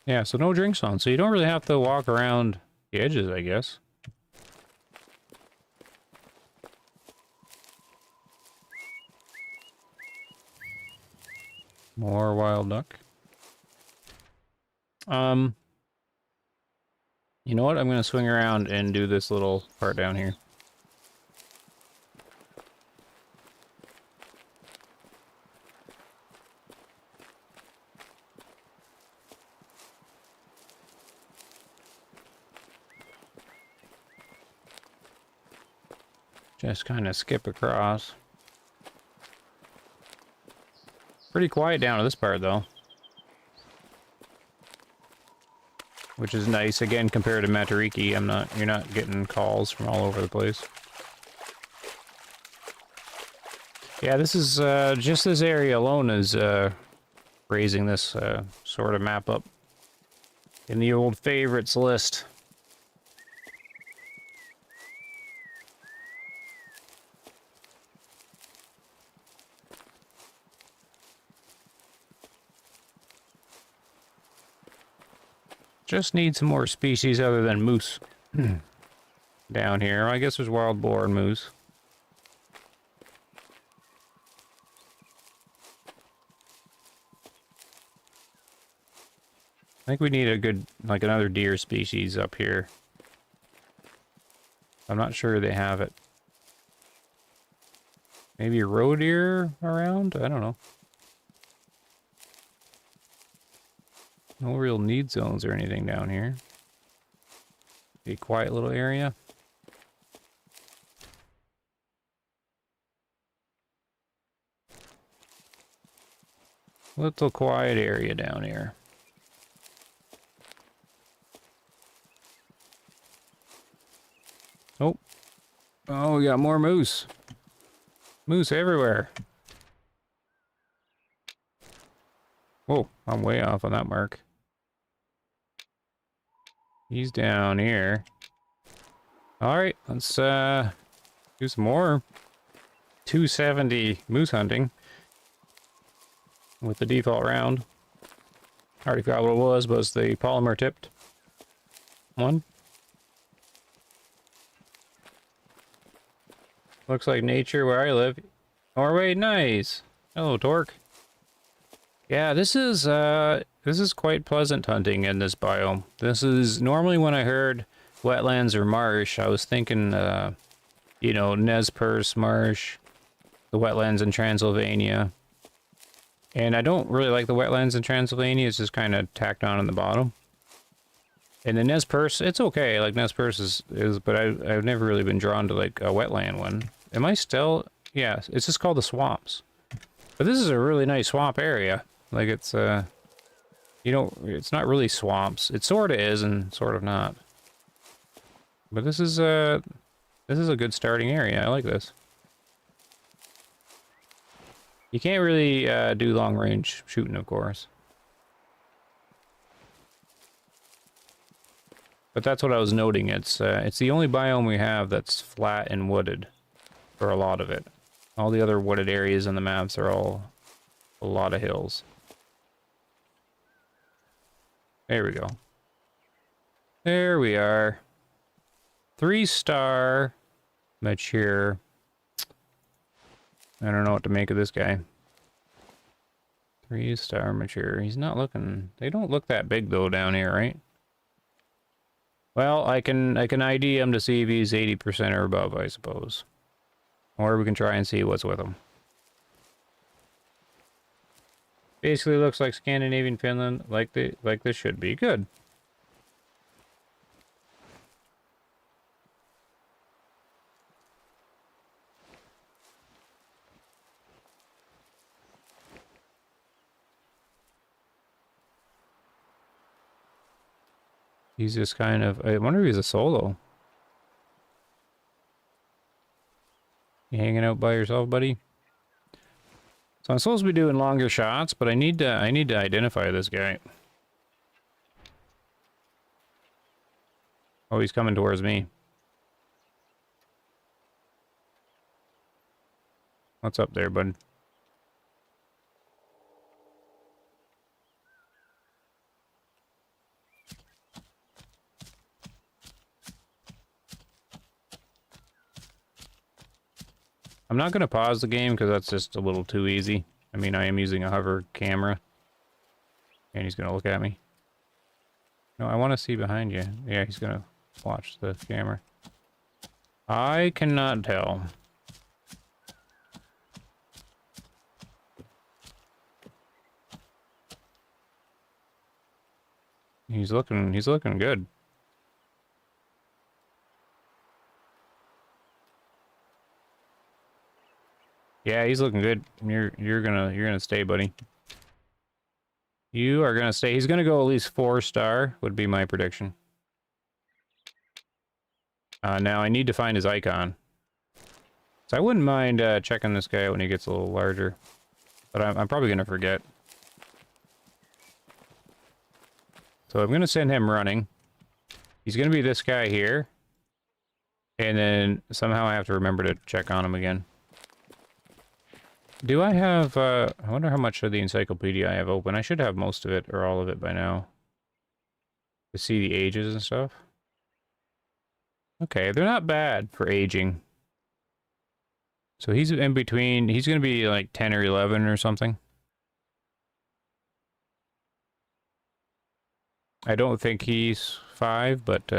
Yeah, so no drinks on, so you don't really have to walk around the edges, I guess. More wild duck. You know what? I'm gonna swing around and do this little part down here. Just kind of skip across. Pretty quiet down to this part, though. Which is nice, again, compared to Matariki. You're not getting calls from all over the place. Yeah, this is, just this area alone is, raising this, sort of map up in the old favorites list. Just need some more species other than moose down here. I guess there's wild boar and moose. I think we need a good, like another deer species up here. I'm not sure they have it. Maybe a roe deer around? I don't know. No real need zones or anything down here. Be a quiet little area. Little quiet area down here. Oh. Oh, we got more moose. Moose everywhere. Whoa, I'm way off on that mark. He's down here. Alright, let's do some more 270 moose hunting with the default round. I already forgot what it was the polymer tipped one. Looks like nature where I live. Norway, nice. Hello, Torque. Yeah, this is quite pleasant hunting in this biome. This is normally when I heard wetlands or marsh, I was thinking, you know, Nez Perce marsh, the wetlands in Transylvania. And I don't really like the wetlands in Transylvania. It's just kind of tacked on in the bottom. And the Nez Perce, it's okay. Like Nez Perce is but I've never really been drawn to like a wetland one. Am I still? Yeah, it's just called the swamps. But this is a really nice swamp area. Like it's you know, it's not really swamps. It sort of is and sort of not. But this is a good starting area. I like this. You can't really do long range shooting, of course. But that's what I was noting. It's the only biome we have that's flat and wooded for a lot of it. All the other wooded areas in the maps are all a lot of hills. There we go. There we are. 3-star mature. I don't know what to make of this guy. 3-star mature. He's not looking... They don't look that big though down here, right? Well, I can ID him to see if he's 80% or above, I suppose. Or we can try and see what's with him. Basically looks like Scandinavian Finland, like this should be. Good. He's just kind of... I wonder if he's a solo. You hanging out by yourself, buddy? So I'm supposed to be doing longer shots, but I need to identify this guy. Oh, he's coming towards me. What's up there, bud? I'm not going to pause the game because that's just a little too easy. I mean, I am using a hover camera. And he's going to look at me. No, I want to see behind you. Yeah, he's going to watch the camera. I cannot tell. He's looking good. Yeah, he's looking good. You're gonna stay, buddy. You are gonna stay. He's gonna go at least 4-star, would be my prediction. Now I need to find his icon. So I wouldn't mind checking this guy out when he gets a little larger. But I'm probably gonna forget. So I'm gonna send him running. He's gonna be this guy here. And then somehow I have to remember to check on him again. Do I have, I wonder how much of the encyclopedia I have open. I should have most of it, or all of it by now. To see the ages and stuff. Okay, they're not bad for aging. So he's in between, he's going to be like 10 or 11 or something. I don't think he's 5, but,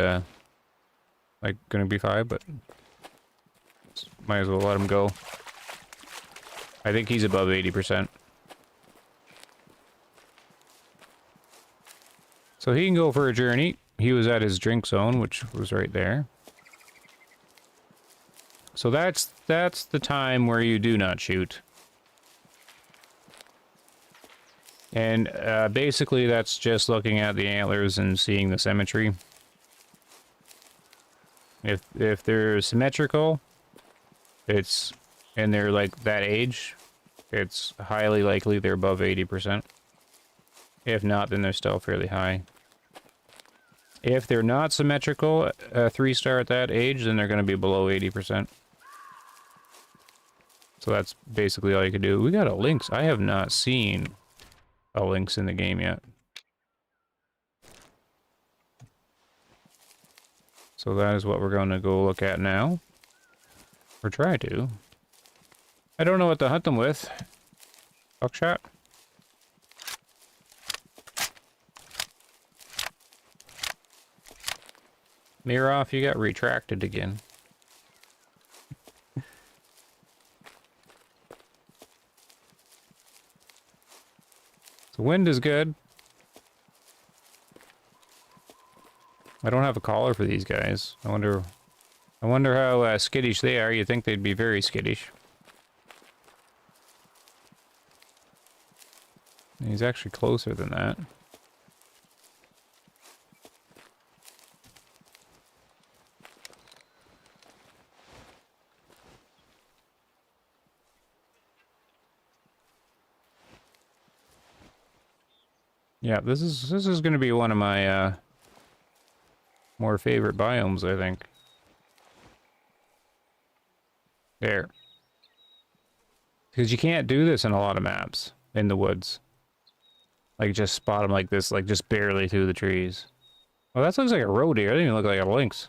like, going to be 5, but might as well let him go. I think he's above 80%. So he can go for a journey. He was at his drink zone, which was right there. So that's the time where you do not shoot. And basically that's just looking at the antlers and seeing the symmetry. If they're symmetrical, it's... and they're like that age, it's highly likely they're above 80%. If not, then they're still fairly high. If they're not symmetrical, 3-star at that age, then they're going to be below 80%. So that's basically all you can do. We got a lynx. I have not seen a lynx in the game yet. So that is what we're going to go look at now. Or try to. I don't know what to hunt them with. Buckshot? Mirror off, you got retracted again. The wind is good. I don't have a collar for these guys. I wonder how skittish they are. You'd think they'd be very skittish. He's actually closer than that. Yeah, this is going to be one of my more favorite biomes, I think. There. Because you can't do this in a lot of maps in the woods. Like, just spot them like this, like, just barely through the trees. Well, that looks like a roe deer. That doesn't even look like a lynx.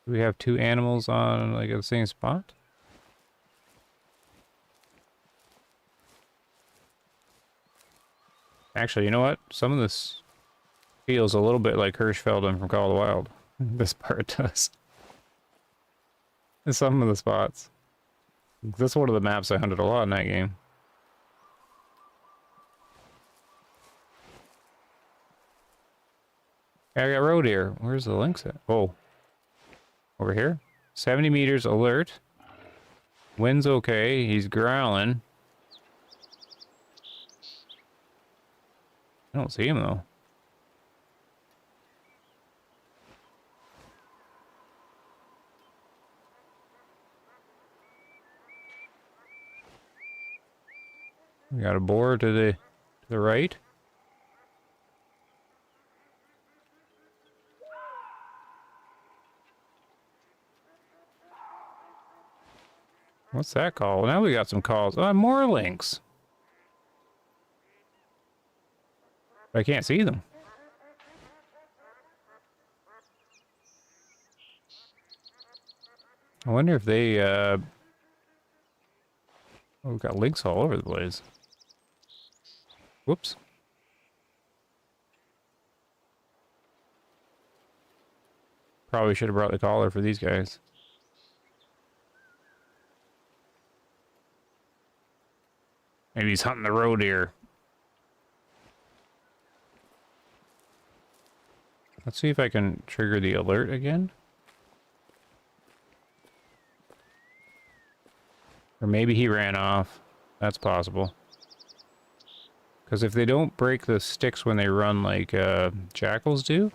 Do we have 2 animals on, like, the same spot? Actually, you know what? Some of this feels a little bit like Hirschfelden from Call of the Wild. This part does. Some of the spots. That's one of the maps I hunted a lot in that game. I got roe deer. Where's the lynx at? Oh. Over here? 70 meters, alert. Wind's okay. He's growling. I don't see him though. We got a boar to the right. What's that call? Now we got some calls. Oh, more links. I can't see them. I wonder if they, oh, we've got links all over the place. Whoops. Probably should have brought the collar for these guys. Maybe he's hunting the roe deer. Let's see if I can trigger the alert again. Or maybe he ran off. That's possible. Because if they don't break the sticks when they run like jackals do,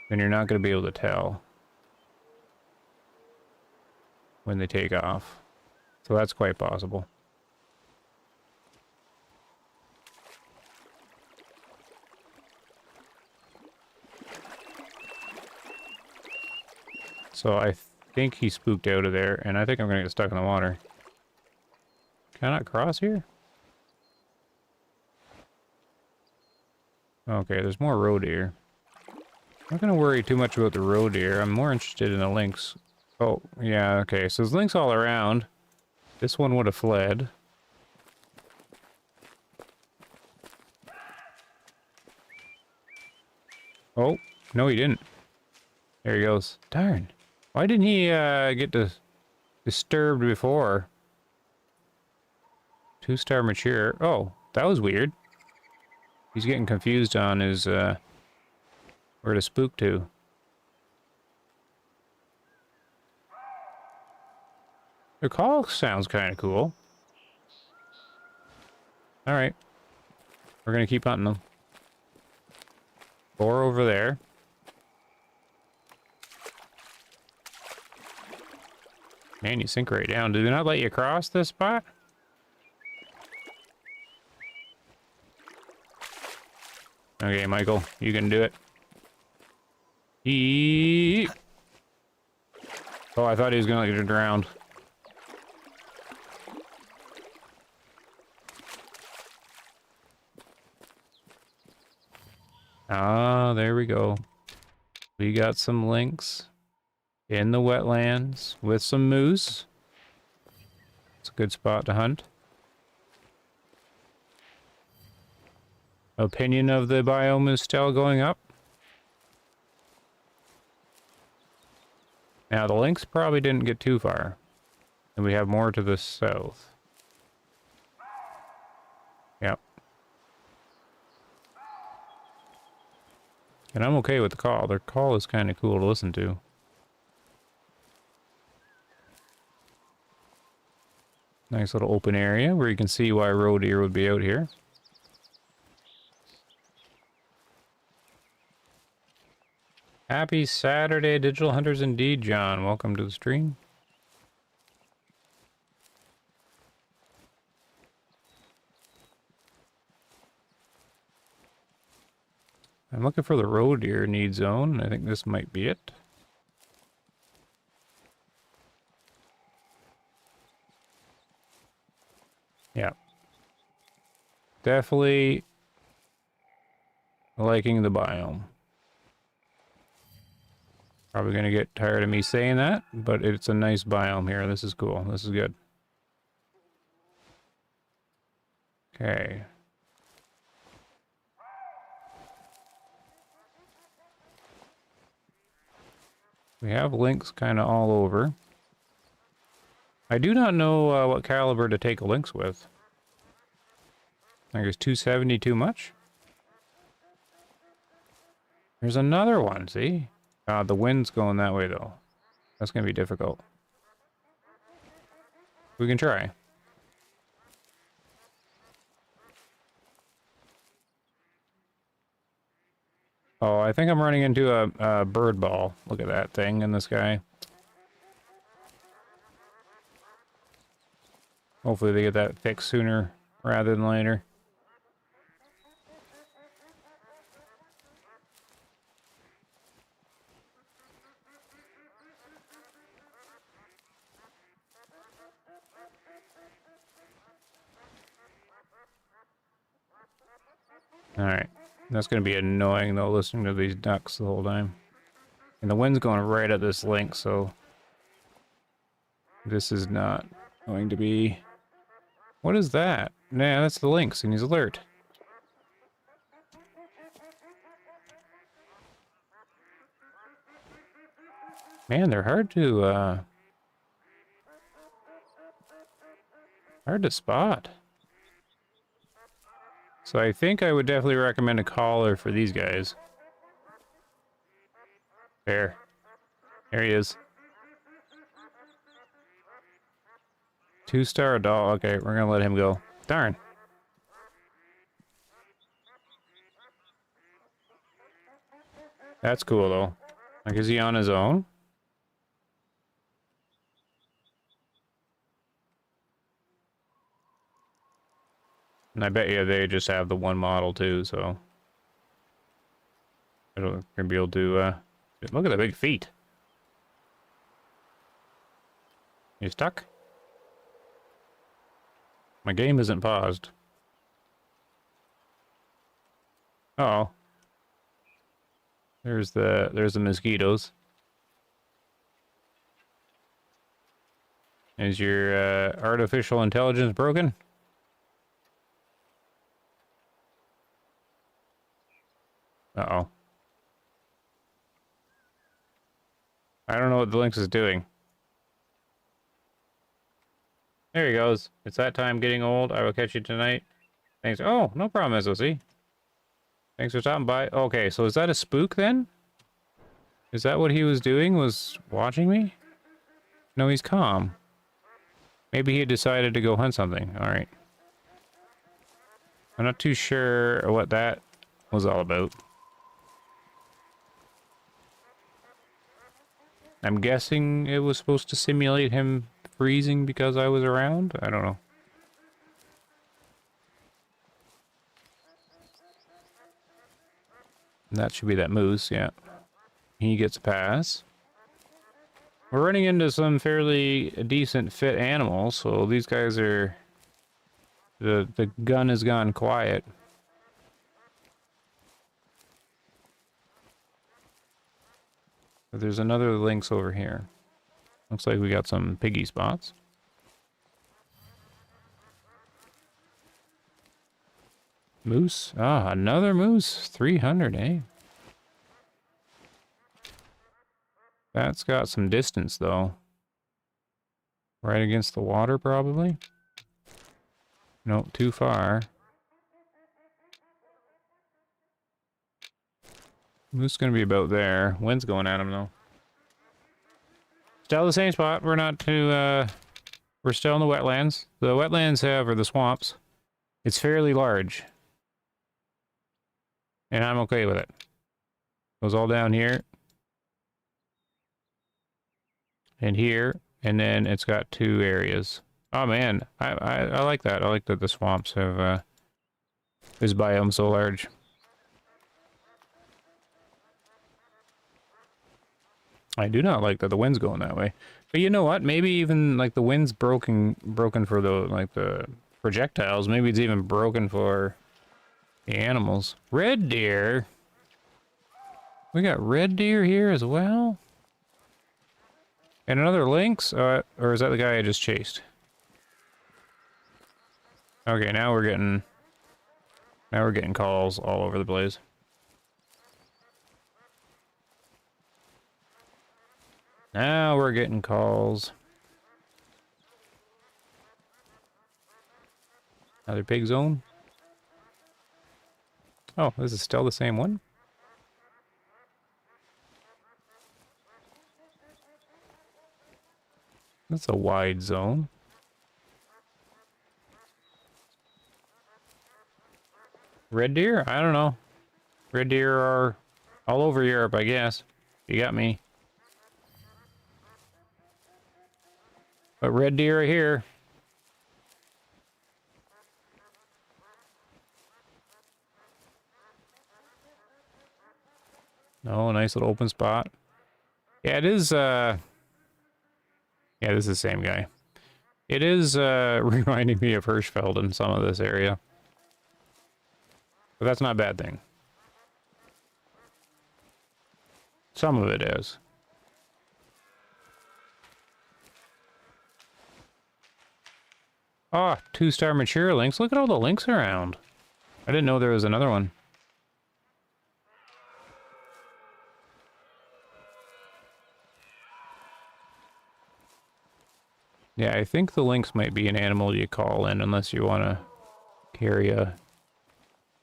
then you're not going to be able to tell when they take off. So that's quite possible. So I think he spooked out of there, and I think I'm going to get stuck in the water. Can I not cross here? Okay, there's more roe deer. I'm not going to worry too much about the roe deer. I'm more interested in the lynx. Oh, yeah, okay. So there's lynx all around. This one would have fled. Oh, no he didn't. There he goes. Darn. Why didn't he get disturbed before? 2-star mature. Oh, that was weird. He's getting confused on his where to spook to. The call sounds kind of cool. Alright. We're gonna keep hunting them. 4 over there. Man, you sink right down. Do they not let you cross this spot? Okay, Michael, you can do it. Oh, I thought he was gonna get drowned. Ah, there we go. We got some lynx in the wetlands with some moose. It's a good spot to hunt. Opinion of the biome is still going up. Now, the lynx probably didn't get too far. And we have more to the south. Yep. And I'm okay with the call. Their call is kind of cool to listen to. Nice little open area where you can see why roe deer would be out here. Happy Saturday, Digital Hunters indeed, John. Welcome to the stream. I'm looking for the roe deer need zone. I think this might be it. Yeah. Definitely liking the biome. Probably gonna get tired of me saying that, but it's a nice biome here. This is cool. This is good. Okay. We have lynx kind of all over. I do not know what caliber to take a lynx with. I guess 270 too much? There's another one, see? The wind's going that way, though. That's going to be difficult. We can try. Oh, I think I'm running into a bird ball. Look at that thing in the sky. Hopefully they get that fixed sooner rather than later. Alright. That's going to be annoying, though, listening to these ducks the whole time. And the wind's going right at this link, so... this is not going to be... What is that? Nah, that's the lynx, and he's alert. Man, they're hard to spot. So I think I would definitely recommend a collar for these guys. There he is. 2-star doll. Okay, we're gonna let him go. Darn. That's cool, though. Like, is he on his own? And I bet you they just have the one model, too, so... I don't think they're gonna be able to, look at the big feet. You stuck? My game isn't paused. Uh-oh. There's the mosquitoes. Is your artificial intelligence broken? Uh-oh. I don't know what the lynx is doing. There he goes. It's that time getting old. I will catch you tonight. Thanks. Oh, no problem, SOC. Thanks for stopping by. Okay, so is that a spook then? Is that what he was doing? Was watching me? No, he's calm. Maybe he decided to go hunt something. Alright. I'm not too sure what that was all about. I'm guessing it was supposed to simulate him freezing because I was around? I don't know. That should be that moose, yeah. He gets a pass. We're running into some fairly decent fit animals, so these guys are... The gun has gone quiet. But there's another lynx over here. Looks like we got some piggy spots. Moose. Ah, another moose. 300, eh? That's got some distance, though. Right against the water, probably? Nope, too far. Moose gonna be about there. Wind's going at him, though. Still the same spot. We're not too, we're still in the wetlands. The wetlands have, or the swamps. It's fairly large. And I'm okay with it. Goes all down here. And here. And then it's got 2 areas. Oh man, I like that. I like that the swamps have, this biome so large. I do not like that the wind's going that way. But you know what? Maybe even like the wind's broken for the projectiles. Maybe it's even broken for the animals. Red deer. We got red deer here as well. And another lynx. Or is that the guy I just chased? Okay, now we're getting calls all over the place. Now we're getting calls. Another pig zone. Oh, this is still the same one? That's a wide zone. Red deer? I don't know. Red deer are All over Europe, I guess. You got me. But red deer are here. Oh, nice little open spot. Yeah, it is, yeah, this is the same guy. It is, reminding me of Hirschfeld in some of this area. But that's not a bad thing. Some of it is. Oh, 2-star mature lynx. Look at all the lynx around. I didn't know there was another one. Yeah, I think the lynx might be an animal you call in unless you want to carry a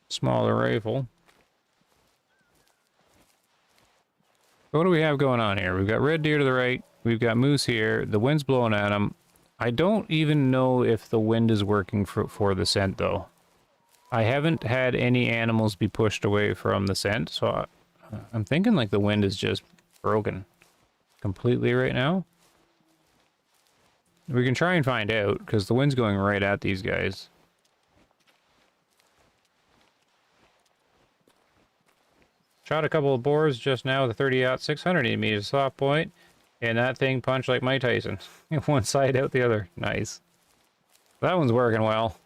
smaller rifle. So what do we have going on here? We've got red deer to the right. We've got moose here. The wind's blowing at them. I don't even know if the wind is working for the scent, though. I haven't had any animals be pushed away from the scent, so I'm thinking like the wind is just broken completely right now. We can try and find out, because the wind's going right at these guys. Shot a couple of boars just now with a 30-aught 600 meters soft point, and that thing punched like Mike Tyson. One side out the other. Nice. That one's working well.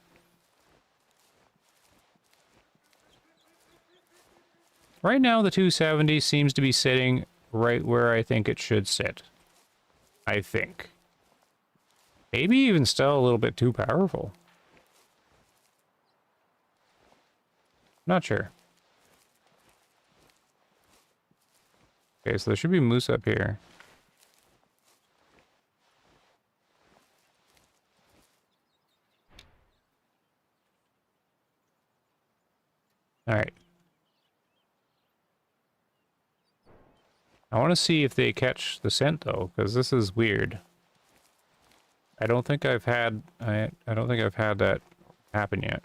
Right now, the 270 seems to be sitting right where I think it should sit. I think. Maybe even still a little bit too powerful. Not sure. Okay, so there should be moose up here. Alright. I want to see if they catch the scent, though, because this is weird. I don't think I've had I don't think I've had that happen yet.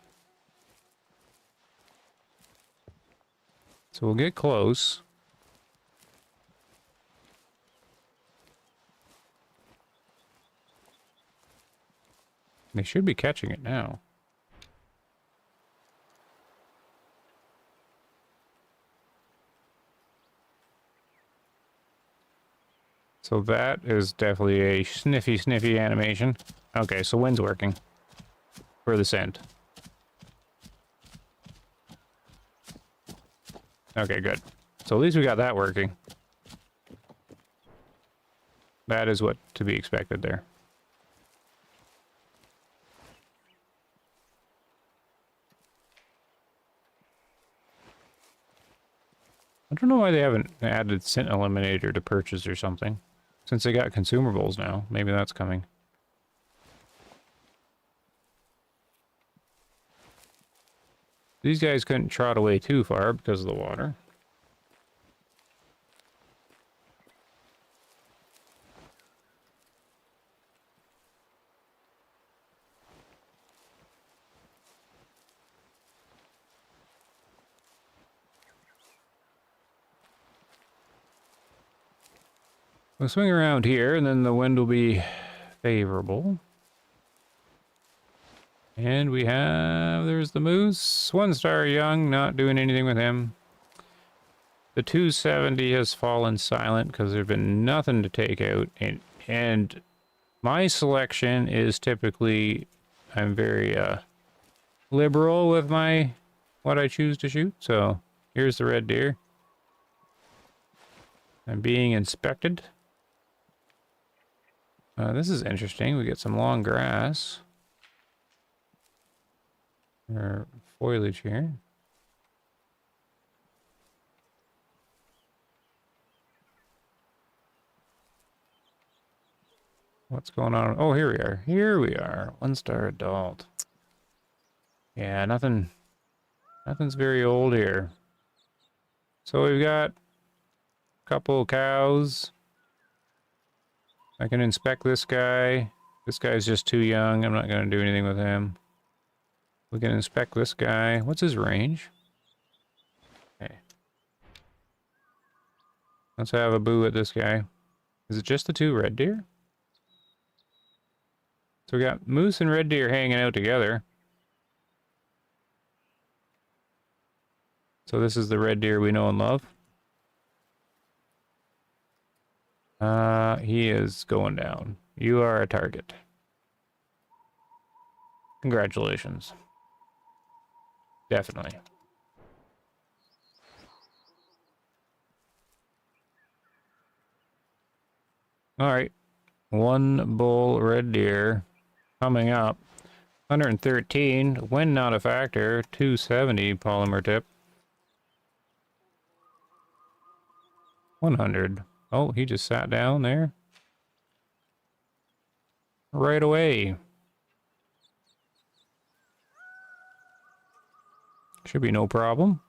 So we'll get close. They should be catching it now. So that is definitely a sniffy animation. Okay, so wind's working for the scent. Okay, good. So at least we got that working. That is what to be expected there. I don't know why they haven't added scent eliminator to purchase or something. Since they got consumables now, maybe that's coming. These guys couldn't trot away too far because of the water. We'll swing around here, and then the wind will be favorable. And we have... there's the moose. 1-star young, not doing anything with him. The 270 has fallen silent because there's been nothing to take out. And my selection is typically... I'm very liberal with what I choose to shoot. So here's the red deer. I'm being inspected. This is interesting. We get some long grass. Or foliage here. What's going on? Oh, here we are. Here we are. 1-star adult. Yeah, nothing's very old here. So we've got a couple cows. I can inspect this guy. This guy's just too young. I'm not going to do anything with him. We can inspect this guy. What's his range? Okay. Let's have a boo at this guy. Is it just the two red deer? So we got moose and red deer hanging out together. So this is the red deer we know and love. He is going down. You are a target. Congratulations. Definitely. Alright. One bull red deer coming up. 113. Wind not a factor. 270 polymer tip. 100. Oh, he just sat down there. Right away. Should be no problem.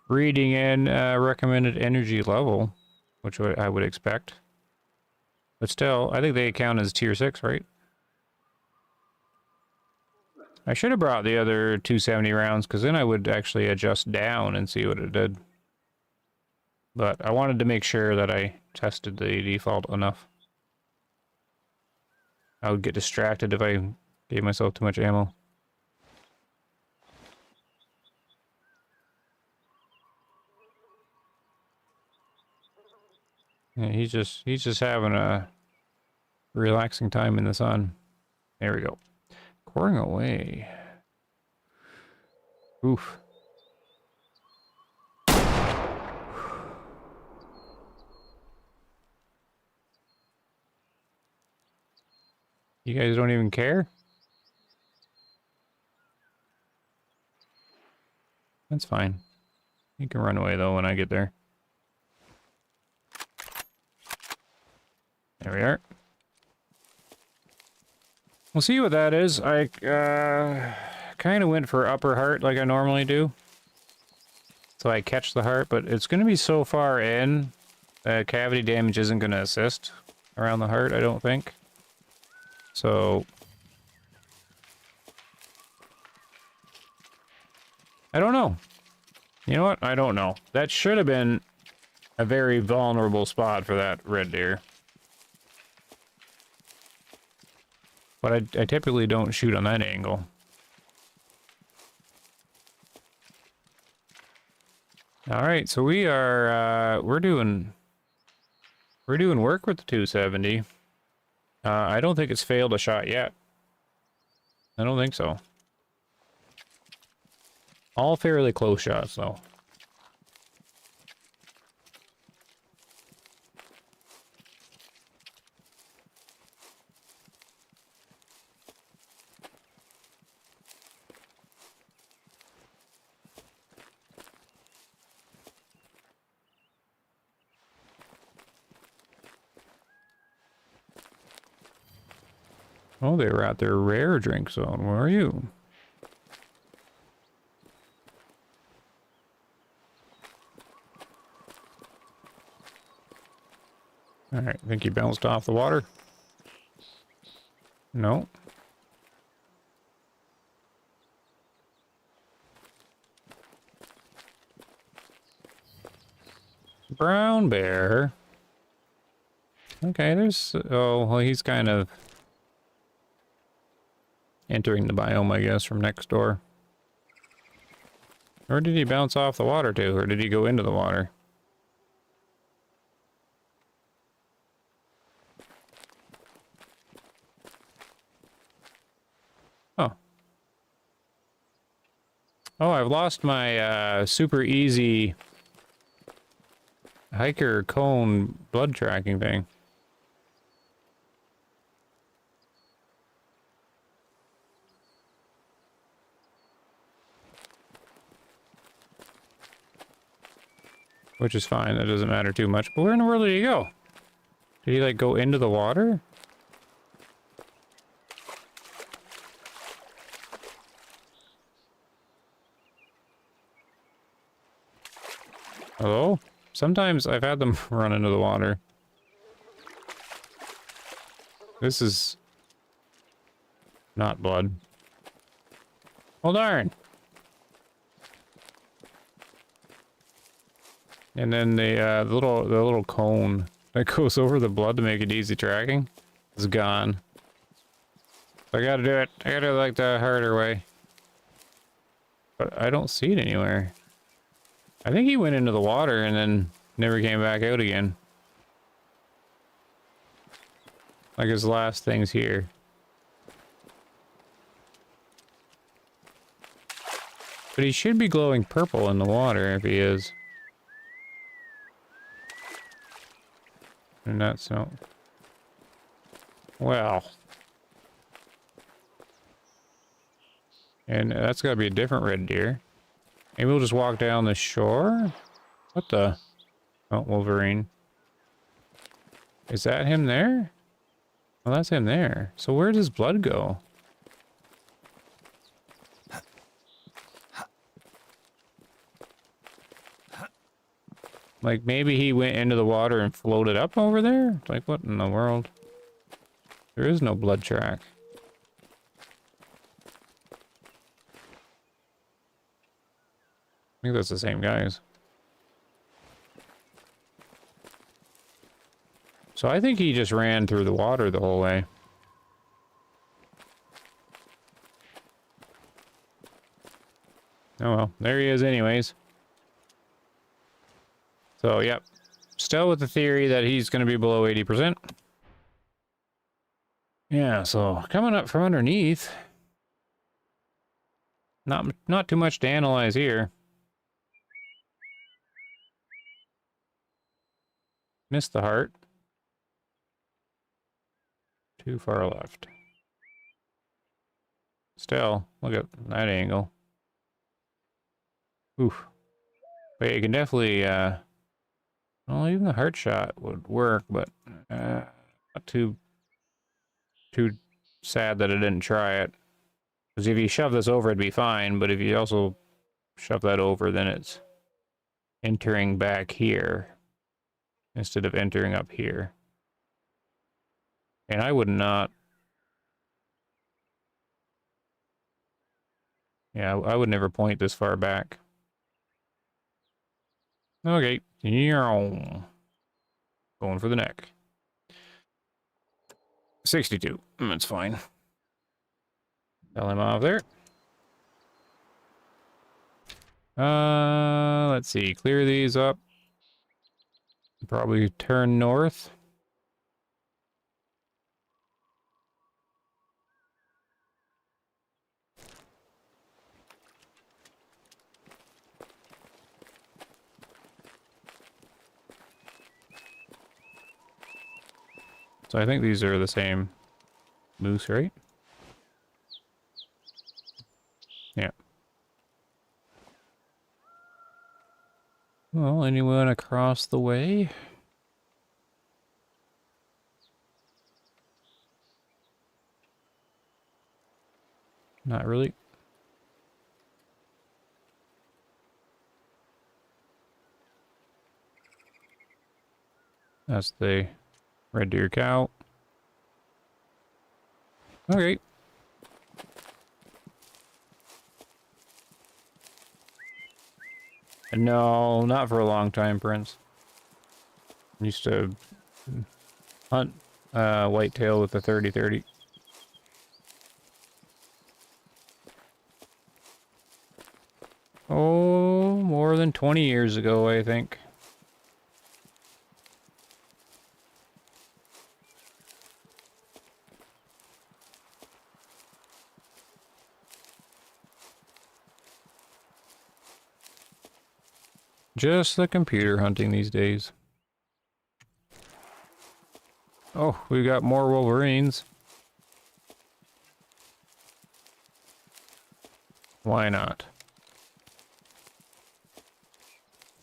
Reading in recommended energy level, which I would expect. But still, I think they count as tier 6, right? I should have brought the other 270 rounds, because then I would actually adjust down and see what it did. But I wanted to make sure that I tested the default enough. I would get distracted if I gave myself too much ammo. Yeah, he's just having a relaxing time in the sun. There we go. Coring away. Oof. You guys don't even care? That's fine. You can run away though when I get there. There we are. We'll see what that is. I kind of went for upper heart like I normally do. So I catch the heart, but it's going to be so far in that cavity damage isn't going to assist around the heart, I don't think. So I don't know. You know what? I don't know. That should have been a very vulnerable spot for that red deer. But I typically don't shoot on that angle. All right, so we are we're doing work with the 270. I don't think it's failed a shot yet. I don't think so. All fairly close shots though. Oh, they were at their rare drink zone. Where are you? Alright, think you bounced off the water? No. Brown bear. Okay, there's... Oh, well, he's kind of entering the biome, I guess, from next door. Or did he bounce off the water, too? Or did he go into the water? Oh. Oh, I've lost my super easy hiker cone blood tracking thing. Which is fine, that doesn't matter too much. But where in the world did he go? Did he, like, go into the water? Hello? Sometimes I've had them run into the water. This is not blood. Oh, darn! And then the little cone that goes over the blood to make it easy tracking is gone. I gotta do it. I gotta do it like the harder way. But I don't see it anywhere. I think he went into the water and then never came back out again. Like his last thing's here. But he should be glowing purple in the water if he is. And that's no. Well. And that's gotta be a different red deer. Maybe we'll just walk down the shore? What the? Oh, Wolverine. Is that him there? Well, that's him there. So where does blood go? Like, maybe he went into the water and floated up over there? Like, what in the world? There is no blood track. I think that's the same guys. So I think he just ran through the water the whole way. Oh well, there he is anyways. So, yep. Still with the theory that he's going to be below 80%. Yeah, so coming up from underneath. Not too much to analyze here. Missed the heart. Too far left. Still, look at that angle. Oof. But you can definitely, well, even the heart shot would work, but not too sad that I didn't try it. Because if you shove this over, it'd be fine, but if you also shove that over, then it's entering back here instead of entering up here. And I would not... Yeah, I would never point this far back. Okay. Going for the neck. 62. That's fine. Tell him off there. Let's see. Clear these up. Probably turn north. So I think these are the same moose, right? Yeah. Well, anyone across the way? Not really. That's the red deer cow. Okay. No, not for a long time, Prince. Used to hunt whitetail with the 30-30. Oh, more than 20 years ago, I think. Just the computer hunting these days. Oh, we got more Wolverines. Why not?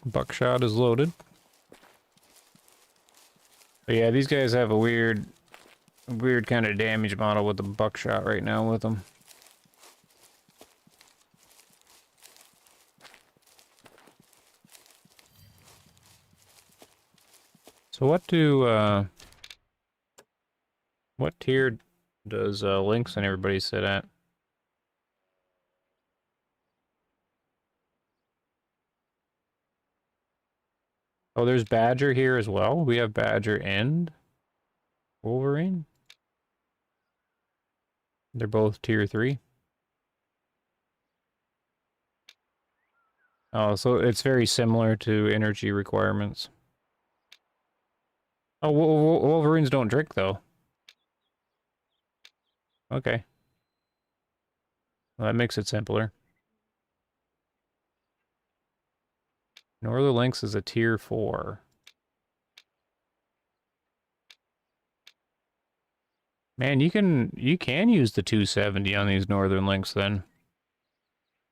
Buckshot is loaded. But yeah, these guys have a weird kind of damage model with the buckshot right now with them. So what tier does Lynx and everybody sit at? Oh, there's Badger here as well. We have Badger and Wolverine. They're both tier 3. Oh, so it's very similar to energy requirements. Oh, Wolverines don't drink, though. Okay. Well, that makes it simpler. Northern Lynx is a tier 4. Man, you can use the 270 on these Northern Lynx then.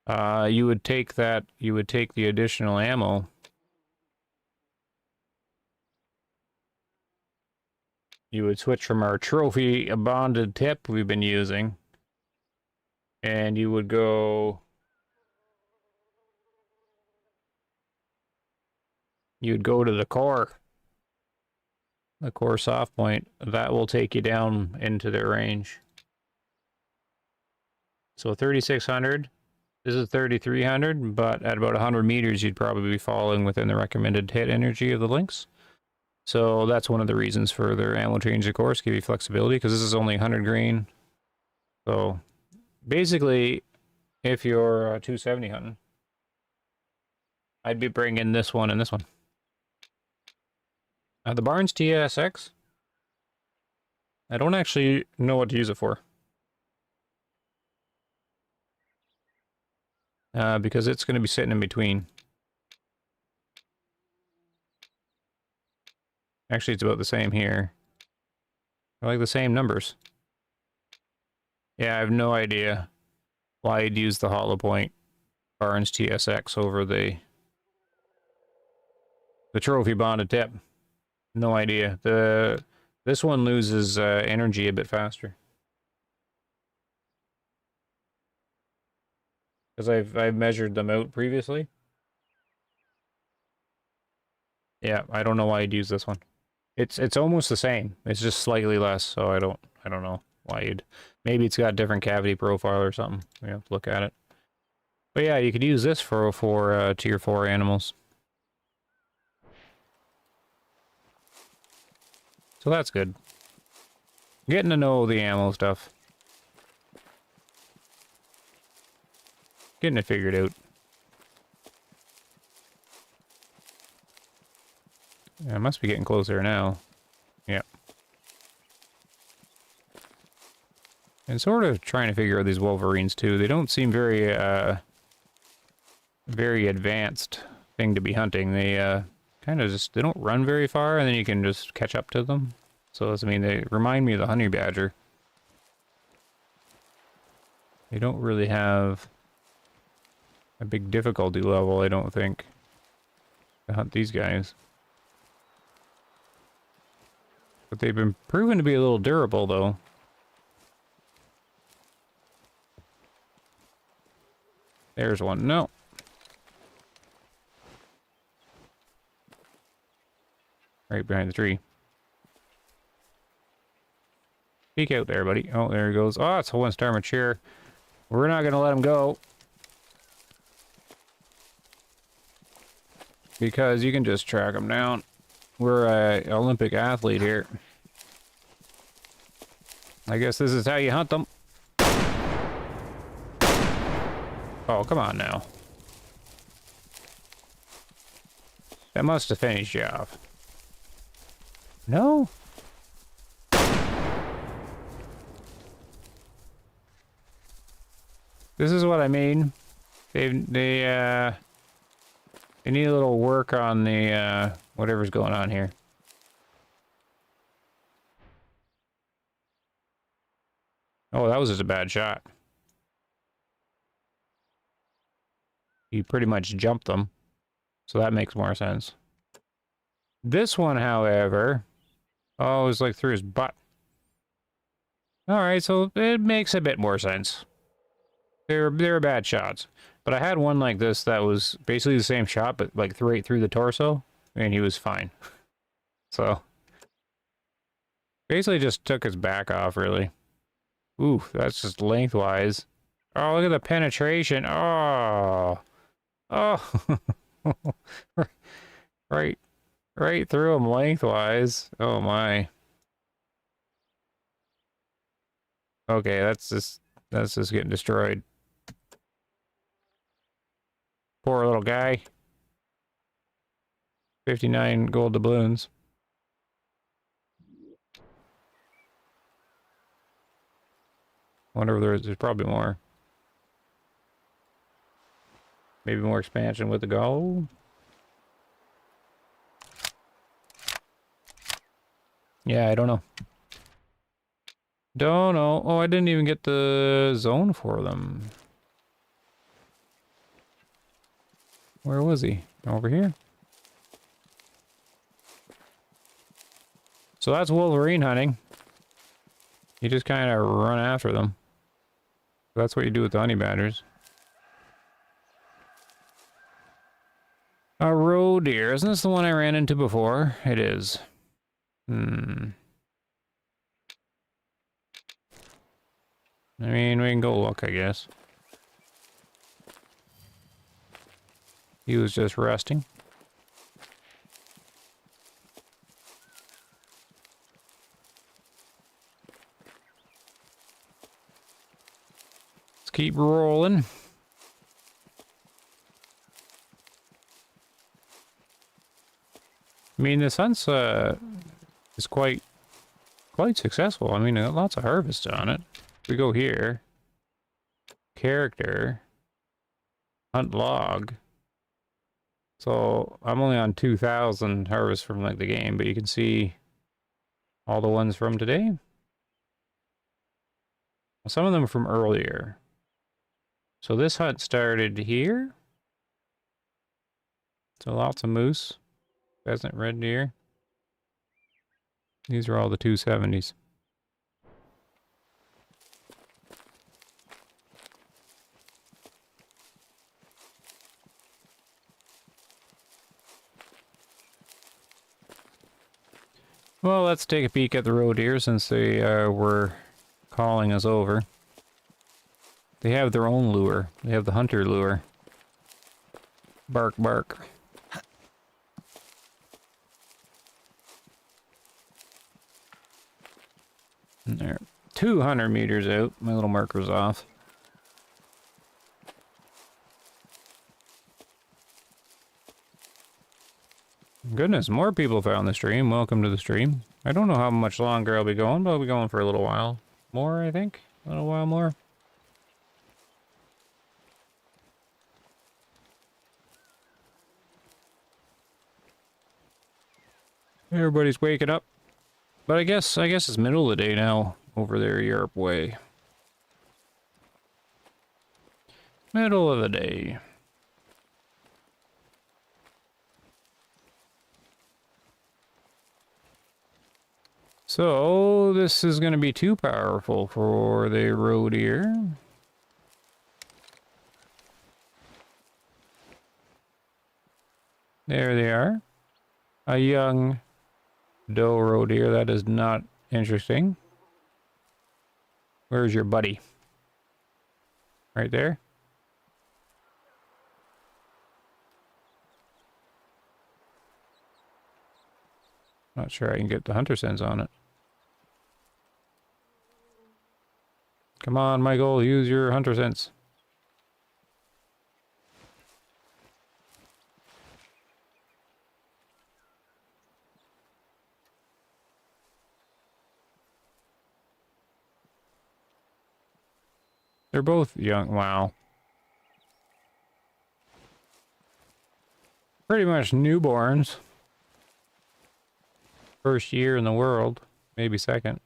You would take the additional ammo. You would switch from our trophy bonded tip we've been using. And you would go... You'd go to the core. The core soft point. That will take you down into their range. So 3,600. This is 3,300, but at about 100 meters, you'd probably be falling within the recommended hit energy of the Lynx. So that's one of the reasons for their ammo change of course, give you flexibility, because this is only 100 grain. So basically, if you're 270 hunting, I'd be bringing this one and this one. The Barnes TSX, I don't actually know what to use it for. Because it's going to be sitting in between. Actually, it's about the same here. I like the same numbers. Yeah, I have no idea why I'd use the hollow point Barnes TSX over the trophy bonded tip. No idea. This one loses energy a bit faster. Because I've measured them out previously. Yeah, I don't know why I'd use this one. It's almost the same. It's just slightly less, so I don't know why you'd... Maybe it's got a different cavity profile or something. We have to look at it. But yeah, you could use this for tier 4 animals. So that's good. Getting to know the ammo stuff. Getting it figured out. Yeah, I must be getting closer now. Yep. And sort of trying to figure out these Wolverines too. They don't seem very advanced thing to be hunting. They kind of just, they don't run very far, and then you can just catch up to them. So, I mean, they remind me of the honey badger. They don't really have a big difficulty level, I don't think, to hunt these guys. But they've been proven to be a little durable, though. There's one. No. Right behind the tree. Peek out there, buddy. Oh, there he goes. Oh, it's a one-star mature. We're not going to let him go. Because you can just track him down. We're an Olympic athlete here. I guess this is how you hunt them. Oh, come on now. That must have finished you off. No? This is what I mean. They need a little work on the whatever's going on here. Oh, that was just a bad shot. He pretty much jumped them, so that makes more sense. This one, however, oh, it was like through his butt. All right, so it makes a bit more sense. They're bad shots, but I had one like this that was basically the same shot, but like right through the torso, and he was fine. So basically, just took his back off, really. Ooh, that's just lengthwise. Oh, look at the penetration. Oh, oh, right right through them lengthwise. Oh my. Okay, that's just getting destroyed. Poor little guy. 59 gold doubloons. Wonder if there's probably more. Maybe more expansion with the gold. Yeah, I don't know. Don't know. Oh, I didn't even get the zone for them. Where was he? Over here? So that's Wolverine hunting. You just kind of run after them. That's what you do with the honey badgers. A roe deer. Isn't this the one I ran into before? It is. I mean, we can go look, I guess. He was just resting. Let's keep rolling. I mean, this hunt's is quite successful. I mean, lots of harvest on it. We go here. Character. Hunt log. So I'm only on 2,000 harvest from like the game, but you can see all the ones from today. Some of them from earlier. So this hunt started here. So lots of moose. Pheasant, red deer. These are all the 270s. Well, let's take a peek at the roe deer since they were calling us over. They have their own lure. They have the hunter lure. Bark, bark. And they're 200 meters out. My little marker's off. Goodness, more people found the stream. Welcome to the stream. I don't know how much longer I'll be going, but I'll be going for a little while more, I think. A little while more. Everybody's waking up. But I guess it's middle of the day now over there Europe way. Middle of the day. So this is going to be too powerful for the roe deer. There they are. A young doe roe deer. That is not interesting. Where's your buddy? Right there? Not sure I can get the hunter sense on it. Come on, Michael, use your hunter sense. They're both young. Wow. Pretty much newborns. First year in the world. Maybe second.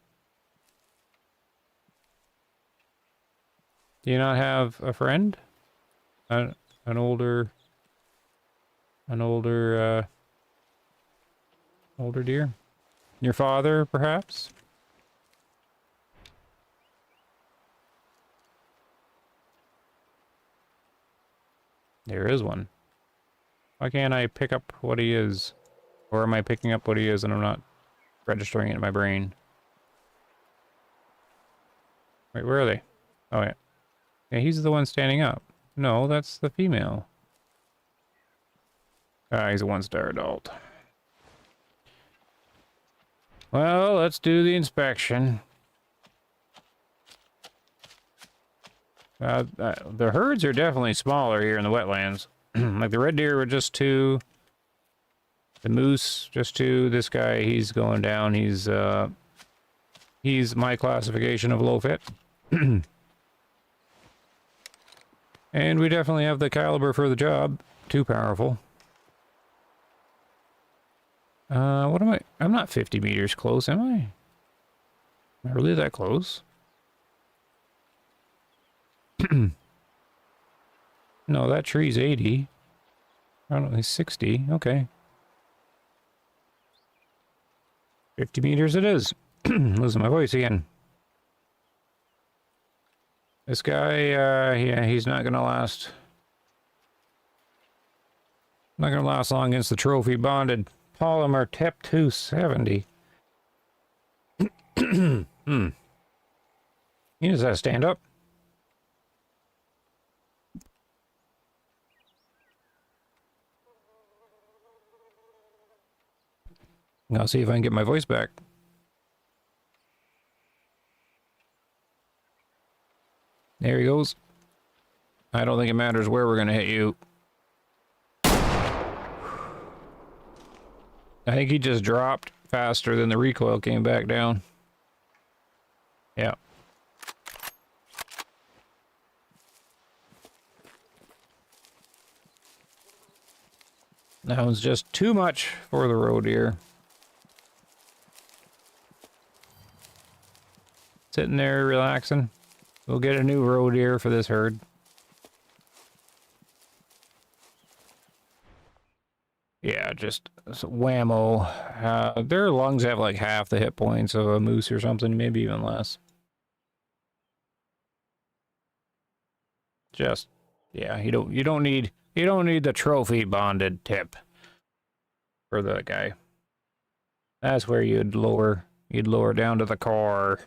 Do you not have a friend? An older deer? Your father, perhaps? There is one. Why can't I pick up what he is? Or am I picking up what he is and I'm not registering it in my brain? Wait, where are they? Oh, yeah. Yeah, he's the one standing up. No, that's the female. Ah, he's a one-star adult. Well, let's do the inspection. The herds are definitely smaller here in the wetlands. Like the red deer were just two. The moose, just two. This guy, he's going down. He's my classification of low fit. And we definitely have the caliber for the job. Too powerful. What am I? I'm not 50 meters close, am I? Am I really that close? No, that tree's 80. I don't know, he's 60. Okay. 50 meters it is. Losing my voice again. This guy, yeah, he's not gonna last. Not gonna last long against the trophy bonded polymer TEP 270. He just has to stand up. I'll see if I can get my voice back. There he goes. I don't think it matters where we're gonna hit you. I think he just dropped faster than the recoil came back down. Yeah. That one's just too much for the road deer. Sitting there relaxing. We'll get a new road deer for this herd. Yeah, just whammo. Their lungs have like half the hit points of a moose or something, maybe even less. Just, yeah, you don't need the trophy bonded tip for the guy. That's where you'd lower down to the core.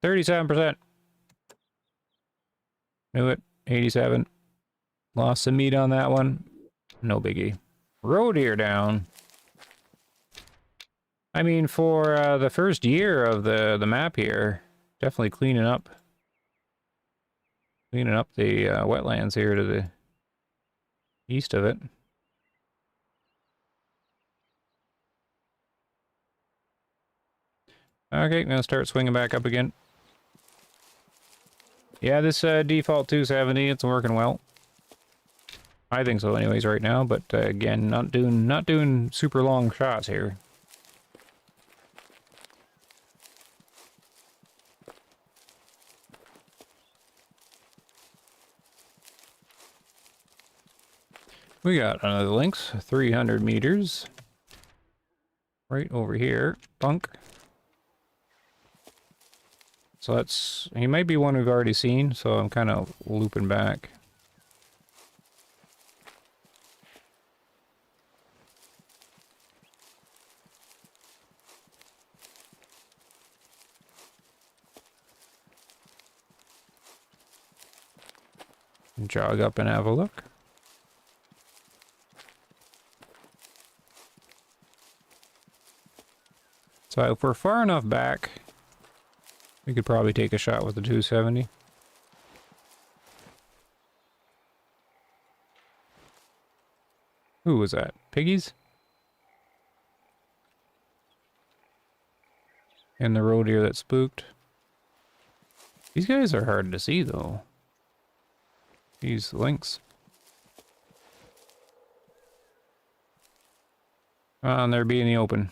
37%. Knew it. 87. Lost some meat on that one. No biggie. Roe deer down. I mean, for the first year of the map here, definitely cleaning up the wetlands here to the east of it. Okay, gonna start swinging back up again. Yeah, this default 270, it's working well. I think so anyways right now, but again, not doing super long shots here. We got another lynx, 300 meters. Right over here, bunk. So that's, he might be one we've already seen, so I'm kind of looping back. Jog up and have a look. So if we're far enough back, we could probably take a shot with the 270. Who was that? Piggies? And the roe deer that spooked. These guys are hard to see though. These lynx. And they're being in the open.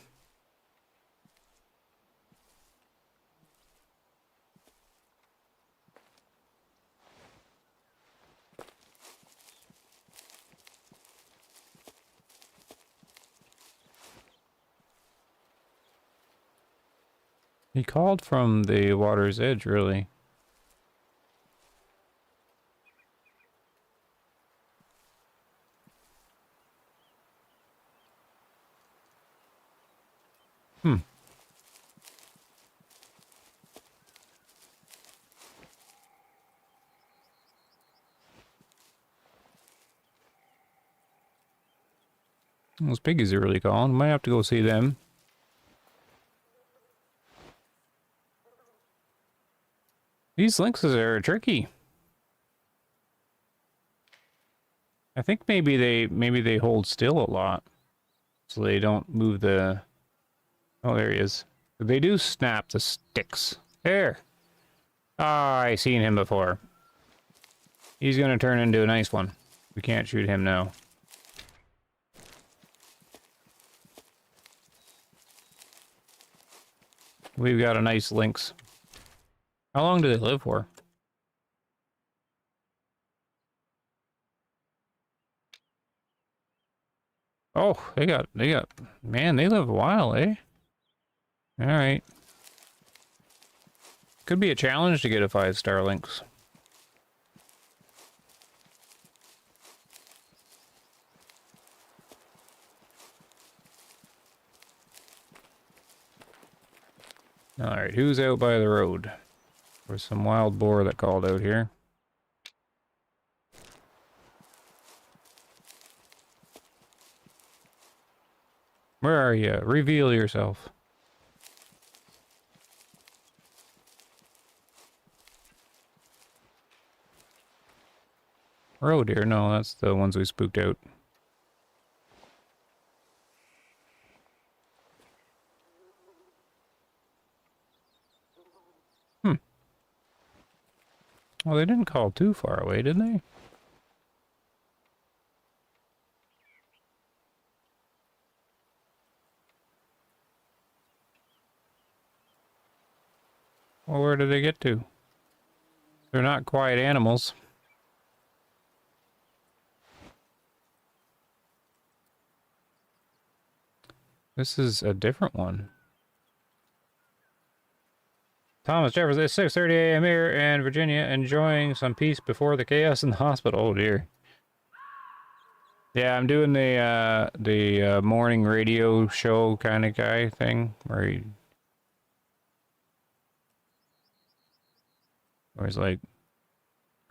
He called from the water's edge, really. Hmm. Those piggies are really calling. Might have to go see them. These lynxes are tricky. I think maybe they hold still a lot, so they don't move the. Oh, there he is. They do snap the sticks. There. Ah, I seen him before. He's gonna turn into a nice one. We can't shoot him now. We've got a nice lynx. How long do they live for? Oh, man, they live a while, eh? Alright. Could be a challenge to get a 5-star lynx. Alright, who's out by the road? There's some wild boar that called out here. Where are you? Reveal yourself. Oh dear, no, that's the ones we spooked out. Well, they didn't call too far away, did they? Well, where did they get to? They're not quiet animals. This is a different one. Thomas Jefferson, it's 6:30 a.m. here in Virginia, enjoying some peace before the chaos in the hospital. Oh dear. Yeah, I'm doing the morning radio show kind of guy thing where he's like,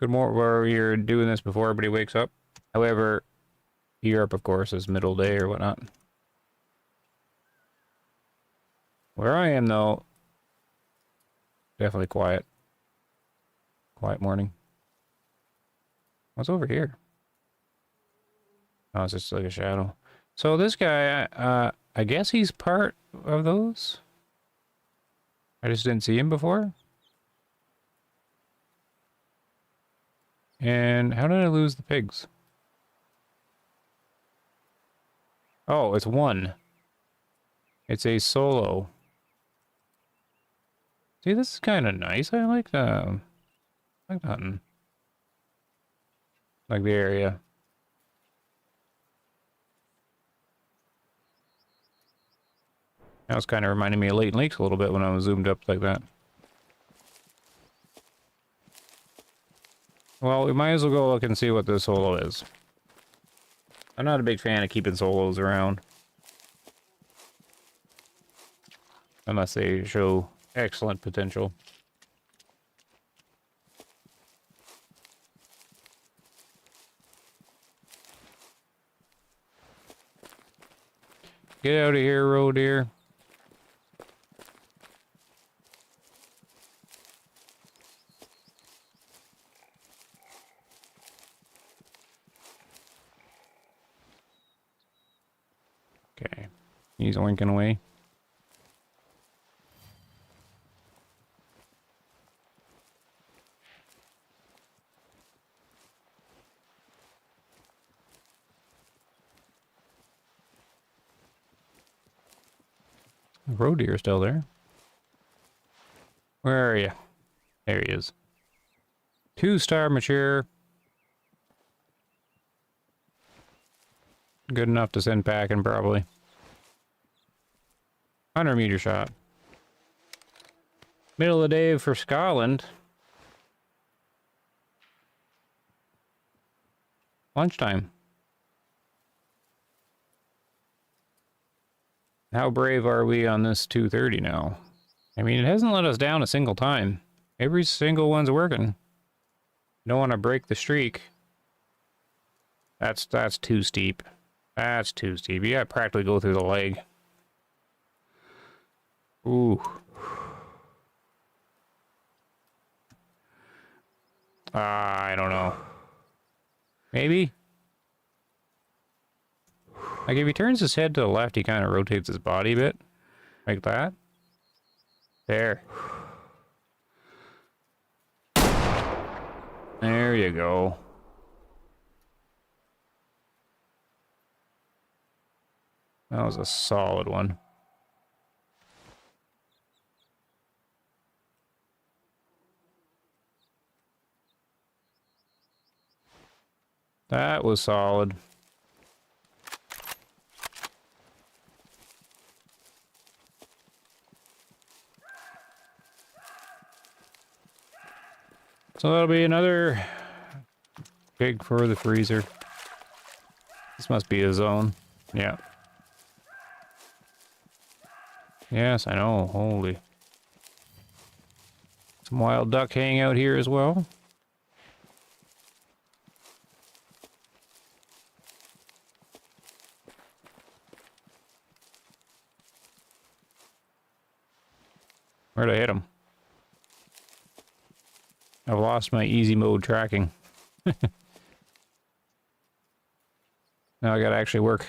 good morning, where you're doing this before everybody wakes up. However, Europe, of course, is middle day or whatnot. Where I am, though, definitely quiet. Quiet morning. What's over here? Oh, it's just like a shadow. So this guy, I guess he's part of those? I just didn't see him before. And how did I lose the pigs? Oh, it's one. It's a solo. See, this is kind of nice. I like the hunting. Like the area. That was kind of reminding me of Leighton Lakes a little bit when I was zoomed up like that. Well, we might as well go look and see what this solo is. I'm not a big fan of keeping solos around. Unless they show excellent potential. Get out of here, roe deer. Okay. He's oinking away. Roe deer still there. Where are you? There he is. 2-star mature. Good enough to send packing, probably. 100-meter shot. Middle of the day for Scotland. Lunchtime. How brave are we on this 2:30 now? I mean, it hasn't let us down a single time. Every single one's working. Don't want to break the streak. That's too steep. That's too steep. You gotta practically go through the leg. Ooh. I don't know. Maybe? Like, if he turns his head to the left, he kind of rotates his body a bit. Like that. There. There you go. That was a solid one. That was solid. So that'll be another pig for the freezer. This must be a zone. Yeah. Yes, I know. Holy. Some wild duck hanging out here as well. Where'd I hit him? I've lost my easy mode tracking. Now I gotta actually work.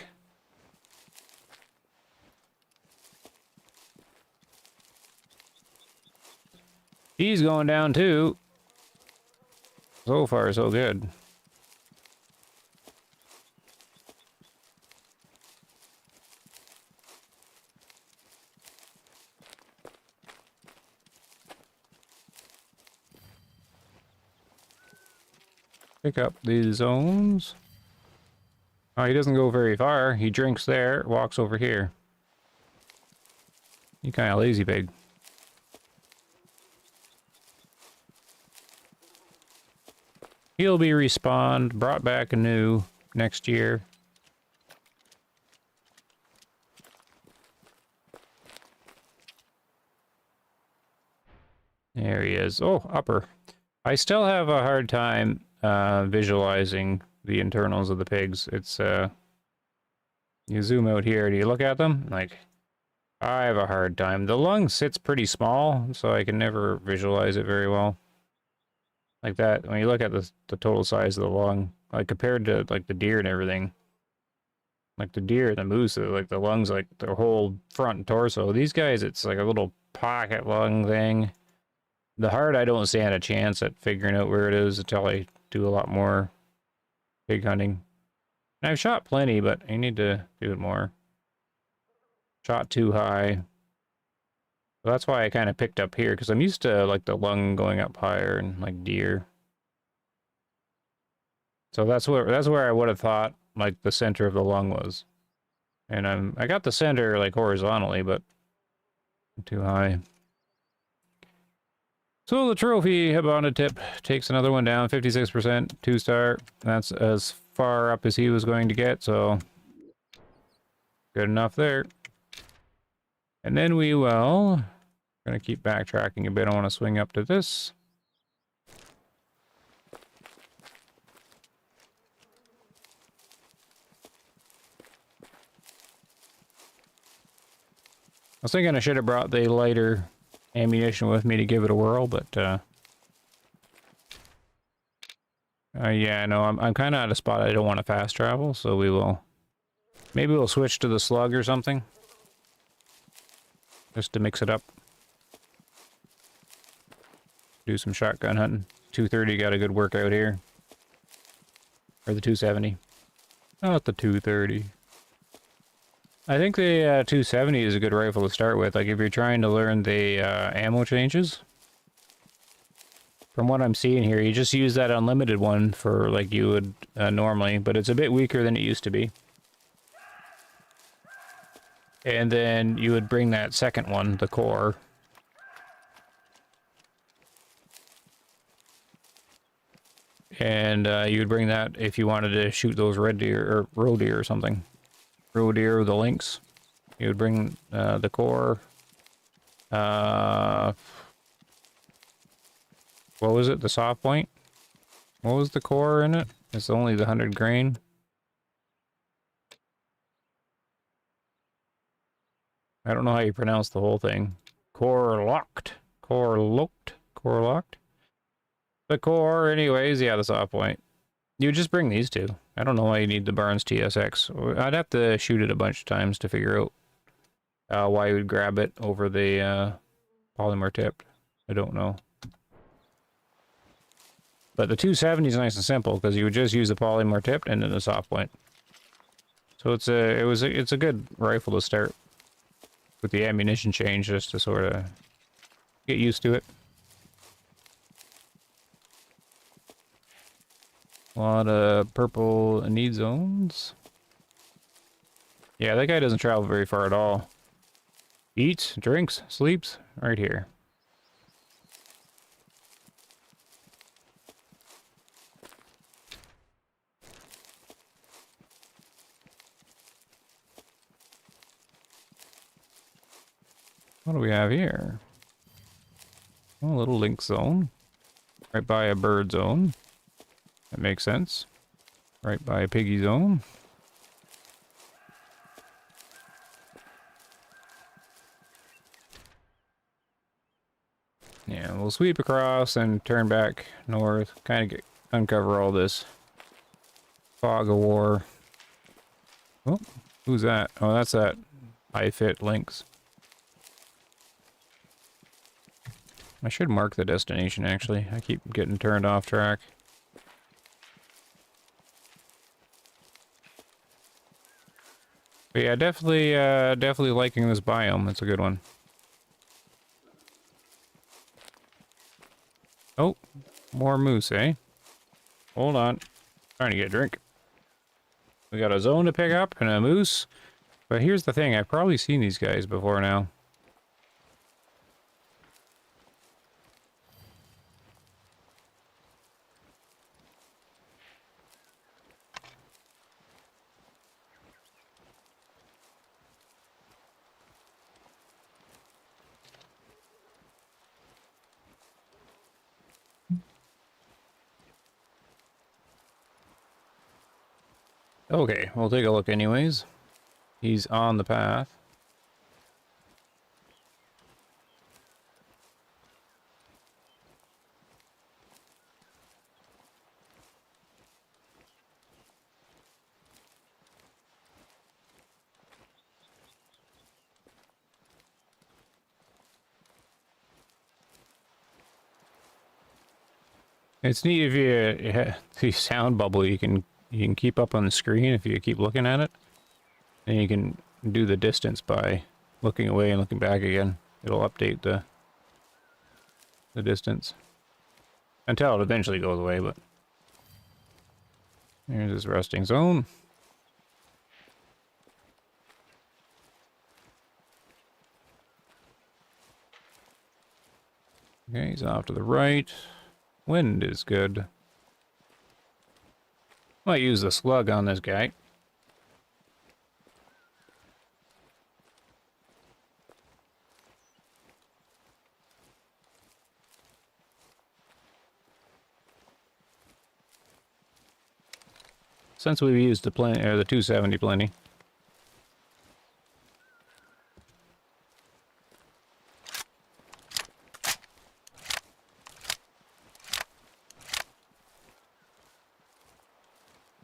He's going down too. So far, so good. Pick up these zones. Oh, he doesn't go very far. He drinks there, walks over here. You kind of lazy pig. He'll be respawned, brought back anew next year. There he is. Oh, upper. I still have a hard time visualizing the internals of the pigs. It's, you zoom out here, do you look at them? Like, I have a hard time. The lung sits pretty small, so I can never visualize it very well. Like that, when you look at the total size of the lung, like compared to like the deer and everything. Like the deer and the moose, like the lungs, like their whole front and torso. These guys, it's like a little pocket lung thing. The heart, I don't stand a chance at figuring out where it is until I do a lot more pig hunting. And I've shot plenty, but I need to do it more. Shot too high. So that's why I kind of picked up here, because I'm used to like the lung going up higher and like deer. So that's where I would have thought like the center of the lung was. And I got the center like horizontally, but too high. So the trophy Habana tip takes another one down, 56%, 2-star. That's as far up as he was going to get, so good enough there. And then we will, gonna keep backtracking a bit. I want to swing up to this. I was thinking I should have brought the lighter ammunition with me to give it a whirl, but yeah, no, I'm kind of at a spot I don't want to fast travel, so maybe we'll switch to the slug or something, just to mix it up. Do some shotgun hunting. 230 got a good workout here, or the 270. Not the 230. I think the 270 is a good rifle to start with. Like if you're trying to learn the ammo changes. From what I'm seeing here, you just use that unlimited one for like you would normally, but it's a bit weaker than it used to be. And then you would bring that second one, the core. And you would bring that if you wanted to shoot those red deer or roe deer or something. Roe deer with the lynx. You would bring the core. What was it? The soft point? What was the core in it? It's only the 100 grain. I don't know how you pronounce the whole thing. Core locked. Core locked. Core locked. The core, anyways, yeah, the soft point. You just bring these two. I don't know why you need the Barnes TSX. I'd have to shoot it a bunch of times to figure out why you would grab it over the polymer tipped. I don't know. But the 270 is nice and simple because you would just use the polymer tipped and then the soft point. So it's a good rifle to start with the ammunition change just to sort of get used to it. A lot of purple need zones. Yeah, that guy doesn't travel very far at all. Eats, drinks, sleeps, right here. What do we have here? Oh, a little link zone. Right by a bird zone. That makes sense. Right by a piggy zone. Yeah, we'll sweep across and turn back north. Kind of uncover all this fog of war. Oh, who's that? Oh, that's that high fit Lynx. I should mark the destination, actually. I keep getting turned off track. But yeah, definitely liking this biome. It's a good one. Oh, more moose, eh? Hold on. Trying to get a drink. We got a zone to pick up and a moose. But here's the thing, I've probably seen these guys before now. Okay, we'll take a look anyways. He's on the path. It's neat if you the sound bubble you can keep up on the screen if you keep looking at it. And you can do the distance by looking away and looking back again. It'll update the distance. Until it eventually goes away, but here's his resting zone. Okay, he's off to the right. Wind is good. Might use the slug on this guy. Since we've used the 270 plenty.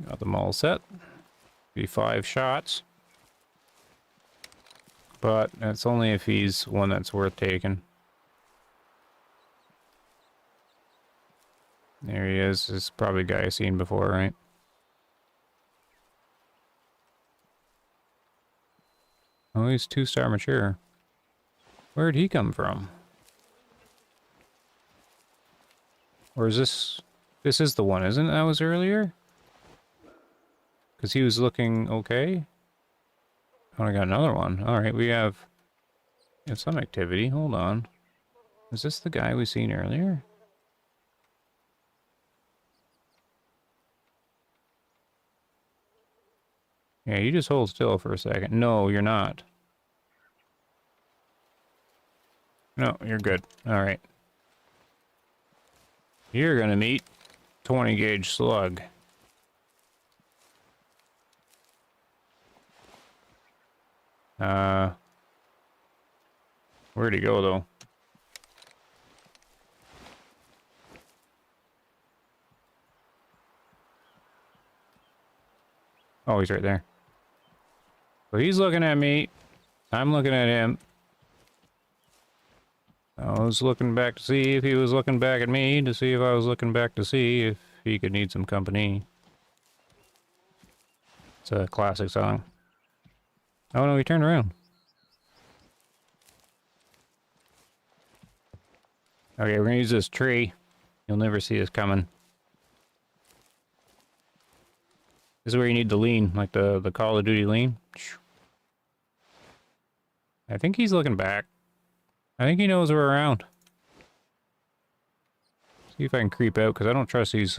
Got them all set. Be 5 shots. But that's only if he's one that's worth taking. There he is. This is probably a guy I've seen before, right? Oh, he's 2-star mature. Where'd he come from? Or is this... This is the one, isn't it? That was earlier? Because he was looking okay? Oh, I got another one. Alright, we have some activity. Hold on. Is this the guy we seen earlier? Yeah, you just hold still for a second. No, you're not. No, you're good. Alright. You're gonna meet 20 gauge slug. Where'd he go, though? Oh, he's right there. So he's looking at me. I'm looking at him. I was looking back to see if he was looking back at me, to see if I was looking back to see if he could need some company. It's a classic song. Oh no, he turned around. Okay, we're gonna use this tree. You'll never see us coming. This is where you need to lean, like the Call of Duty lean. I think he's looking back. I think he knows we're around. See if I can creep out, because I don't trust these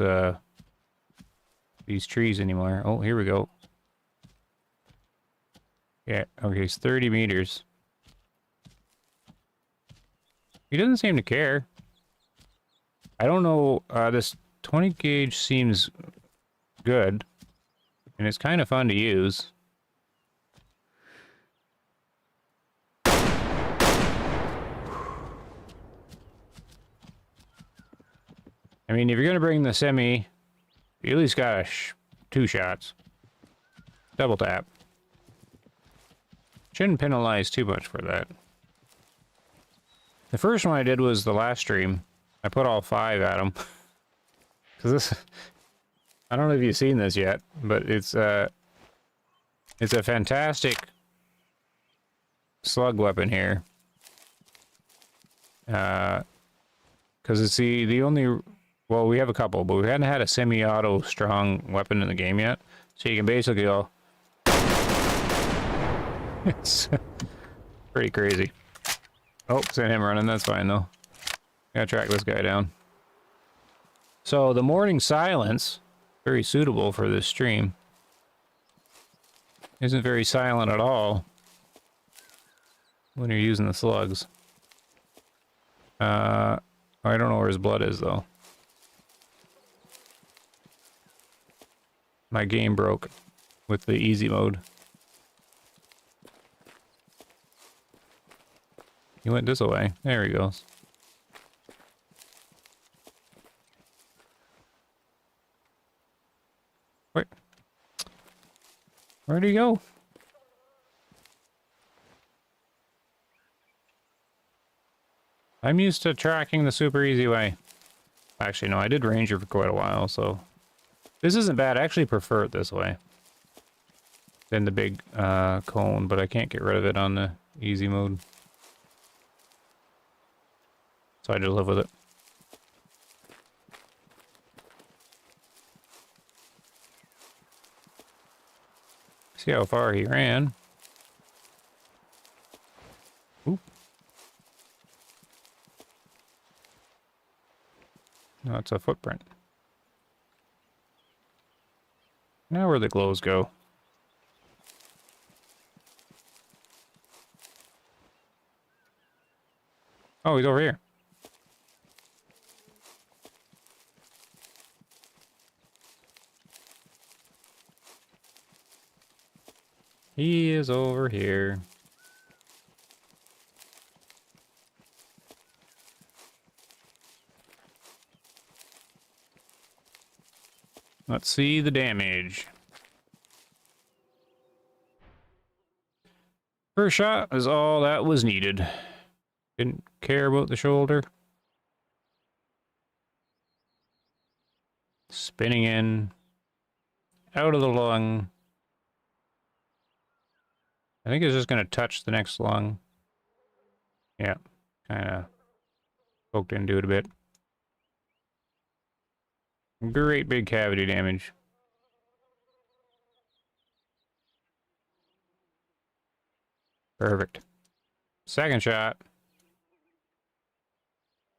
trees anymore. Oh, here we go. Yeah, okay, it's 30 meters. He doesn't seem to care. I don't know, this 20 gauge seems good. And it's kind of fun to use. I mean, if you're going to bring the semi, you at least got 2 shots. Double tap. Shouldn't penalize too much for that. The first one I did was the last stream. I put all 5 at him. Because this... I don't know if you've seen this yet, but it's a fantastic slug weapon here. Because it's the only... Well, we have a couple, but we hadn't had a semi-auto strong weapon in the game yet. So you can basically go... It's pretty crazy. Oh, it's him running, that's fine though. Gotta track this guy down. So the morning silence, very suitable for this stream. Isn't very silent at all when you're using the slugs. I don't know where his blood is though. My game broke with the easy mode. He went this way. There he goes. Wait. Where'd he go? I'm used to tracking the super easy way. Actually, no, I did Ranger for quite a while, so... This isn't bad. I actually prefer it this way than the big cone, but I can't get rid of it on the easy mode. So I just live with it. See how far he ran. Oop. No, it's a footprint. Now where the glows go. Oh, he's over here. He is over here. Let's see the damage. First shot is all that was needed. Didn't care about the shoulder. Spinning in. Out of the lung. I think it's just going to touch the next lung. Yeah, kind of poked into it a bit. Great big cavity damage. Perfect. Second shot.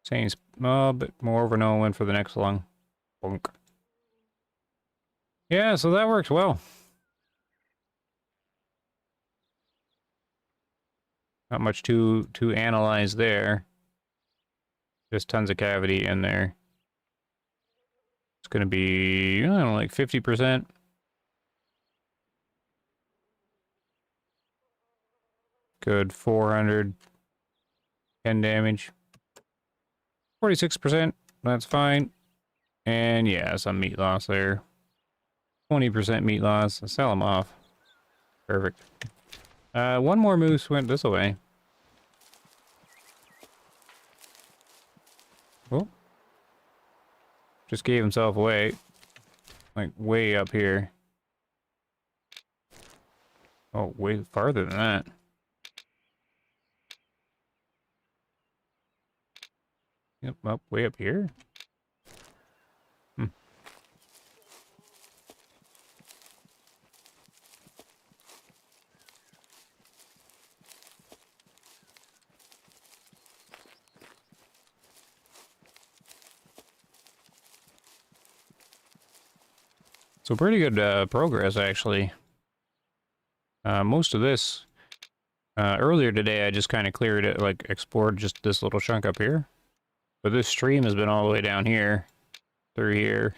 Same, a bit more overknown, went for the next lung. Bonk. Yeah, so that works well. Not much to analyze there. Just tons of cavity in there. It's gonna be, I don't know, like 50%. Good, 410 damage. 46%, that's fine. And yeah, some meat loss there. 20% meat loss. I'll sell them off. Perfect. One more moose went this way. Oh. Just gave himself away. Like, way up here. Oh, way farther than that. Yep, up, way up here. Hmm. So pretty good progress, actually. Most of this, earlier today, I just kind of cleared it, like, explored just this little chunk up here. But this stream has been all the way down here, through here,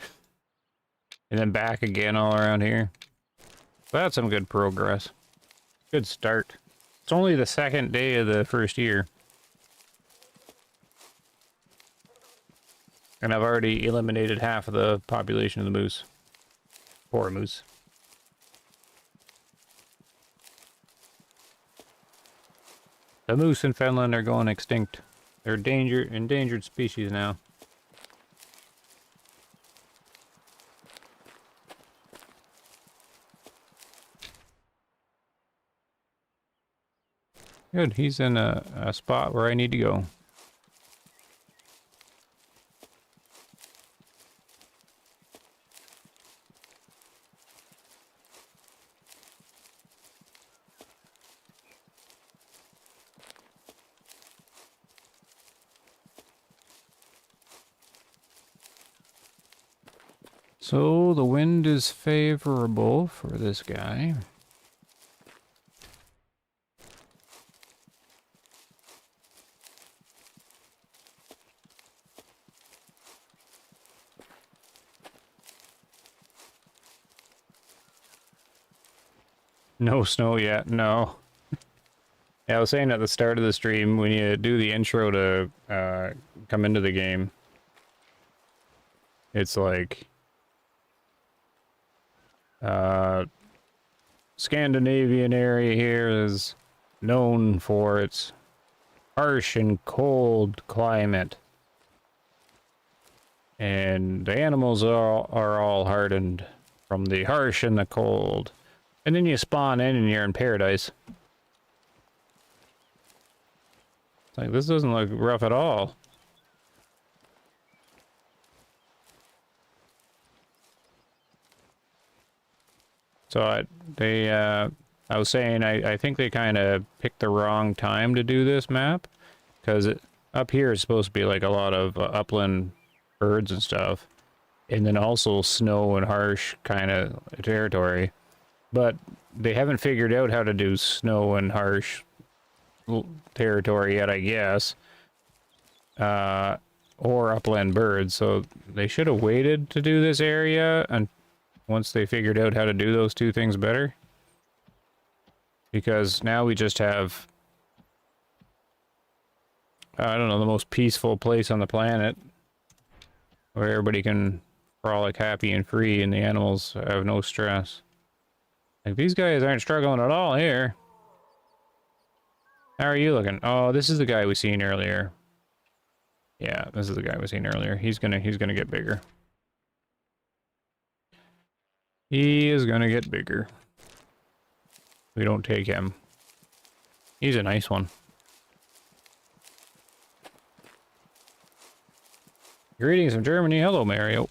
and then back again all around here. So that's some good progress. Good start. It's only the second day of the first year. And I've already eliminated half of the population of the moose. Poor moose. The moose in Finland are going extinct. They're endangered species now. Good, he's in a spot where I need to go. So the wind is favorable for this guy. No snow yet, no. Yeah, I was saying at the start of the stream, when you do the intro to come into the game, it's like Scandinavian area here is known for its harsh and cold climate. And the animals are all hardened from the harsh and the cold. And then you spawn in and you're in paradise. It's like, this doesn't look rough at all. So I was saying, I think they kind of picked the wrong time to do this map, because up here is supposed to be like a lot of upland birds and stuff, and then also snow and harsh kind of territory, but they haven't figured out how to do snow and harsh territory yet, I guess, or upland birds, so they should have waited to do this area and once they figured out how to do those two things better. Because now we just have, I don't know, the most peaceful place on the planet where everybody can frolic happy and free and the animals have no stress. Like, these guys aren't struggling at all here. How are you looking? Oh, this is the guy we seen earlier. Yeah, this is the guy we seen earlier. He's gonna get bigger. He is gonna get bigger. We don't take him. He's a nice one. Greetings from Germany. Hello, Mario.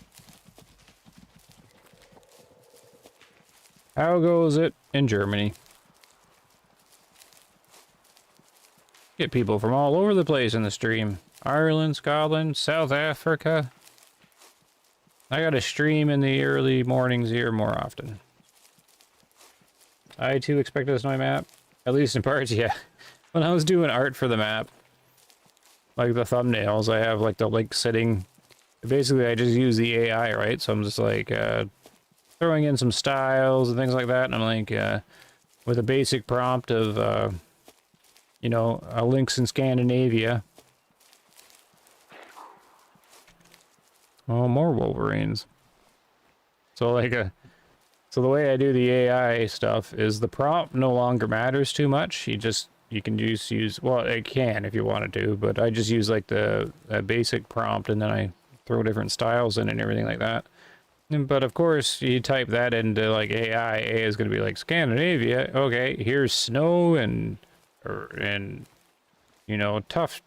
How goes it in Germany? Get people from all over the place in the stream. Ireland, Scotland, South Africa. I gotta stream in the early mornings here more often. I too expect a snowy map. At least in parts, yeah. When I was doing art for the map, like the thumbnails, I have like the link sitting. Basically, I just use the AI, right? So I'm just like throwing in some styles and things like that. And I'm like, with a basic prompt of, you know, links in Scandinavia. Oh, more Wolverines. So like So the way I do the AI stuff is the prompt no longer matters too much. You can just use, well, it can if you wanted to, but I just use like the basic prompt, and then I throw different styles in and everything like that. But of course, you type that into like AI is going to be like Scandinavia. Okay, here's snow and you know, tough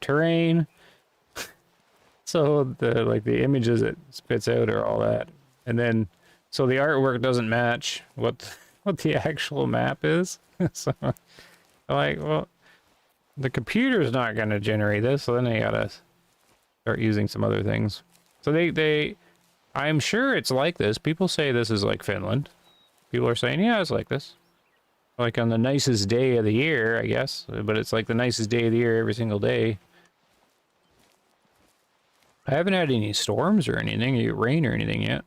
terrain. So the images it spits out are all that, and then so the artwork doesn't match what the actual map is. So I'm like, well, the computer's not going to generate this, so then they gotta start using some other things. So I'm sure it's like this. People say this is like Finland. People are saying, yeah, it's like this. Like on the nicest day of the year, I guess. But it's like the nicest day of the year every single day. I haven't had any storms or anything, rain or anything yet.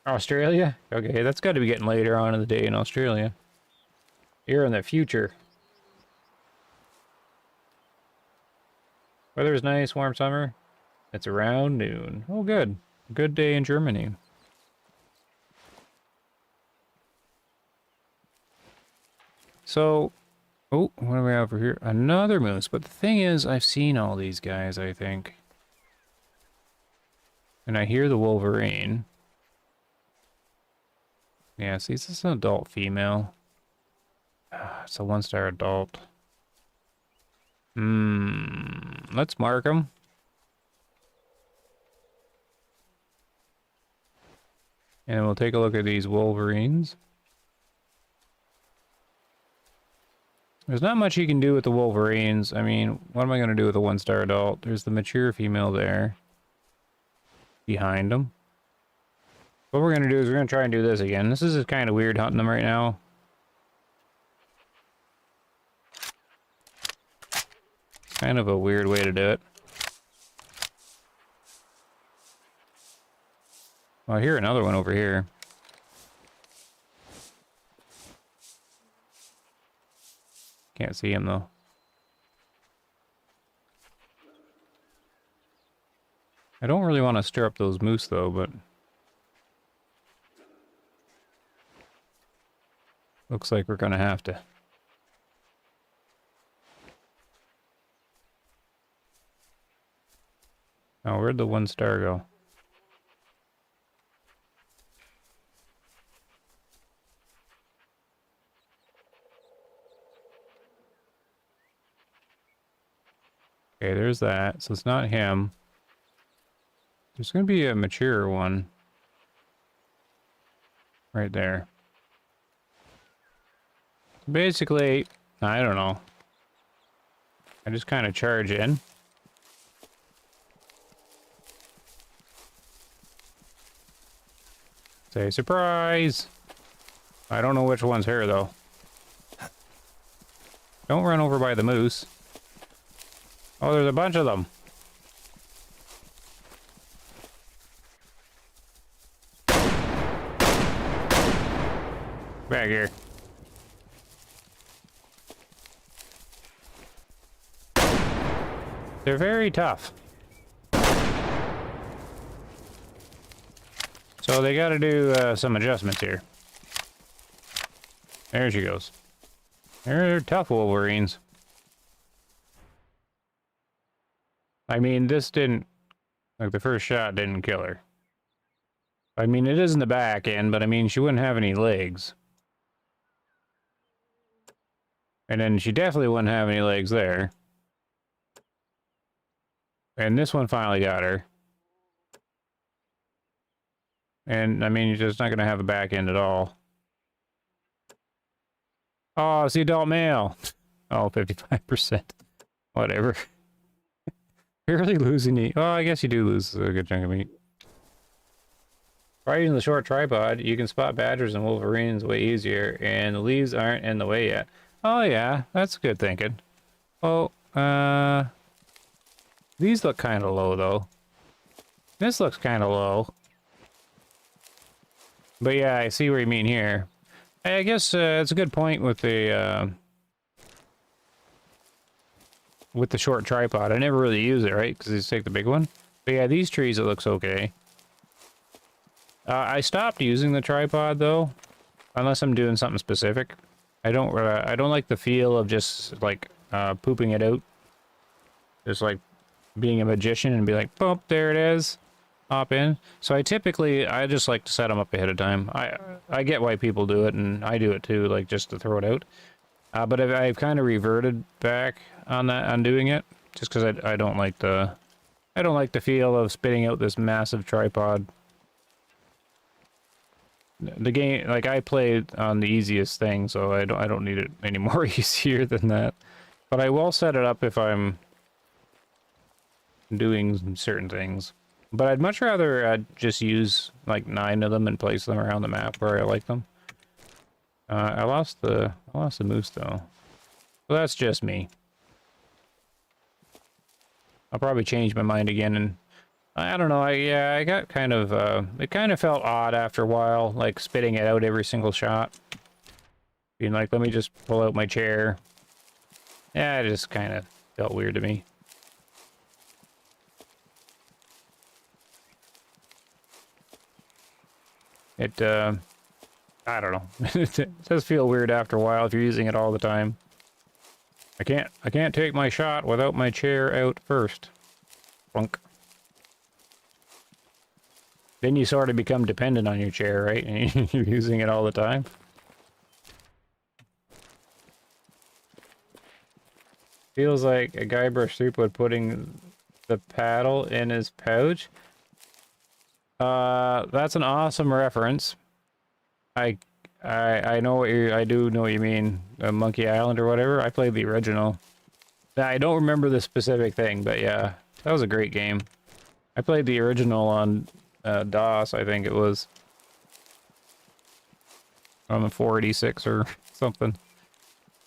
Australia? Okay, that's got to be getting later on in the day in Australia. Here in the future. Weather's nice, warm summer. It's around noon. Oh, good. Good day in Germany. So, oh, what do we have over here? Another moose. But the thing is, I've seen all these guys, I think. And I hear the Wolverine. Yeah, see, this is an adult female. It's a 1-star adult. Let's mark them. And we'll take a look at these Wolverines. There's not much you can do with the Wolverines. I mean, what am I going to do with a 1-star adult? There's the mature female there. Behind them. What we're going to do is we're going to try and do this again. This is kind of weird hunting them right now. Kind of a weird way to do it. Well, I hear another one over here. Can't see him though. I don't really want to stir up those moose though, but looks like we're gonna have to. Oh, where'd the 1-star go? Okay, there's that. So it's not him. There's going to be a mature one. Right there. Basically, I don't know. I just kind of charge in. Say surprise! I don't know which one's her though. Don't run over by the moose. Oh, there's a bunch of them. Back here. They're very tough. So they got to do some adjustments here. There she goes. They're tough Wolverines. I mean, this didn't... Like, the first shot didn't kill her. I mean, it is in the back end, but I mean, she wouldn't have any legs. And then she definitely wouldn't have any legs there. And this one finally got her. And, I mean, you're just not going to have a back end at all. Oh, it's the adult male. Oh, 55%. Whatever. Barely losing meat. Oh, I guess you do lose a good chunk of meat. By using the short tripod, you can spot badgers and wolverines way easier, and the leaves aren't in the way yet. Oh yeah, that's good thinking. Oh, these look kind of low though. This looks kind of low. But yeah, I see what you mean here. I guess it's a good point with the short tripod. I never really use it, right? Because you take the big one. But yeah, these trees, it looks okay. I stopped using the tripod though, unless I'm doing something specific. I don't like the feel of just like pooping it out. Just like being a magician and be like, boom, there it is. Hop in. So I just like to set them up ahead of time. I get why people do it, and I do it too, like just to throw it out. But I've kind of reverted back on that, on doing it, just because I don't like the feel of spitting out this massive tripod. The game, like, I play on the easiest thing, so I don't need it any more easier than that. But I will set it up if I'm doing certain things. But I'd much rather just use like 9 of them and place them around the map where I like them. I lost the moose though. Well, that's just me. I'll probably change my mind again, and I don't know. I got kind of it kind of felt odd after a while, like spitting it out every single shot. Being like, let me just pull out my chair. Yeah, it just kind of felt weird to me. It, I don't know. It does feel weird after a while if you're using it all the time. I can't take my shot without my chair out first. Plunk. Then you sort of become dependent on your chair, right? And you're using it all the time. Feels like a Guybrush Threepwood putting the paddle in his pouch. That's an awesome reference. I know what I do know what you mean. Monkey Island or whatever. I played the original. I don't remember the specific thing, but yeah, that was a great game. I played the original on DOS, I think it was. On the 486 or something.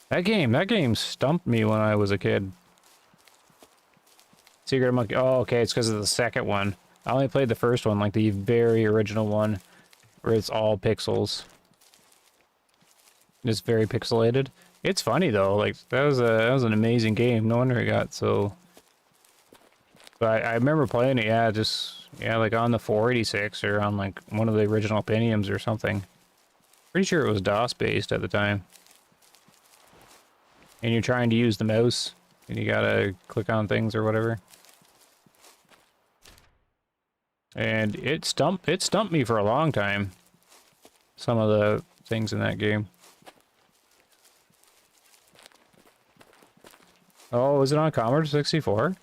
That game stumped me when I was a kid. Secret of Monkey. Oh, okay, it's because of the second one. I only played the first one, like the very original one, where it's all pixels. It's very pixelated. It's funny though. Like that was an amazing game. No wonder it got so. But I remember playing it. Yeah, like on the 486 or on like one of the original Pentiums or something. Pretty sure it was DOS based at the time. And you're trying to use the mouse, and you gotta click on things or whatever. And it stumped me for a long time. Some of the things in that game. Oh, was it on Commodore 64?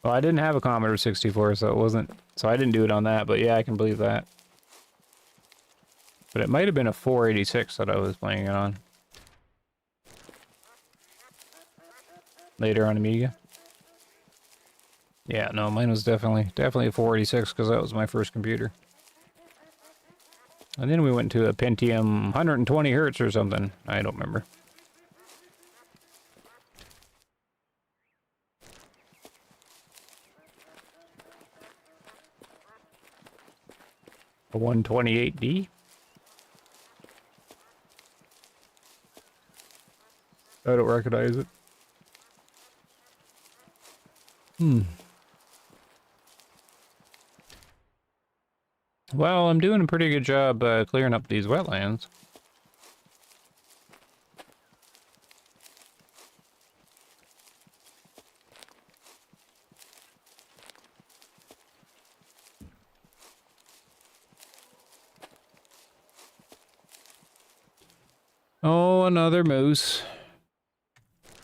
Well, I didn't have a Commodore 64, so it wasn't. So I didn't do it on that, but yeah, I can believe that. But it might have been a 486 that I was playing it on. Later on Amiga. Yeah, no, mine was definitely a 486 because that was my first computer. And then we went to a Pentium 120 hertz or something. I don't remember. A 128D. I don't recognize it. Well, I'm doing a pretty good job clearing up these wetlands. Oh, another moose.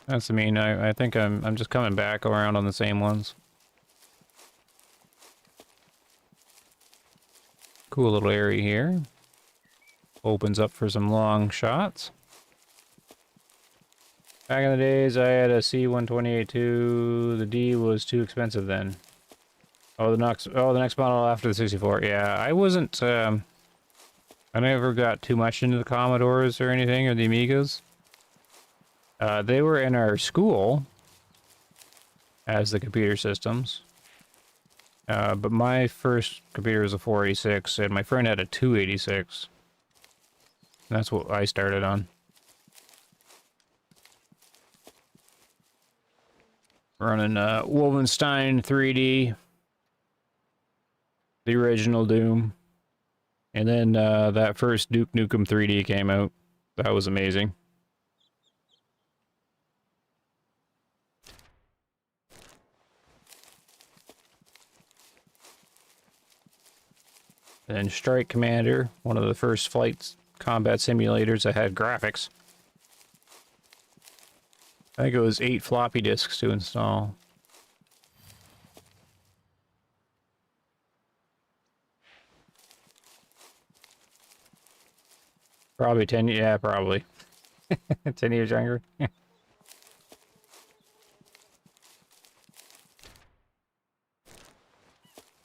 That's mean. I think I'm just coming back around on the same ones. Cool little area here. Opens up for some long shots. Back in the days, I had a C128-2. The D was too expensive then. Oh, the next model after the 64. Yeah, I wasn't. I never got too much into the Commodores or anything, or the Amigas. They were in our school as the computer systems. But my first computer was a 486, and my friend had a 286. That's what I started on. Running Wolfenstein 3D, the original Doom, And then that first Duke Nukem 3D came out. That was amazing. And then Strike Commander, one of the first flight combat simulators that had graphics. I think it was 8 floppy disks to install. Probably 10, yeah, probably. 10 years younger.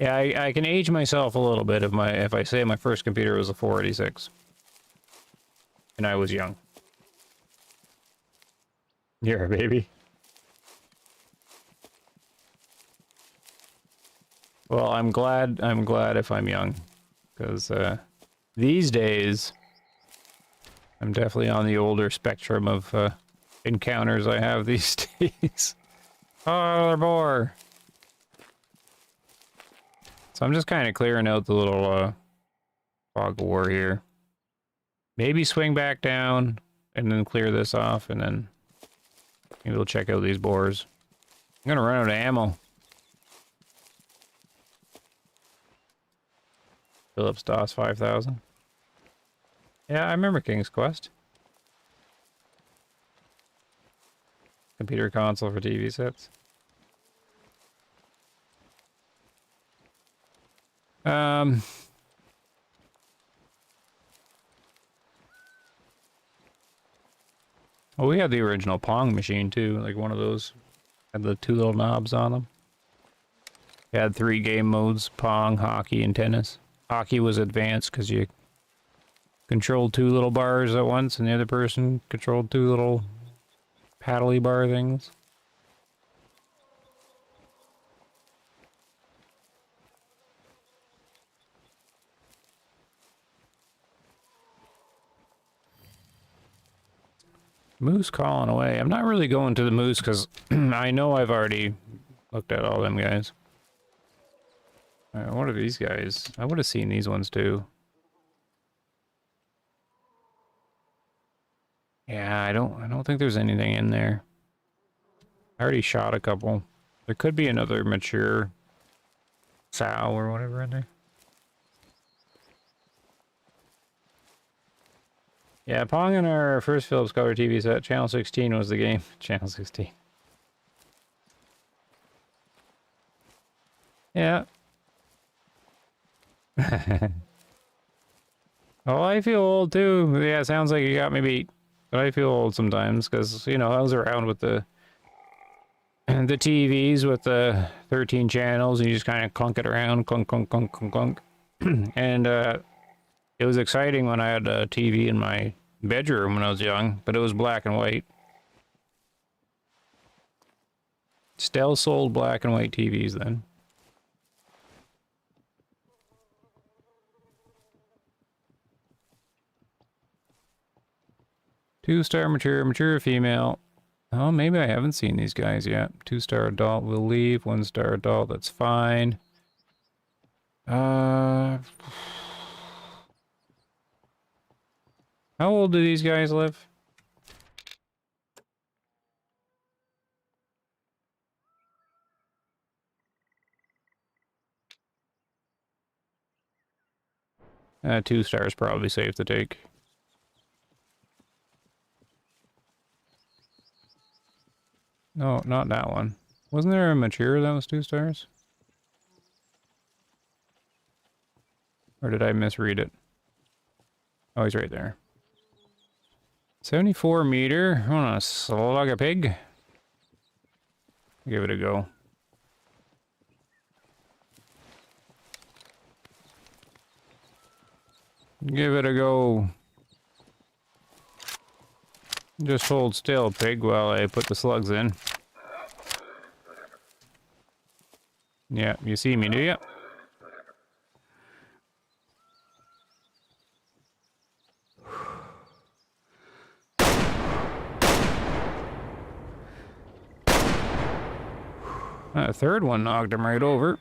Yeah, I can age myself a little bit if I say my first computer was a 486. And I was young. You're a baby. Well, I'm glad if I'm young. Because these days I'm definitely on the older spectrum of encounters I have these days. Oh, they're more. So I'm just kind of clearing out the little fog of war here. Maybe swing back down and then clear this off, and then maybe we'll check out these boars. I'm gonna run out of ammo. Philips DOS 5000. Yeah, I remember King's Quest. Computer console for TV sets. Well, we had the original Pong machine too, like one of those. Had the 2 little knobs on them. It had 3 game modes: Pong, hockey, and tennis. Hockey was advanced because you controlled 2 little bars at once, and the other person controlled 2 little paddly bar things. Moose calling away. I'm not really going to the moose because I know I've already looked at all them guys. What are these guys? I would have seen these ones too. Yeah, I don't think there's anything in there. I already shot a couple. There could be another mature sow or whatever in there. Yeah, Pong in our first Philips color TV set, Channel 16 was the game. Channel 16. Yeah. Oh, I feel old too. Yeah, it sounds like you got me beat. But I feel old sometimes because, you know, I was around with the TVs with the 13 channels and you just kind of clunk it around, clunk, clunk, clunk, clunk, clunk. And it was exciting when I had a TV in my bedroom when I was young, but it was black and white. Still sold black and white TVs then. Two-star mature female. Oh, maybe I haven't seen these guys yet. 2-star adult will leave. 1-star adult, that's fine. How old do these guys live? Two stars probably safe to take. No, not that one. Wasn't there a mature that was 2 stars? Or did I misread it? Oh, he's right there. 74 meter. I want to slug a pig. Give it a go. Give it a go. Just hold still, pig, while I put the slugs in. Yeah, you see me, do you? That third one knocked him right over.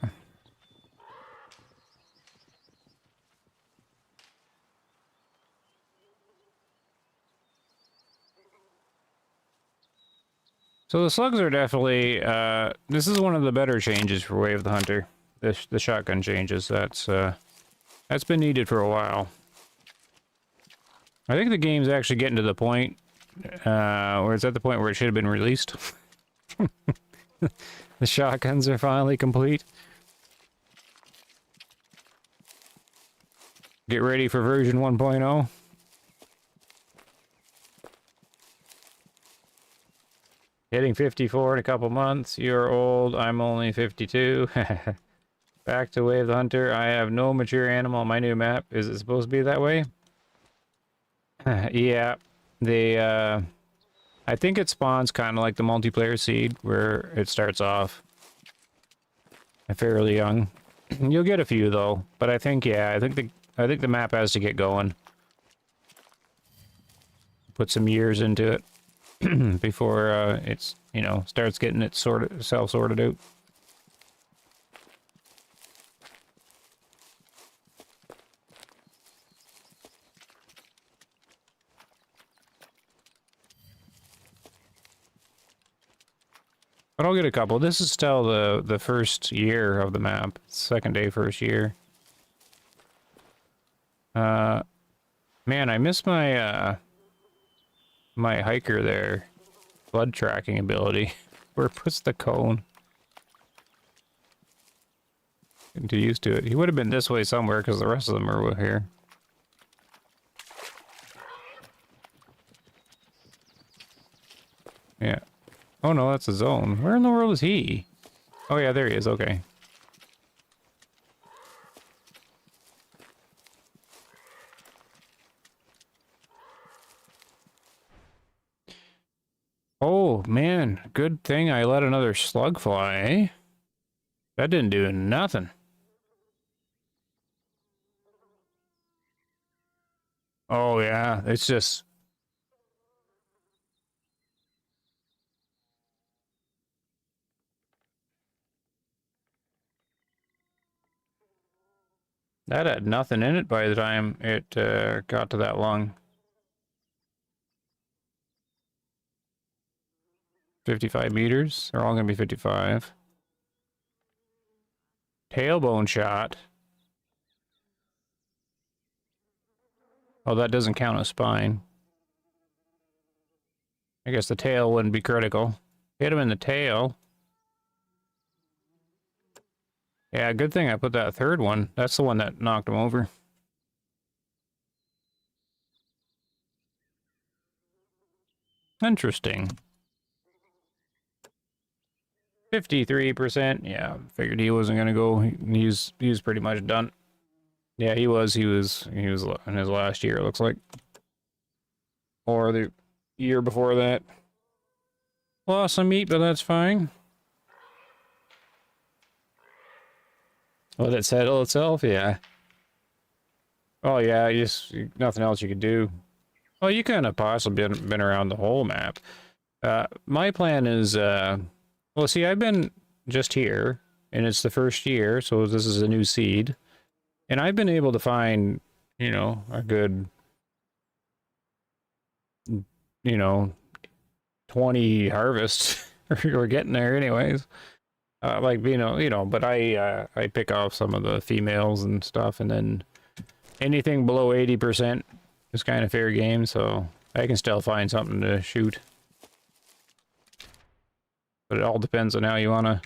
So the slugs are definitely, this is one of the better changes for Way of the Hunter. The shotgun changes, that's been needed for a while. I think the game's actually getting to the point, where it's at the point where it should have been released. The shotguns are finally complete. Get ready for version 1.0. Hitting 54 in a couple months. You're old. I'm only 52. Back to Way of the Hunter. I have no mature animal on my new map. Is it supposed to be that way? Yeah. I think it spawns kind of like the multiplayer seed, where it starts off fairly young. You'll get a few though, but I think, yeah, I think the map has to get going. Put some years into it. Before it's, you know, starts getting it self-sorted out. But I'll get a couple. This is still the first year of the map. Second day, first year. Man, I miss my my hiker there. Blood tracking ability. Where puts the cone? Getting too used to it. He would have been this way somewhere because the rest of them are here. Yeah. Oh no, that's a zone. Where in the world is he? Oh yeah, there he is. Okay. Oh, man. Good thing I let another slug fly, eh? That didn't do nothing. Oh, yeah. It's just... That had nothing in it by the time it got to that lung. 55 meters. They're all going to be 55. Tailbone shot. Oh, that doesn't count as spine. I guess the tail wouldn't be critical. Hit him in the tail. Yeah, good thing I put that third one. That's the one that knocked him over. Interesting. 53%. Yeah, figured he wasn't gonna go. He was pretty much done. Yeah, he was in his last year, it looks like. Or the year before that. Lost some meat, but that's fine. Let it settle itself, yeah. Oh yeah, nothing else you could do. Well, you couldn't have possibly been around the whole map. My plan is, well, see, I've been just here, and it's the first year, so this is a new seed. And I've been able to find, you know, a good, you know, 20 harvests. We're getting there anyways. Like, you know, but I pick off some of the females and stuff, and then anything below 80% is kind of fair game, so I can still find something to shoot. But it all depends on how you want to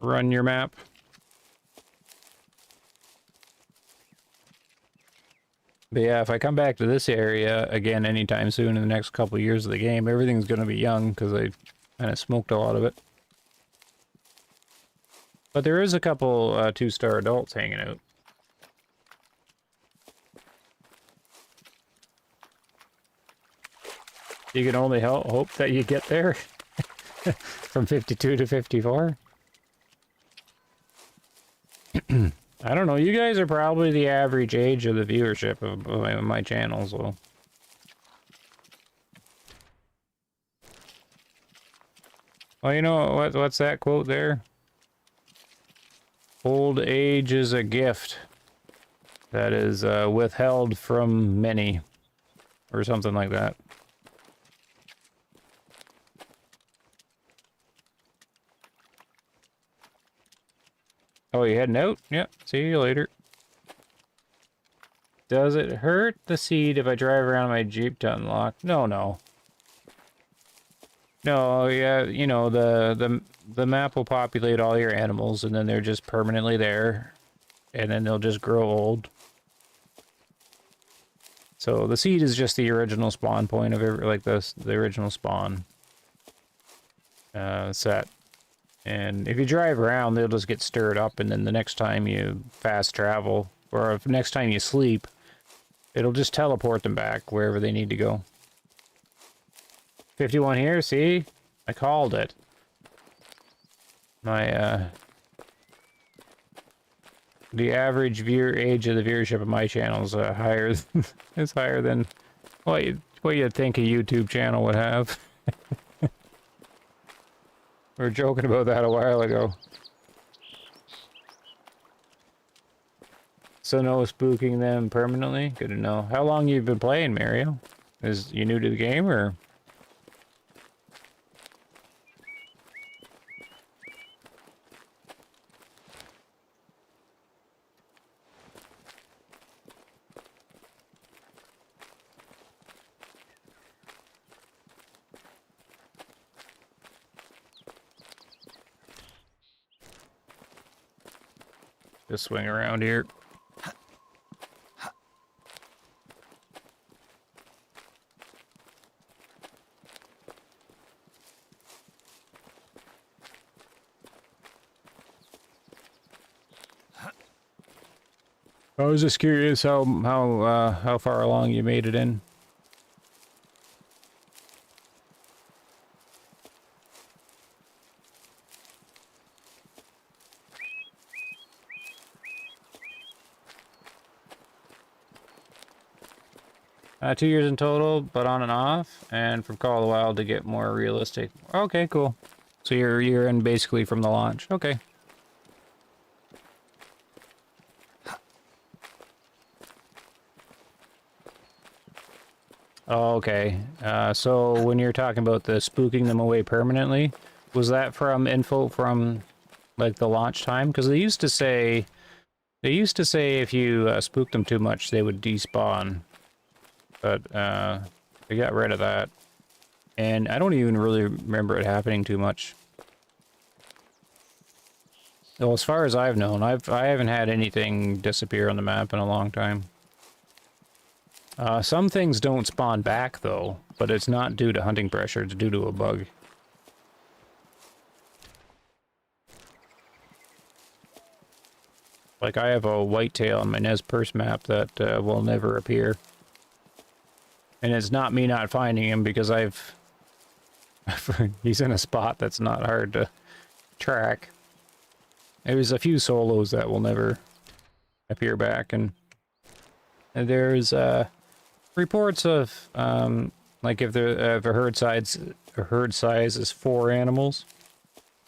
run your map. But yeah, if I come back to this area again anytime soon in the next couple of years of the game, everything's going to be young because I kind of smoked a lot of it. But there is a couple 2-star adults hanging out. You can only hope that you get there from 52 to 54. I don't know. You guys are probably the average age of the viewership of my channel, so. Well, you know what's that quote there? Old age is a gift that is withheld from many, or something like that. Oh, you heading out? Yep. See you later. Does it hurt the seed if I drive around my Jeep to unlock? No, no. No, yeah, you know, the map will populate all your animals, and then they're just permanently there, and then they'll just grow old. So the seed is just the original spawn point of every, like the original spawn set. And if you drive around, they'll just get stirred up, and then the next time you fast travel, or if next time you sleep, it'll just teleport them back wherever they need to go. 51 here, see? I called it. My, the average viewer age of the viewership of my channel is higher is higher than what you'd think a YouTube channel would have. We were joking about that a while ago. So no spooking them permanently? Good to know. How long you've been playing, Mario? Is you new to the game, or? Just swing around here. I was just curious how far along you made it in. 2 years in total, but on and off, and from Call of the Wild to get more realistic. Okay, cool. So you're in basically from the launch. Okay. Oh, okay. So when you're talking about the spooking them away permanently, was that from info from like the launch time? Because they used to say if you spooked them too much, they would despawn. But they got rid of that, and I don't even really remember it happening too much. Well, as far as I've known, I haven't had anything disappear on the map in a long time. Some things don't spawn back though, but it's not due to hunting pressure; it's due to a bug. Like I have a whitetail on my Nez Perce map that will never appear. And it's not me not finding him because he's in a spot that's not hard to track. There's a few solos that will never appear back, and there's reports of like if a herd size is 4 animals,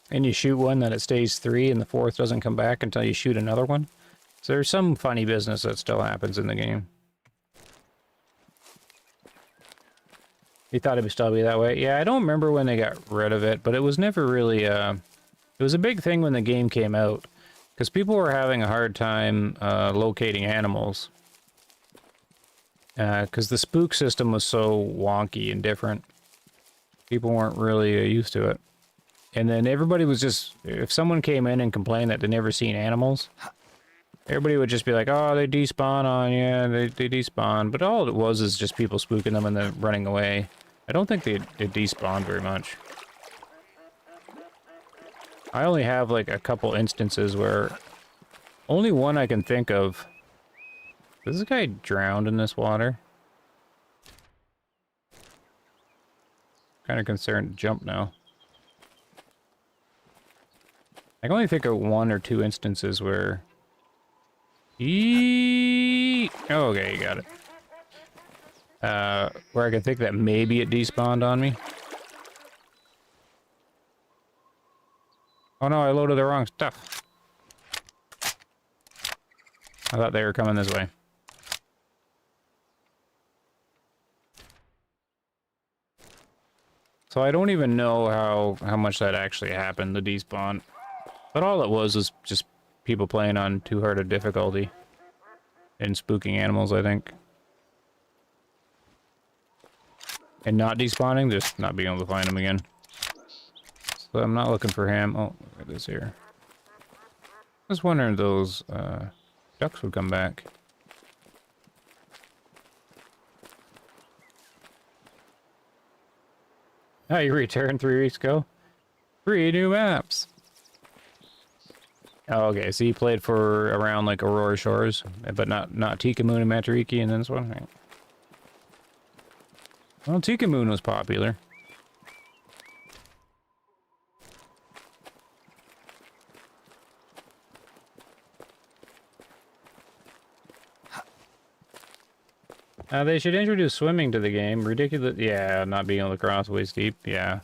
and you shoot one, then it stays 3, and the 4th doesn't come back until you shoot another one. So there's some funny business that still happens in the game. You thought it would still be that way? Yeah, I don't remember when they got rid of it, but it was never really, it was a big thing when the game came out, because people were having a hard time locating animals. Because the spook system was so wonky and different. People weren't really used to it. And then everybody was just, if someone came in and complained that they'd never seen animals, everybody would just be like, oh, they despawn on you, they despawn. But all it was is just people spooking them and then running away. I don't think they despawned very much. I only have like a couple instances where, only one I can think of. Is this guy drowned in this water? Kind of concerned to jump now. I can only think of 1 or 2 instances where... Oh, okay, you got it. Where I can think that maybe it despawned on me. Oh no, I loaded the wrong stuff. I thought they were coming this way. So I don't even know how much that actually happened, the despawn. But all it was just people playing on too hard a difficulty and spooking animals, I think. And not despawning, just not being able to find them again. So I'm not looking for him. Oh, look at this here. I was wondering if those ducks would come back. Oh, you returned 3 weeks ago? 3 new maps! Oh, okay, so you played for around like Aurora Shores, but not Tikamoon and Matariki and this one, right? Well, Tikamoon was popular. They should introduce swimming to the game. Ridiculous. Yeah, not being able to cross waist deep. Yeah.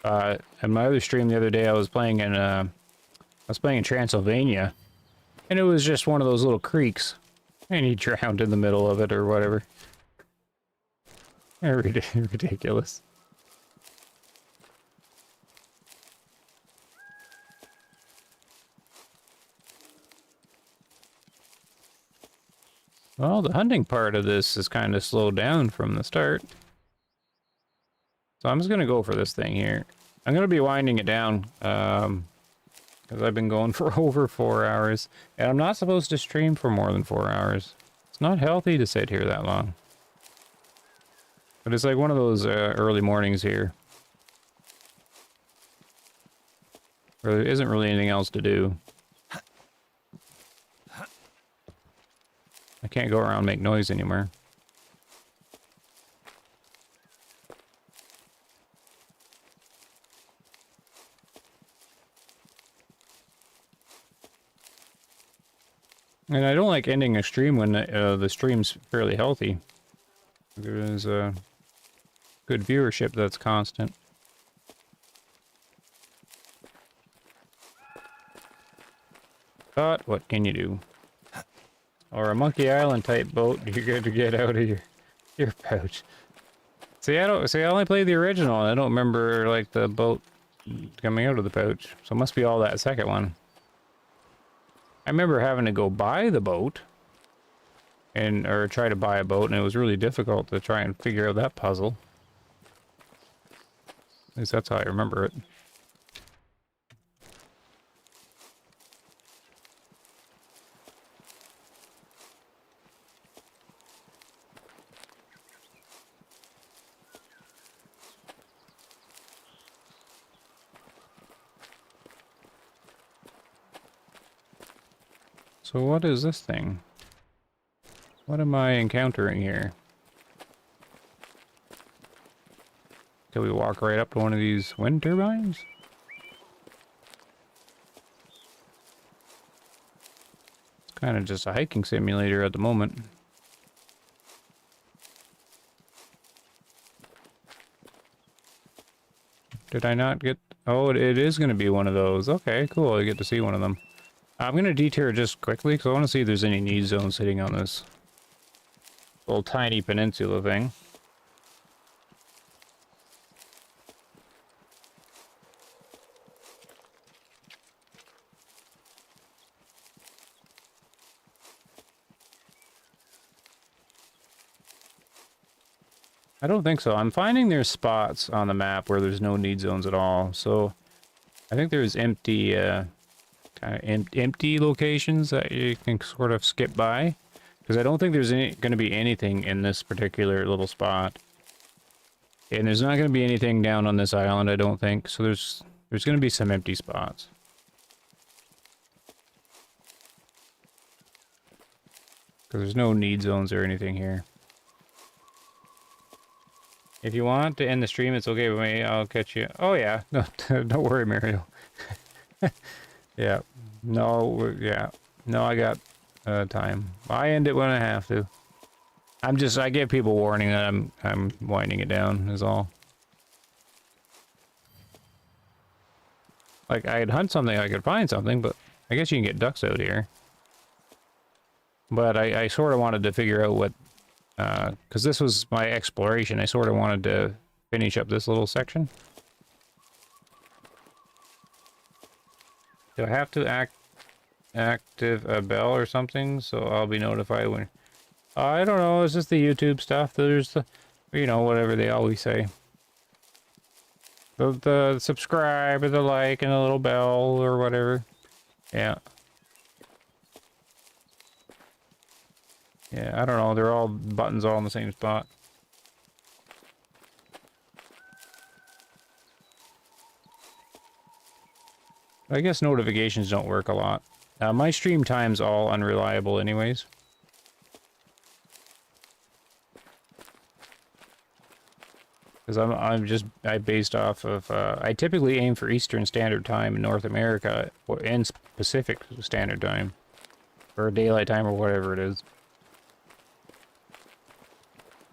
In my other stream the other day, I was playing in Transylvania, and it was just one of those little creeks, and he drowned in the middle of it or whatever. Ridiculous. Well, the hunting part of this is kind of slowed down from the start. So I'm just going to go for this thing here. I'm going to be winding it down, because I've been going for over 4 hours. And I'm not supposed to stream for more than 4 hours. It's not healthy to sit here that long. But it's like one of those early mornings here, where there isn't really anything else to do. I can't go around and make noise anymore. And I don't like ending a stream when the stream's fairly healthy. There's a good viewership that's constant. But what can you do? Or a Monkey Island type boat, you're good to get out of your pouch. See, I only played the original, and I don't remember like the boat coming out of the pouch. So it must be all that second one. I remember having to go buy the boat, or try to buy a boat, and it was really difficult to try and figure out that puzzle. At least that's how I remember it. So what is this thing? What am I encountering here? Can we walk right up to one of these wind turbines? It's kind of just a hiking simulator at the moment. Did I not get... Oh, it is going to be one of those. Okay, cool. I get to see one of them. I'm going to detour just quickly because I want to see if there's any need zones sitting on this little tiny peninsula thing. I don't think so. I'm finding there's spots on the map where there's no need zones at all. So I think there's empty, kind of empty locations that you can sort of skip by. Because I don't think there's going to be anything in this particular little spot. And there's not going to be anything down on this island, I don't think. So there's going to be some empty spots. Because there's no need zones or anything here. If you want to end the stream, it's okay with me. I'll catch you. Oh, yeah. No, don't worry, Mario. Yeah. No, yeah. No, I got time. I end it when I have to. I give people warning that I'm winding it down, is all. Like, I could hunt something, I could find something, but I guess you can get ducks out here. But I sort of wanted to figure out what... because this was my exploration, I sort of wanted to finish up this little section. Do I have to active a bell or something, so I'll be notified when... I don't know, it's just the YouTube stuff. There's the, you know, whatever they always say. The subscribe or the like and the little bell or whatever. Yeah. Yeah, I don't know, they're all buttons all in the same spot. I guess notifications don't work a lot. My stream time's all unreliable anyways. Because I based off of, I typically aim for Eastern Standard Time in North America, and Pacific Standard Time. Or Daylight Time or whatever it is.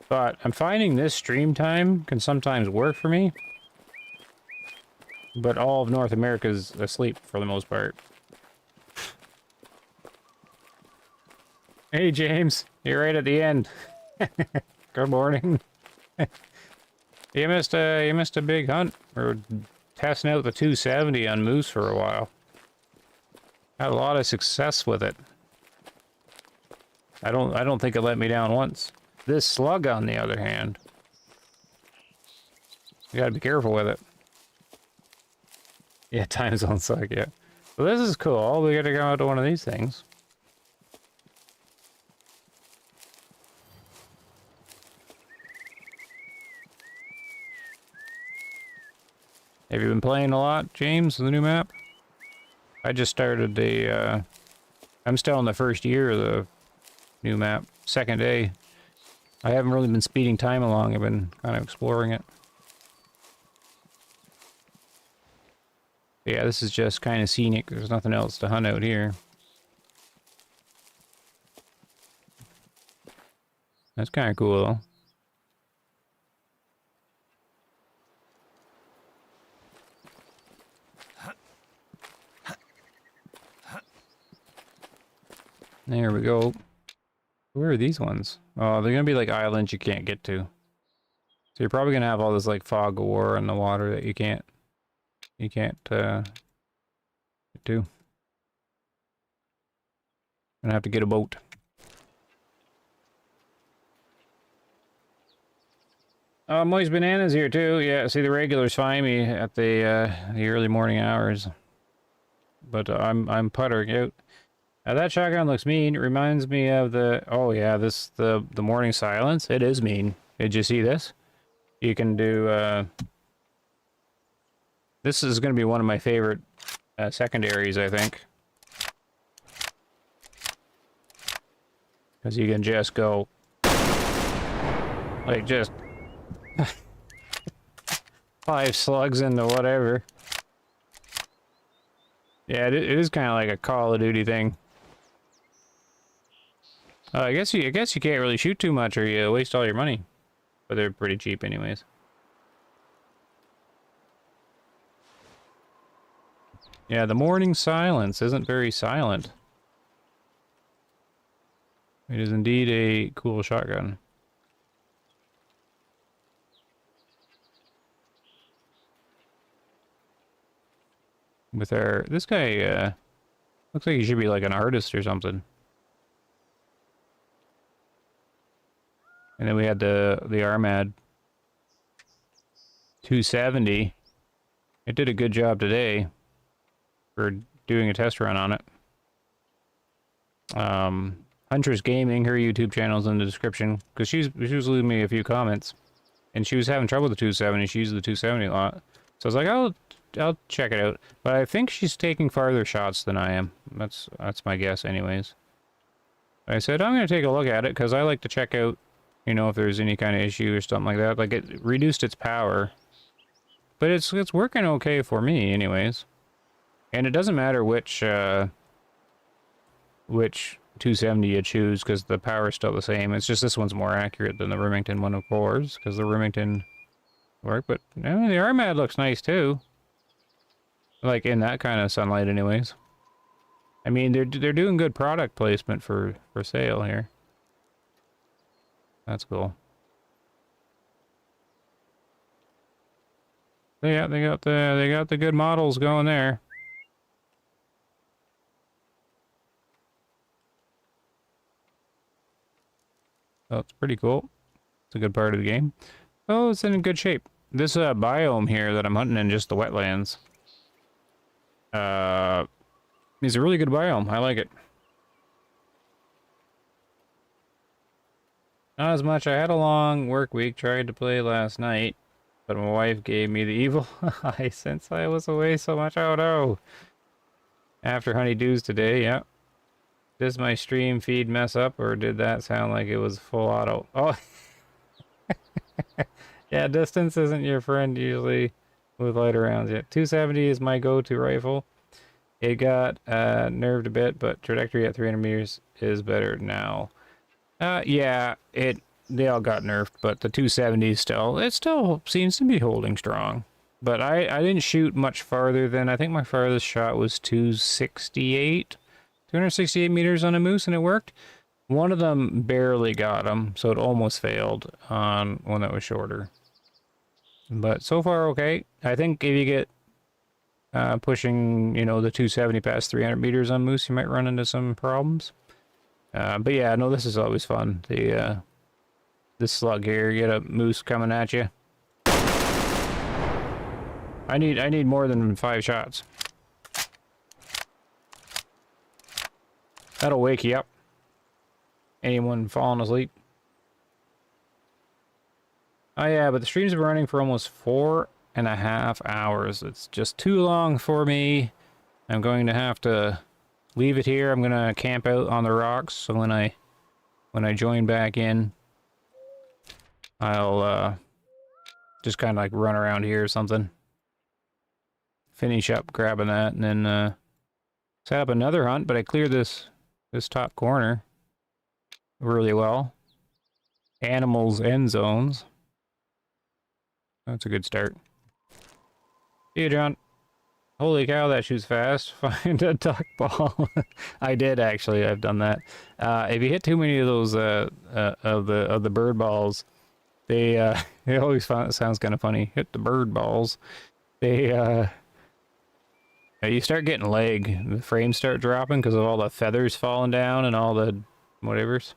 But I'm finding this stream time can sometimes work for me. But all of North America's asleep for the most part. Hey James, you're right at the end. Good morning. You missed a big hunt. We were testing out the 270 on moose for a while. Had a lot of success with it. I don't think it let me down once. This slug, on the other hand, you gotta be careful with it. Yeah, time zone suck, yeah. So this is cool. We gotta go out to one of these things. Have you been playing a lot, James, the new map? I just started the, I'm still in the first year of the new map. Second day. I haven't really been speeding time along. I've been kind of exploring it. Yeah, this is just kind of scenic. There's nothing else to hunt out here. That's kind of cool, though. There we go. Where are these ones? Oh, they're gonna be like islands you can't get to. So you're probably gonna have all this like fog of war in the water that you can't get to. Gonna have to get a boat. Moist Banana's here too. Yeah, see the regulars find me at the early morning hours. But I'm puttering out. That shotgun looks mean. It reminds me of the... Oh yeah, the morning silence. It is mean. Did you see this? You can do... This is going to be one of my favorite secondaries, I think. Because you can just go... Like, just... 5 slugs into whatever. Yeah, it is kind of like a Call of Duty thing. I guess you can't really shoot too much or you waste all your money. But they're pretty cheap anyways. Yeah, the morning silence isn't very silent. It is indeed a cool shotgun. With our... This guy, looks like he should be like an artist or something. And then we had the Armad 270. It did a good job today for doing a test run on it. Huntress Gaming, her YouTube channel's in the description, because she was leaving me a few comments, and she was having trouble with the 270. She uses the 270 a lot, so I was like, I'll check it out. But I think she's taking farther shots than I am. That's my guess, anyways. I said I'm gonna take a look at it because I like to check out, you know, if there's any kind of issue or something like that. Like, it reduced its power, but it's working okay for me, anyways. And it doesn't matter which 270 you choose, because the power is still the same. It's just this one's more accurate than the Remington 104s, because the Remington work. But I mean, the Armad looks nice too. Like in that kind of sunlight, anyways. I mean, they're doing good product placement for sale here. That's cool. Yeah, they got the good models going there. So it's pretty cool. It's a good part of the game. Oh, it's in good shape. This biome here that I'm hunting in, just the wetlands, is a really good biome. I like it. Not as much. I had a long work week, tried to play last night, but my wife gave me the evil eye since I was away so much. Oh no. After honeydews today, yeah. Does my stream feed mess up, or did that sound like it was full auto? Oh, yeah, distance isn't your friend usually with lighter rounds yet. 270 is my go-to rifle. It got nerfed a bit, but trajectory at 300 meters is better now. Yeah, they all got nerfed, but the 270 still, it still seems to be holding strong. But I didn't shoot much farther than, I think my farthest shot was 268 meters on a moose, and it worked. One of them barely got him, so it almost failed on one that was shorter. But so far, okay. I think if you get pushing, you know, the 270 past 300 meters on moose, you might run into some problems. But yeah, no, this is always fun. This slug here, you get a moose coming at you. I need more than 5 shots. That'll wake you up. Anyone falling asleep? Oh yeah, but the stream's been running for almost 4.5 hours. It's just too long for me. I'm going to have to leave it here. I'm gonna camp out on the rocks, so when I join back in, I'll just kind of like run around here or something. Finish up grabbing that, and then set up another hunt, but I cleared this top corner really well. Animals end zones. That's a good start. See you, John. Holy cow, that shoots fast. Find a duck ball. I did actually. I've done that. If you hit too many of those of the bird balls, they it always sounds kind of funny. Hit the bird balls. They you start getting lag. The frames start dropping because of all the feathers falling down and all the whatevers.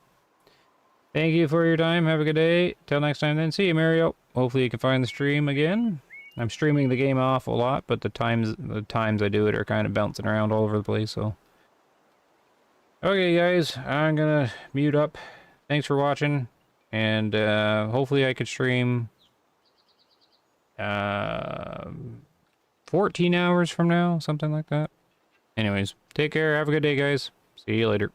Thank you for your time. Have a good day. Till next time then. See you, Mario. Hopefully you can find the stream again. I'm streaming the game off a lot, but the times I do it are kind of bouncing around all over the place, so. Okay, guys, I'm gonna mute up. Thanks for watching, and hopefully I could stream 14 hours from now, something like that. Anyways, take care. Have a good day, guys. See you later.